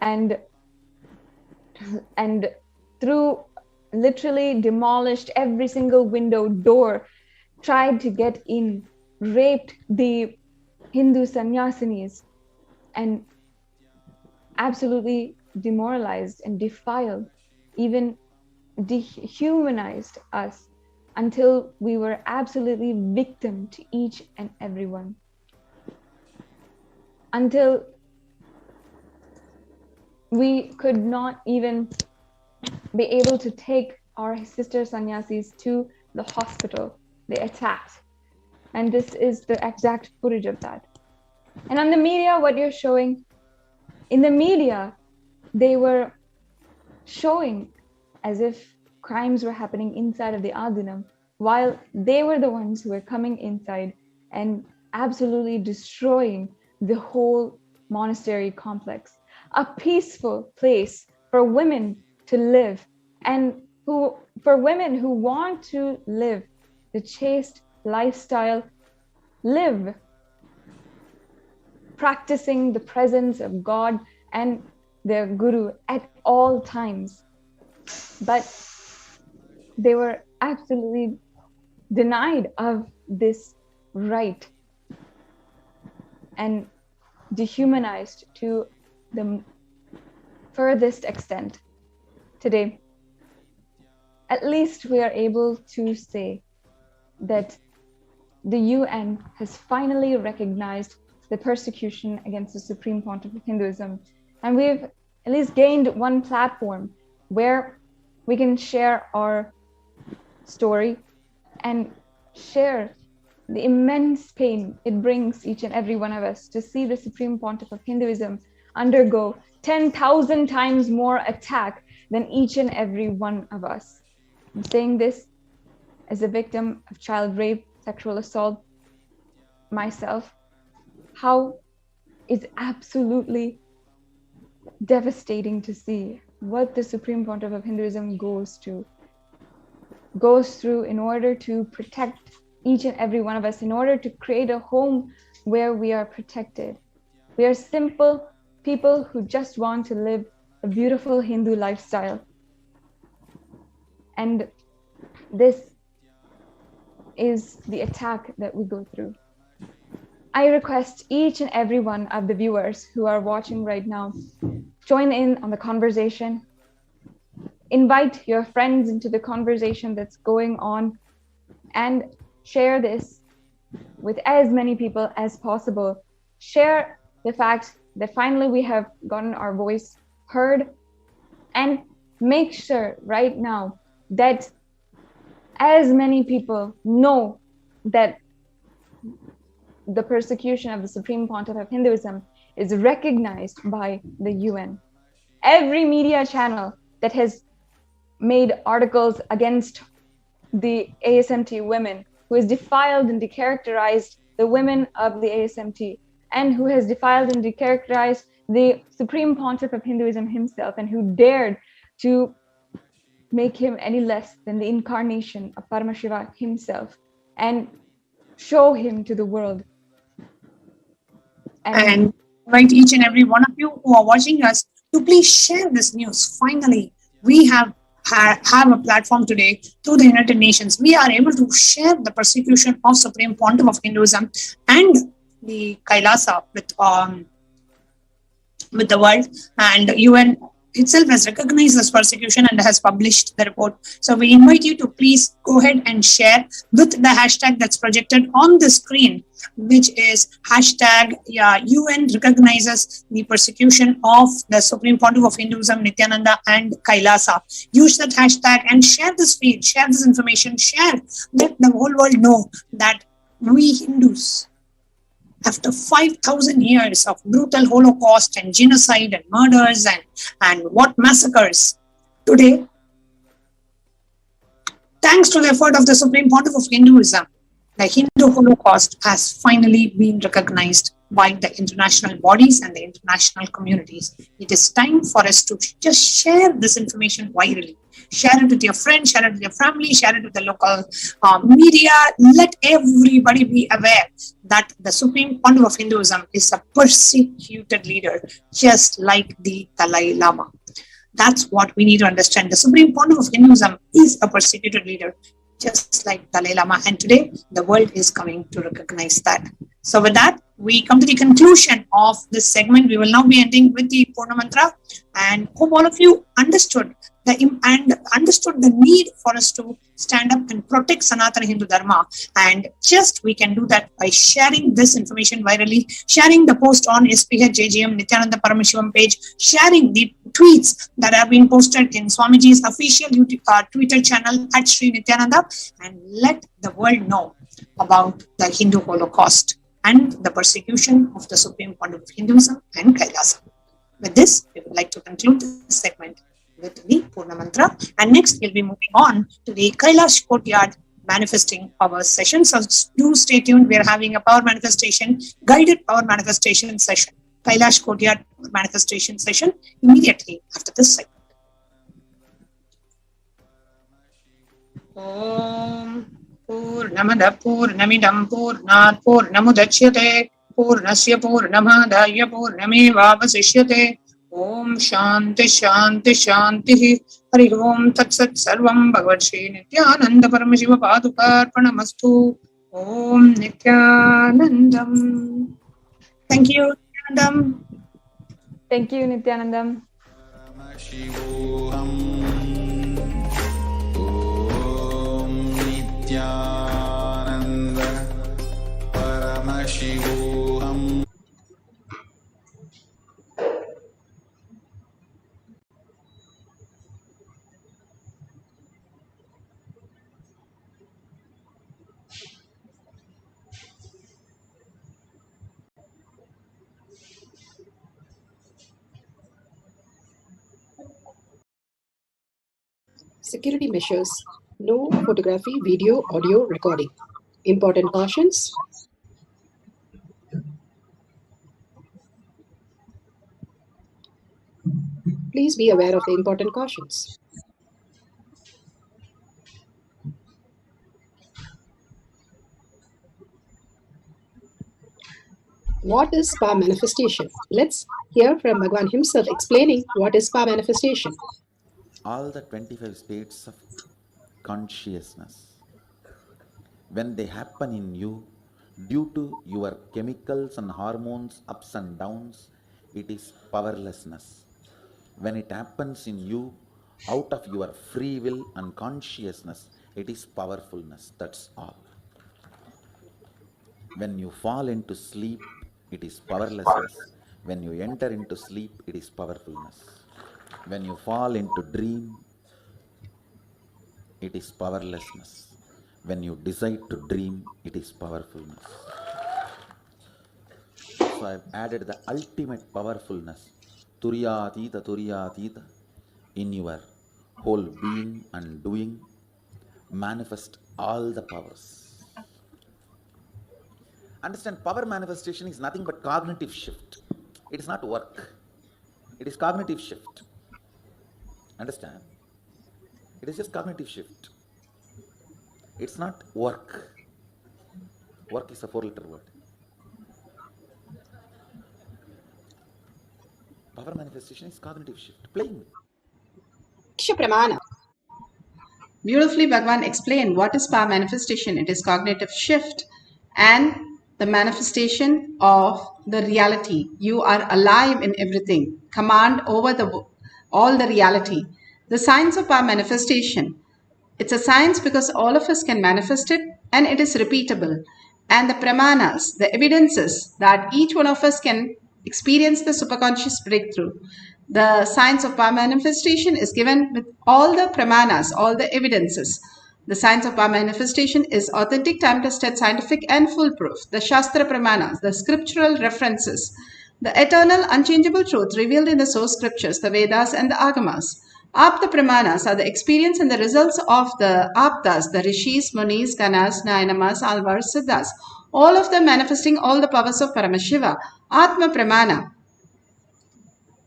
and literally demolished every single window, door, tried to get in, raped the Hindu sannyasinis, and absolutely demoralized and defiled, even dehumanized us until we were absolutely victim to each and every one. Until we could not even be able to take our sister sannyasis to the hospital. They attacked. And this is the exact footage of that. And on the media, what you're showing, in the media, they were showing as if crimes were happening inside of the Adinam, while they were the ones who were coming inside and absolutely destroying the whole monastery complex. A peaceful place for women to live, and for women who want to live the chaste lifestyle, live practicing the presence of God and their Guru at all times. But they were absolutely denied of this right and dehumanized to the furthest extent. Today, at least we are able to say that the UN has finally recognized the persecution against the Supreme Pontiff of Hinduism. And we've at least gained one platform where we can share our story and share the immense pain it brings each and every one of us to see the Supreme Pontiff of Hinduism undergo 10,000 times more attack than each and every one of us. I'm saying this as a victim of child rape, sexual assault myself. How it's absolutely devastating to see what the Supreme Pontiff of Hinduism goes through in order to protect each and every one of us, in order to create a home where we are protected. We are simple people who just want to live a beautiful Hindu lifestyle. And this is the attack that we go through. I request each and every one of the viewers who are watching right now, join in on the conversation. Invite your friends into the conversation that's going on and share this with as many people as possible. Share the fact that finally we have gotten our voice heard, and make sure right now that as many people know that the persecution of the Supreme Pontiff of Hinduism is recognized by the UN. Every media channel that has made articles against the ASMT women, who has defiled and decharacterized the women of the ASMT, and who has defiled and decharacterized the Supreme Pontiff of Hinduism himself, and who dared to make him any less than the incarnation of Paramashiva himself and show him to the world. And invite each and every one of you who are watching us to please share this news. Finally, we have a platform today through the United Nations. We are able to share the persecution of Supreme Pontiff of Hinduism and the Kailasa with the world, and UN itself has recognized this persecution and has published the report. So we invite you to please go ahead and share with the hashtag that's projected on the screen, which is hashtag UN recognizes the persecution of the Supreme Pontiff of Hinduism, Nithyananda and Kailasa. Use that hashtag and share this feed, share this information, share, let the whole world know that we Hindus, after 5,000 years of brutal Holocaust and genocide and murders and what massacres, today, thanks to the effort of the Supreme Pontiff of Hinduism, the Hindu Holocaust has finally been recognized by the international bodies and the international communities. It is time for us to just share this information virally. Share it with your friends, share it with your family, share it with the local media. Let everybody be aware that the Supreme Pontiff of Hinduism is a persecuted leader, just like the Dalai Lama. That's what we need to understand. The Supreme Pontiff of Hinduism is a persecuted leader, just like Dalai Lama. And today, the world is coming to recognize that. So with that, we come to the conclusion of this segment. We will now be ending with the Purna Mantra, and hope all of you understood the need for us to stand up and protect Sanatana Hindu Dharma. And just we can do that by sharing this information virally, sharing the post on Sph JGM Nithyananda Paramashivam page, sharing the tweets that have been posted in Swamiji's official Twitter channel at Sri Nithyananda, and let the world know about the Hindu Holocaust and the persecution of the Supreme Pontiff of Hinduism and Kailasa. With this, we would like to conclude this segment with the Purna Mantra, and next we'll be moving on to the Kailash Courtyard manifesting power session. So do stay tuned. We are having a power manifestation, guided power manifestation session, Kailash Courtyard manifestation session immediately after this segment. Om Purnamada Purnamidam Purnat Purnamudachyate Purnasya Purnamadaya Purnamevavasishyate. Om Shanti Shanti Shanti. Hari Om Tat Sat Sarvam Bhagavad Shri Nithyananda Paramashiva Padukarpanamastu. Om Nithyanandam. Thank you, Nithyanandam. Thank you, Nithyanandam. Nithyananda Paramashivoham. Security measures. No photography, video, audio recording. Important cautions. Please be aware of the important cautions. What is Sph manifestation? Let's hear from Bhagwan himself explaining what is Sph manifestation. All the 25 states of consciousness, when they happen in you, due to your chemicals and hormones ups and downs, it is powerlessness. When it happens in you, out of your free will and consciousness, it is powerfulness. That's all. When you fall into sleep, it is powerlessness. When you enter into sleep, it is powerfulness. When you fall into dream, it is powerlessness. When you decide to dream, it is powerfulness. So I've added the ultimate powerfulness, Turyatita, in your whole being and doing. Manifest all the powers. Understand, power manifestation is nothing but cognitive shift. It is not work. It is cognitive shift. Understand? It is just cognitive shift. It's not work. Work is a 4-letter word. Power manifestation is cognitive shift. Playing with. Pramana. Beautifully, Bhagwan explained what is power manifestation. It is cognitive shift and the manifestation of the reality. You are alive in everything. Command over all the reality. The science of power manifestation. It's a science because all of us can manifest it and it is repeatable. And the pramanas, the evidences that each one of us can experience the superconscious breakthrough. The science of power manifestation is given with all the pramanas, all the evidences. The science of power manifestation is authentic, time-tested, scientific and foolproof. The Shastra Pramanas, the scriptural references, the eternal, unchangeable truth revealed in the source scriptures, the Vedas and the Agamas. Apta Pramanas are the experience and the results of the Aptas, the Rishis, Munis, Ganas, Nayanamas, Alvars, Siddhas, all of them manifesting all the powers of Paramashiva. Atma Pramana,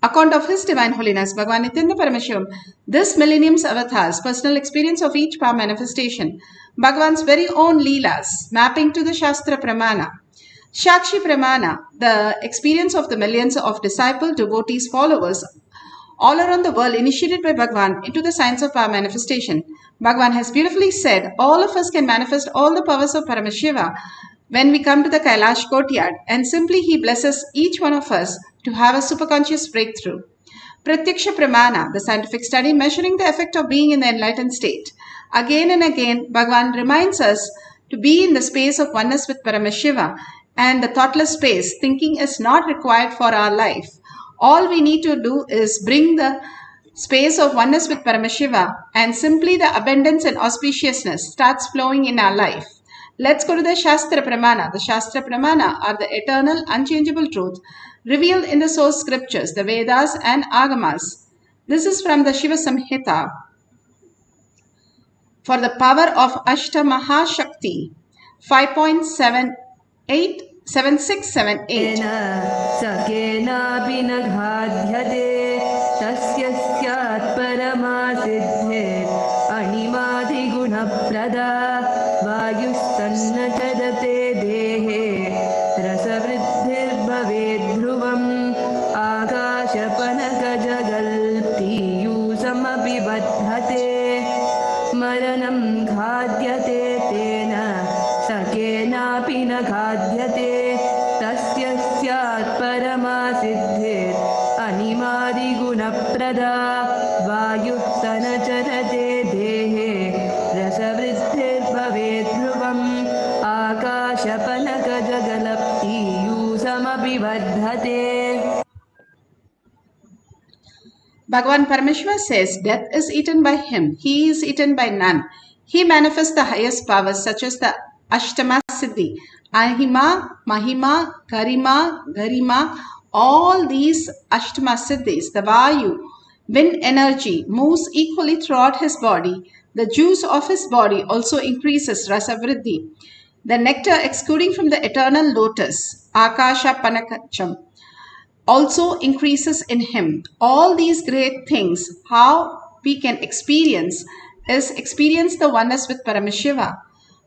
account of His Divine Holiness, Bhagavan Nithyananda Paramashivam, this millennium's avatars, personal experience of each power manifestation, Bhagavan's very own Leelas, mapping to the Shastra Pramana. Shakshi Pramana, the experience of the millions of disciple, devotees, followers, all around the world initiated by Bhagavan into the science of power manifestation. Bhagavan has beautifully said, all of us can manifest all the powers of Paramashiva when we come to the Kailash courtyard, and simply he blesses each one of us to have a superconscious breakthrough. Pratyaksha Pramana, the scientific study measuring the effect of being in the enlightened state. Again and again, Bhagavan reminds us to be in the space of oneness with Paramashiva, and the thoughtless space, thinking is not required for our life. All we need to do is bring the space of oneness with Paramashiva, and simply the abundance and auspiciousness starts flowing in our life. Let's go to the Shastra Pramana. The Shastra Pramana are the eternal, unchangeable truth revealed in the source scriptures, the Vedas and Agamas. This is from the Shiva Samhita. For the power of Ashtamahashakti, 5.7678. सकेनापि न घाध्यते तस्य स्यात् परमा सिद्धिर् अणिमादिगुणप्रदा वायुस्तन्न चदते देहे रसवृद्धिर्भवेद् ध्रुवम् आकाशपनकजगल्पीयूषमपि बध्यते मरणं घाद्यते तेन सकेनापि न घाद्यते तस्य स्यात् परमा सिद्धिर् अणिमादिगुणप्रदा वायुः स न चरते देहे रसवृद्धिर्भवेद् ध्रुवम् आकाशपनकजगलपीयूषमपि बध्यते. Bhagavan Parameshwar says, death is eaten by him. He is eaten by none. He manifests the highest powers such as the Ashtama Siddhi, Ahima, Mahima, Garima. All these Ashtama Siddhis, the Vayu, wind energy, moves equally throughout his body. The juice of his body also increases Rasavriddhi. The nectar exuding from the eternal lotus, Akasha Panakacham, also increases in him. All these great things, how we can experience the oneness with Paramashiva.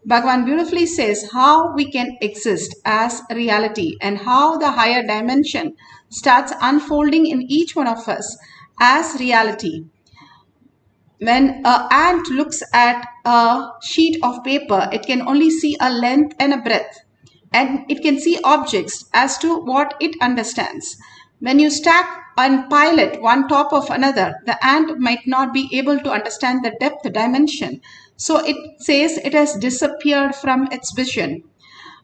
Bhagavan beautifully says how we can exist as reality and how the higher dimension starts unfolding in each one of us as reality. When an ant looks at a sheet of paper, it can only see a length and a breadth, and it can see objects as to what it understands. When you stack and pile it one top of another, the ant might not be able to understand the depth dimension. So it says it has disappeared from its vision.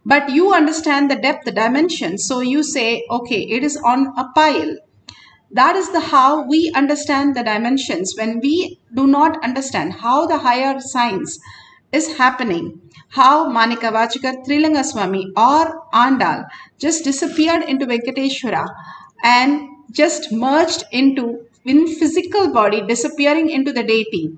But you understand the depth dimension, so you say, okay, it is on a pile. That is how we understand the dimensions when we do not understand how the higher science is happening. How Manikavachika Trilanga Swami or Andal just disappeared into Venkateshwara and just merged in physical body, disappearing into the deity.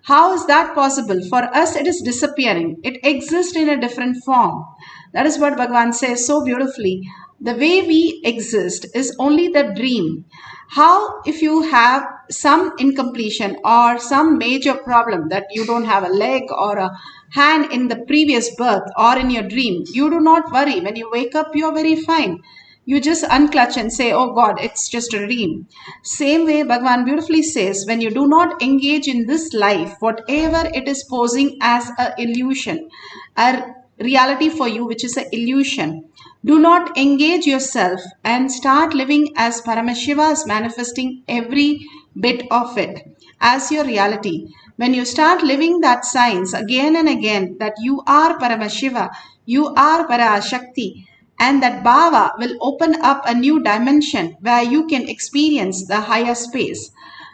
How is that possible? For us, it is disappearing. It exists in a different form. That is what Bhagavan says so beautifully. The way we exist is only the dream. How if you have some incompletion or some major problem that you don't have a leg or a hand in the previous birth or in your dream, you do not worry. When you wake up, you are very fine. You just unclutch and say, oh God, it's just a dream. Same way, Bhagavan beautifully says, when you do not engage in this life, whatever it is posing as an illusion, a reality for you, which is an illusion, do not engage yourself and start living as Paramashiva is manifesting every bit of it as your reality. When you start living that science again and again, that you are Paramashiva, you are Parashakti, and that Bhava will open up a new dimension where you can experience the higher space.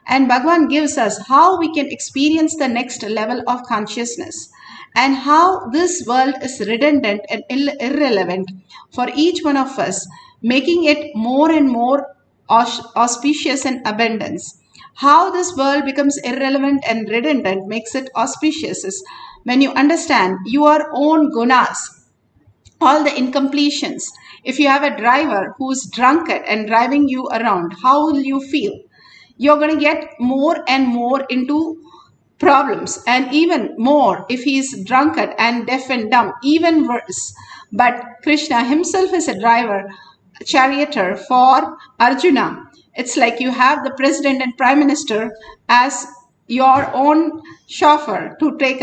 And Bhagavan gives us how we can experience the next level of consciousness and how this world is redundant and irrelevant for each one of us, making it more and more auspicious and abundance. How this world becomes irrelevant and redundant makes it auspicious is when you understand your own gunas, all the incompletions. If you have a driver who's drunkard and driving you around, how will you feel? You're going to get more and more into problems, and even more if he is drunkard and deaf and dumb, even worse. But Krishna himself is a driver, a charioteer for Arjuna. It's like you have the president and prime minister as your own chauffeur to take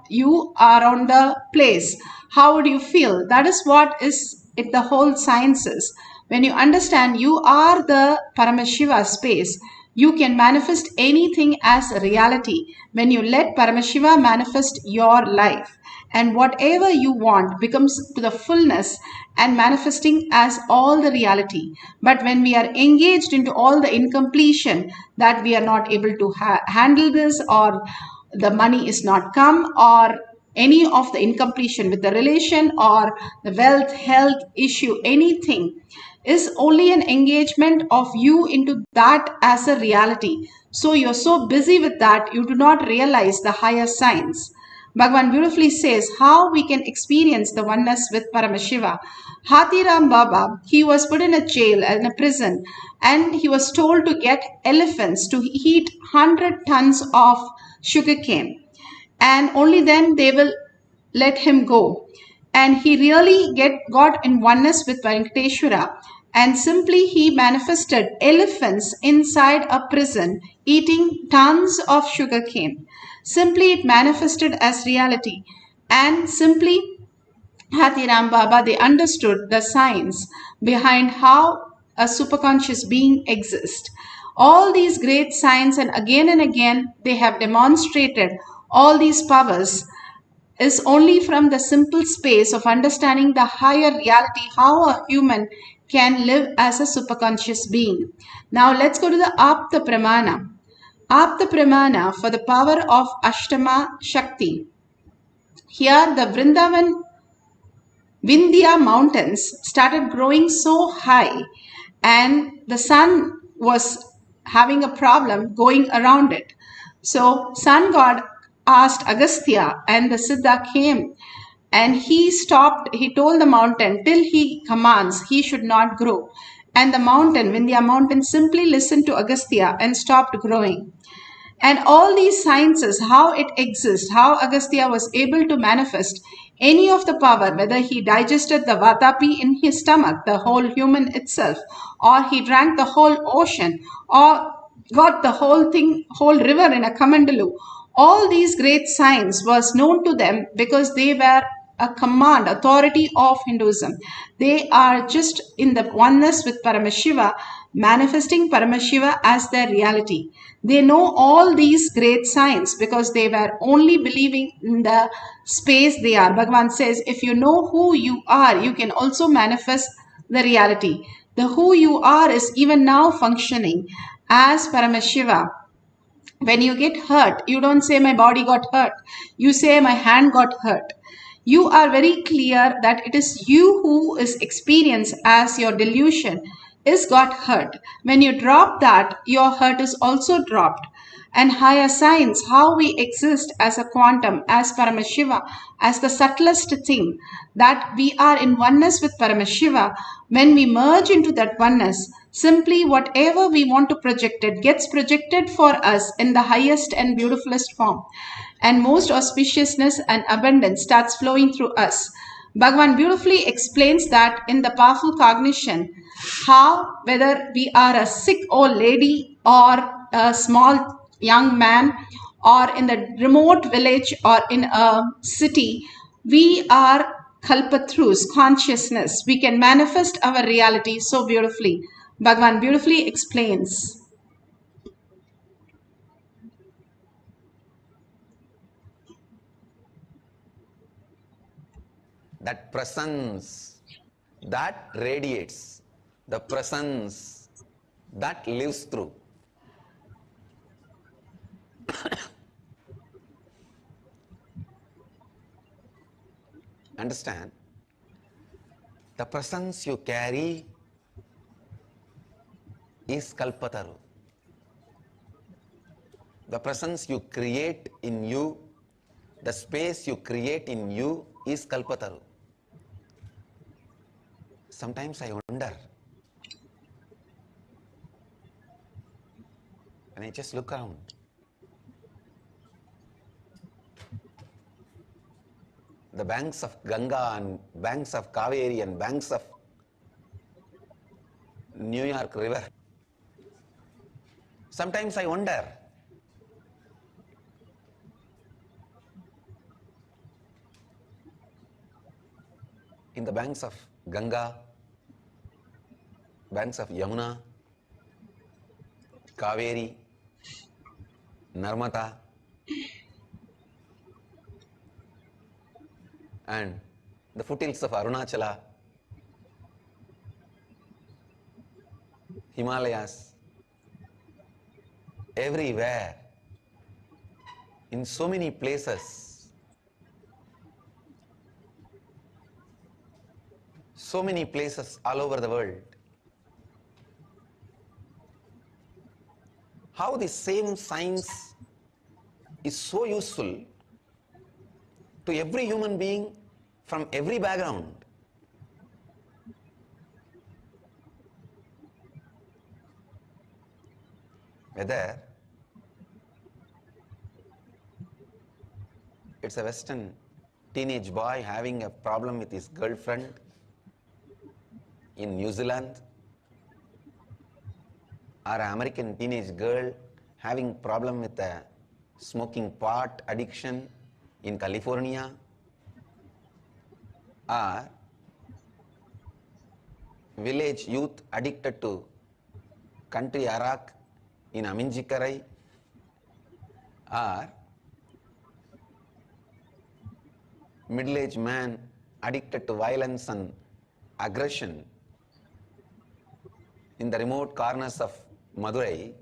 you around the place. How would you feel? That is what is it, the whole sciences. When you understand you are the Paramashiva space, you can manifest anything as a reality when you let Paramashiva manifest your life. And whatever you want becomes to the fullness and manifesting as all the reality. But when we are engaged into all the incompletion, that we are not able to handle this, or the money is not come, or any of the incompletion with the relation or the wealth, health issue, anything, is only an engagement of you into that as a reality. So you're so busy with that, you do not realize the higher signs. Bhagavan beautifully says how we can experience the oneness with Paramashiva. Hathiram Baba, he was put in a jail, in a prison, and he was told to get elephants to eat 100 tons of sugarcane, and only then they will let him go. And he really got in oneness with Venkateshwara, and simply he manifested elephants inside a prison eating tons of sugarcane. Simply it manifested as reality, and simply Hathiram Baba, they understood the science behind how a superconscious being exists. All these great science, and again they have demonstrated all these powers, is only from the simple space of understanding the higher reality, how a human can live as a superconscious being. Now let's go to the Apta Pramana. Apta Pramana for the power of Ashtama Shakti. Here the Vindhya mountains started growing so high, and the sun was having a problem going around it. So sun god asked Agastya, and the Siddha came, and he told the mountain, till he commands, he should not grow. And the mountain, Vindhya mountain, simply listened to Agastya and stopped growing. And all these sciences, how it exists, how Agastya was able to manifest any of the power, whether he digested the Vatapi in his stomach, the whole human itself, or he drank the whole ocean, or got the whole river in a Kamandalu. All these great science was known to them because they were a command, authority of Hinduism. They are just in the oneness with Paramashiva, manifesting Paramashiva as their reality. They know all these great science because they were only believing in the space they are. Bhagavan says, if you know who you are, you can also manifest the reality. The who you are is even now functioning as Paramashiva. When you get hurt, you don't say my body got hurt. You say my hand got hurt. You are very clear that it is you who is experienced as your delusion is got hurt. When you drop that, your hurt is also dropped. And higher science, how we exist as a quantum, as Paramashiva, as the subtlest thing, that we are in oneness with Paramashiva. When we merge into that oneness, simply whatever we want to project it gets projected for us in the highest and beautifulest form. And most auspiciousness and abundance starts flowing through us. Bhagavan beautifully explains that in the powerful cognition, how whether we are a sick old lady or a small young man, or in the remote village or in a city, we are Kalpatrus, consciousness. We can manifest our reality so beautifully. Bhagavan beautifully explains. That presence that radiates, the presence that lives through. Understand? The presence you carry is Kalpataru. The presence you create in you, the space you create in you is Kalpataru. Sometimes I wonder, when I just look around, the banks of Ganga and banks of Kaveri and banks of New York River, sometimes I wonder, in the banks of Ganga, banks of Yamuna, Kaveri, Narmada, and the foothills of Arunachala, Himalayas, everywhere, in so many places, so many places all over the world. How the same science is so useful to every human being from every background. Whether it's a Western teenage boy having a problem with his girlfriend in New Zealand, or an American teenage girl having problem with a smoking pot addiction in California, or village youth addicted to country arak in Aminjikarai, or middle-aged man addicted to violence and aggression in the remote corners of Madurai,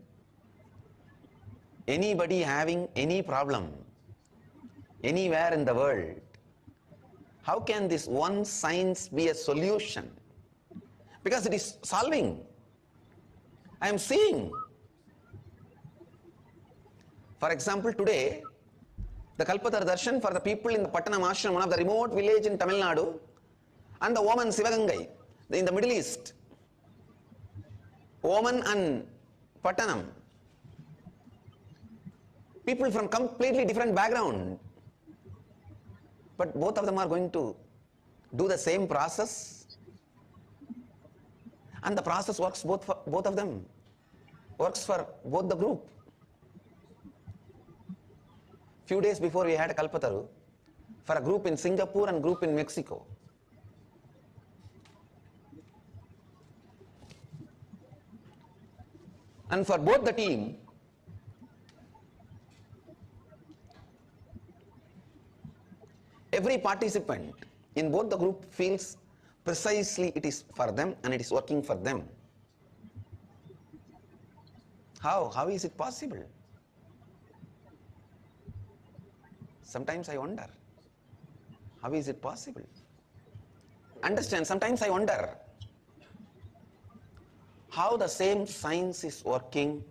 anybody having any problem anywhere in the world, how can this one science be a solution? Because it is solving. I am seeing. For example, today, the Kalpatara Darshan for the people in the Pattanam Ashram, one of the remote village in Tamil Nadu, and the woman Sivagangai in the Middle East. Woman and Pattanam. People from completely different background. But both of them are going to do the same process. And the process works both for both of them. Works for both the group. Few days before we had a Kalpataru for a group in Singapore and group in Mexico. And for both the team, every participant in both the group feels precisely it is for them and it is working for them. How? How is it possible? Sometimes I wonder, how is it possible? Understand, sometimes I wonder how the same science is working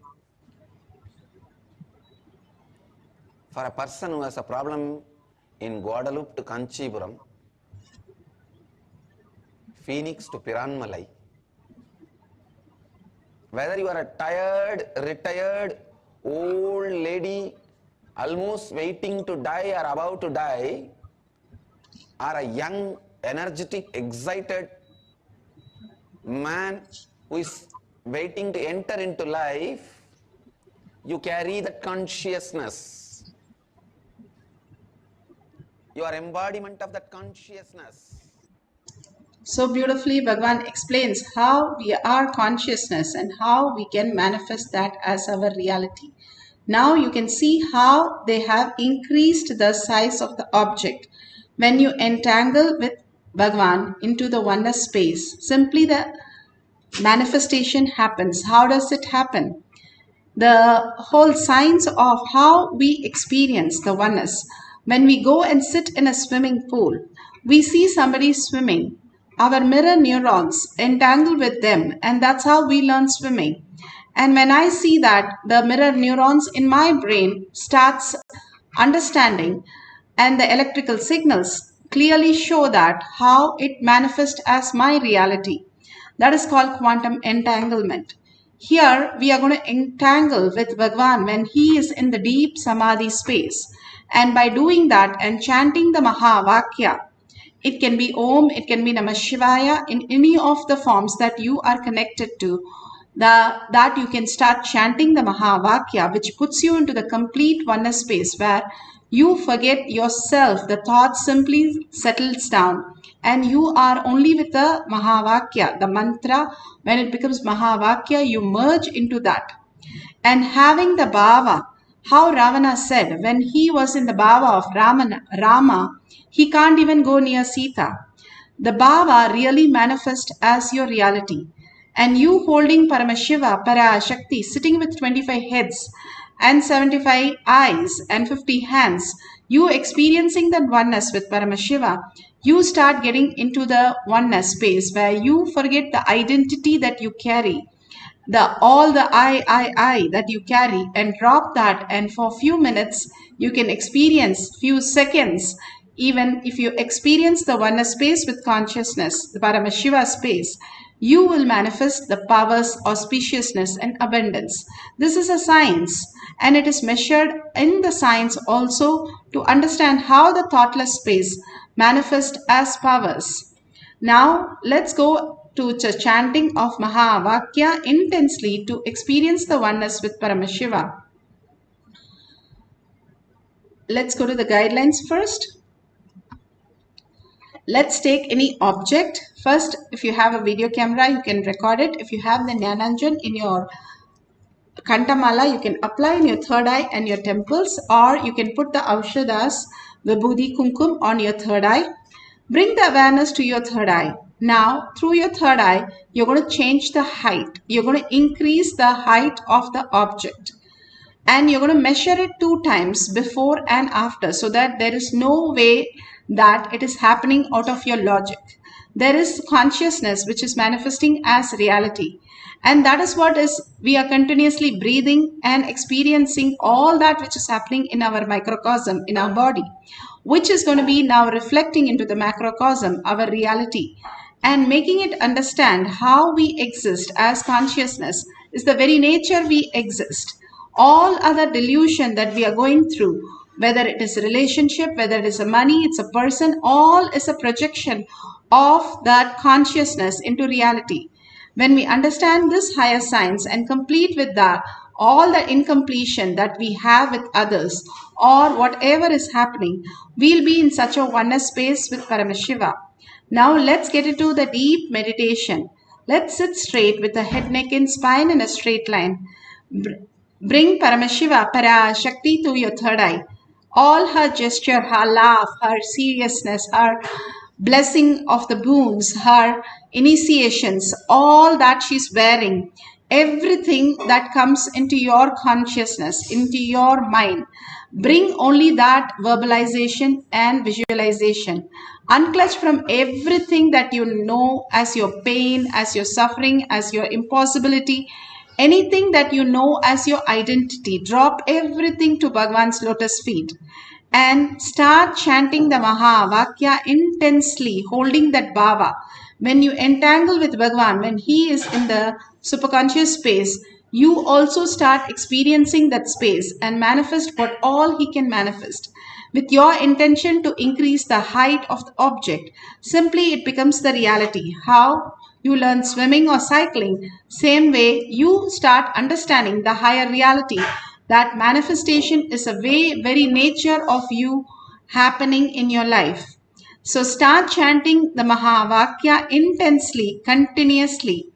for a person who has a problem in Guadalupe to Kanchipuram, Phoenix to Piranmalai. Whether you are a tired, retired, old lady almost waiting to die or about to die, or a young, energetic, excited man who is waiting to enter into life, you carry that consciousness. You are embodiment of that consciousness. So beautifully, Bhagavan explains how we are consciousness and how we can manifest that as our reality. Now you can see how they have increased the size of the object. When you entangle with Bhagavan into the oneness space, simply the manifestation happens. How does it happen? The whole science of how we experience the oneness. When we go and sit in a swimming pool, we see somebody swimming. Our mirror neurons entangle with them, and that's how we learn swimming. And when I see that, the mirror neurons in my brain starts understanding, and the electrical signals clearly show that how it manifests as my reality. That is called quantum entanglement. Here we are going to entangle with Bhagavan when he is in the deep samadhi space. And by doing that and chanting the Mahavakya, it can be Om, it can be Namah Shivaya, in any of the forms that you are connected to, that you can start chanting the Mahavakya, which puts you into the complete oneness space where you forget yourself, the thought simply settles down, and you are only with the Mahavakya, the mantra. When it becomes Mahavakya, you merge into that. And having the bhava, how Ravana said, when he was in the bhava of Rama, he can't even go near Sita. The bhava really manifests as your reality. And you holding Paramashiva, Parashakti, sitting with 25 heads and 75 eyes and 50 hands, you experiencing that oneness with Paramashiva, you start getting into the oneness space where you forget the identity that you carry, all the I that you carry, and drop that, and for few minutes you can experience, few seconds, even if you experience the oneness space with consciousness, the Paramashiva space, you will manifest the powers, auspiciousness and abundance. This is a science, and it is measured in the science also to understand how the thoughtless space manifests as powers. Now let's go to the chanting of Mahavakya intensely to experience the oneness with Paramashiva. Let's go to the guidelines first. Let's take any object. First, if you have a video camera, you can record it. If you have the Jnananjan in your Kantamala, you can apply in your third eye and your temples, or you can put the Aushadas, Vibhuti Kumkum on your third eye. Bring the awareness to your third eye. Now, through your third eye, you're going to change the height. You're going to increase the height of the object. And you're going to measure it 2 times before and after, so that there is no way that it is happening out of your logic. There is consciousness which is manifesting as reality. And that is what we are continuously breathing and experiencing all that which is happening in our microcosm, in our body, which is going to be now reflecting into the macrocosm, our reality, and making it understand how we exist as consciousness is the very nature we exist. All other delusion that we are going through, whether it is a relationship, whether it is a money, it's a person, all is a projection of that consciousness into reality. When we understand this higher science and complete with that, all the incompletion that we have with others or whatever is happening, we'll be in such a oneness space with Paramashiva. Now let's get into the deep meditation. Let's sit straight with the head, neck and spine in a straight line. Bring Paramashiva, Parashakti to your third eye. All her gesture, her laugh, her seriousness, her blessing of the boons, her initiations, all that she's wearing, everything that comes into your consciousness, into your mind, bring only that verbalization and visualization. Unclutch from everything that you know as your pain, as your suffering, as your impossibility, anything that you know as your identity. Drop everything to Bhagavan's lotus feet and start chanting the Mahavakya intensely, holding that bhava. When you entangle with Bhagavan, when he is in the superconscious space, you also start experiencing that space and manifest what all he can manifest. With your intention to increase the height of the object, simply it becomes the reality. How? You learn swimming or cycling, same way you start understanding the higher reality. That manifestation is a very nature of you happening in your life. So start chanting the Mahavakya intensely, continuously,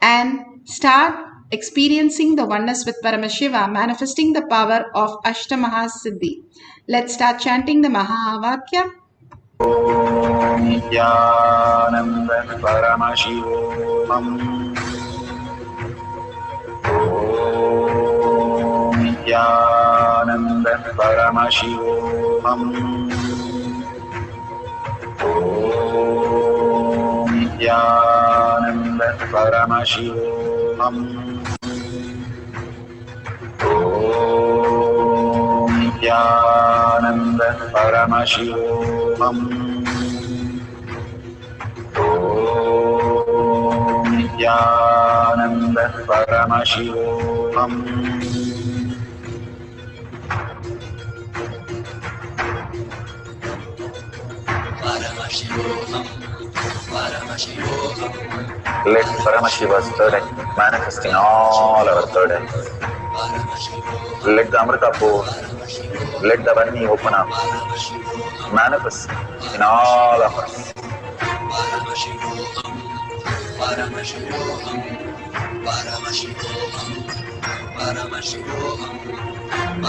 and start experiencing the oneness with Paramashiva, manifesting the power of Ashtamaha-siddhi. Let's start chanting the Mahavakya. Om Nithyananda Paramashivam. Om Nithyananda Paramashivam. Om Nithyananda Paramashivam. Om Nithyananda Paramashivam. Om Nithyananda Paramashivam. Let Paramashiva's third eye manifest in all our third eyes. Let the Amrita pour, let the Vani open up, manifest in all of us.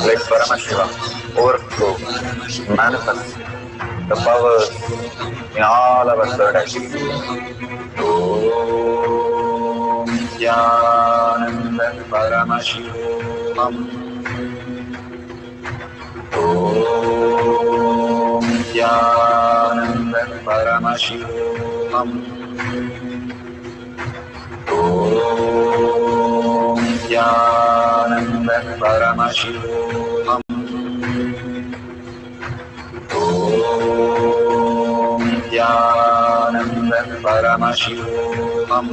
Let Paramashiva overflow, manifest the powers in all our third eyes. Om Nithyananda Paramashivam. Om Paramashivoham. Om Nithyananda Paramashivoham. Om Nithyananda Paramashivoham.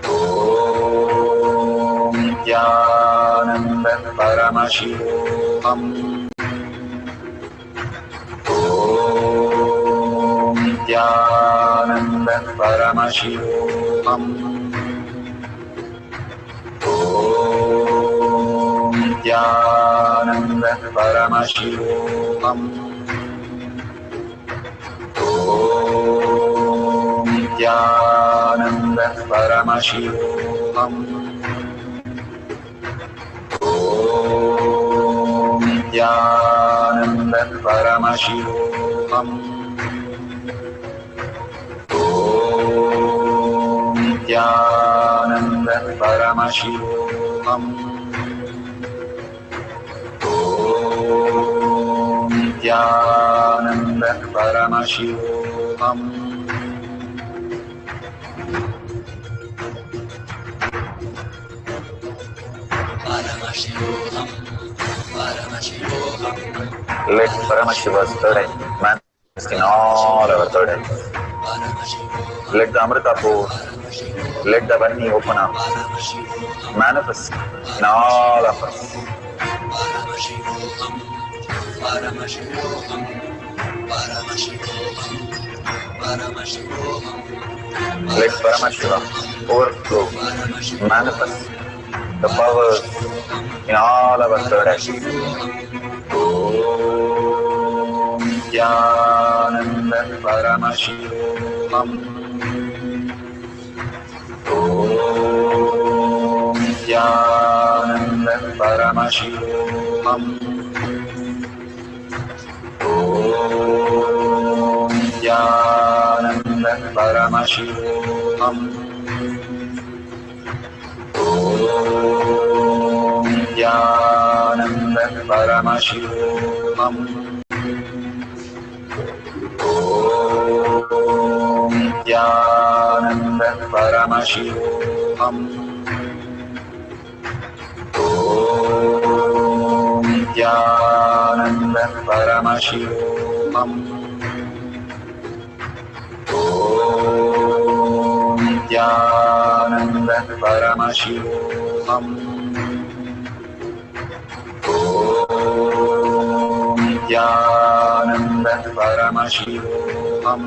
Om Nithyananda Paramashivoham. Om Nithyananda Paramashivoham. Om Nithyananda Paramashivoham. Om Nithyananda Paramashivoham. Om Nithyananda Paramashivoham. Om Nithyananda Paramashivoham. Om Nithyananda Paramashivoham. Let Paramashiva's third eye manifest in all our third eyes. Let the Amrita pour, let the Vani open up, manifest in all of us. Let Paramashiva overflow, manifest the powers in all our third eyes. Om Nithyananda Paramashivoham. Om Nithyananda Paramashivoham. Om Nithyananda Paramashivoham. Om Nithyananda Paramashivoham. Om Nithyananda Paramashivoham. Om Nithyananda Paramashivoham. Om Nithyananda Paramashivoham. Om Nithyananda Paramashivoham.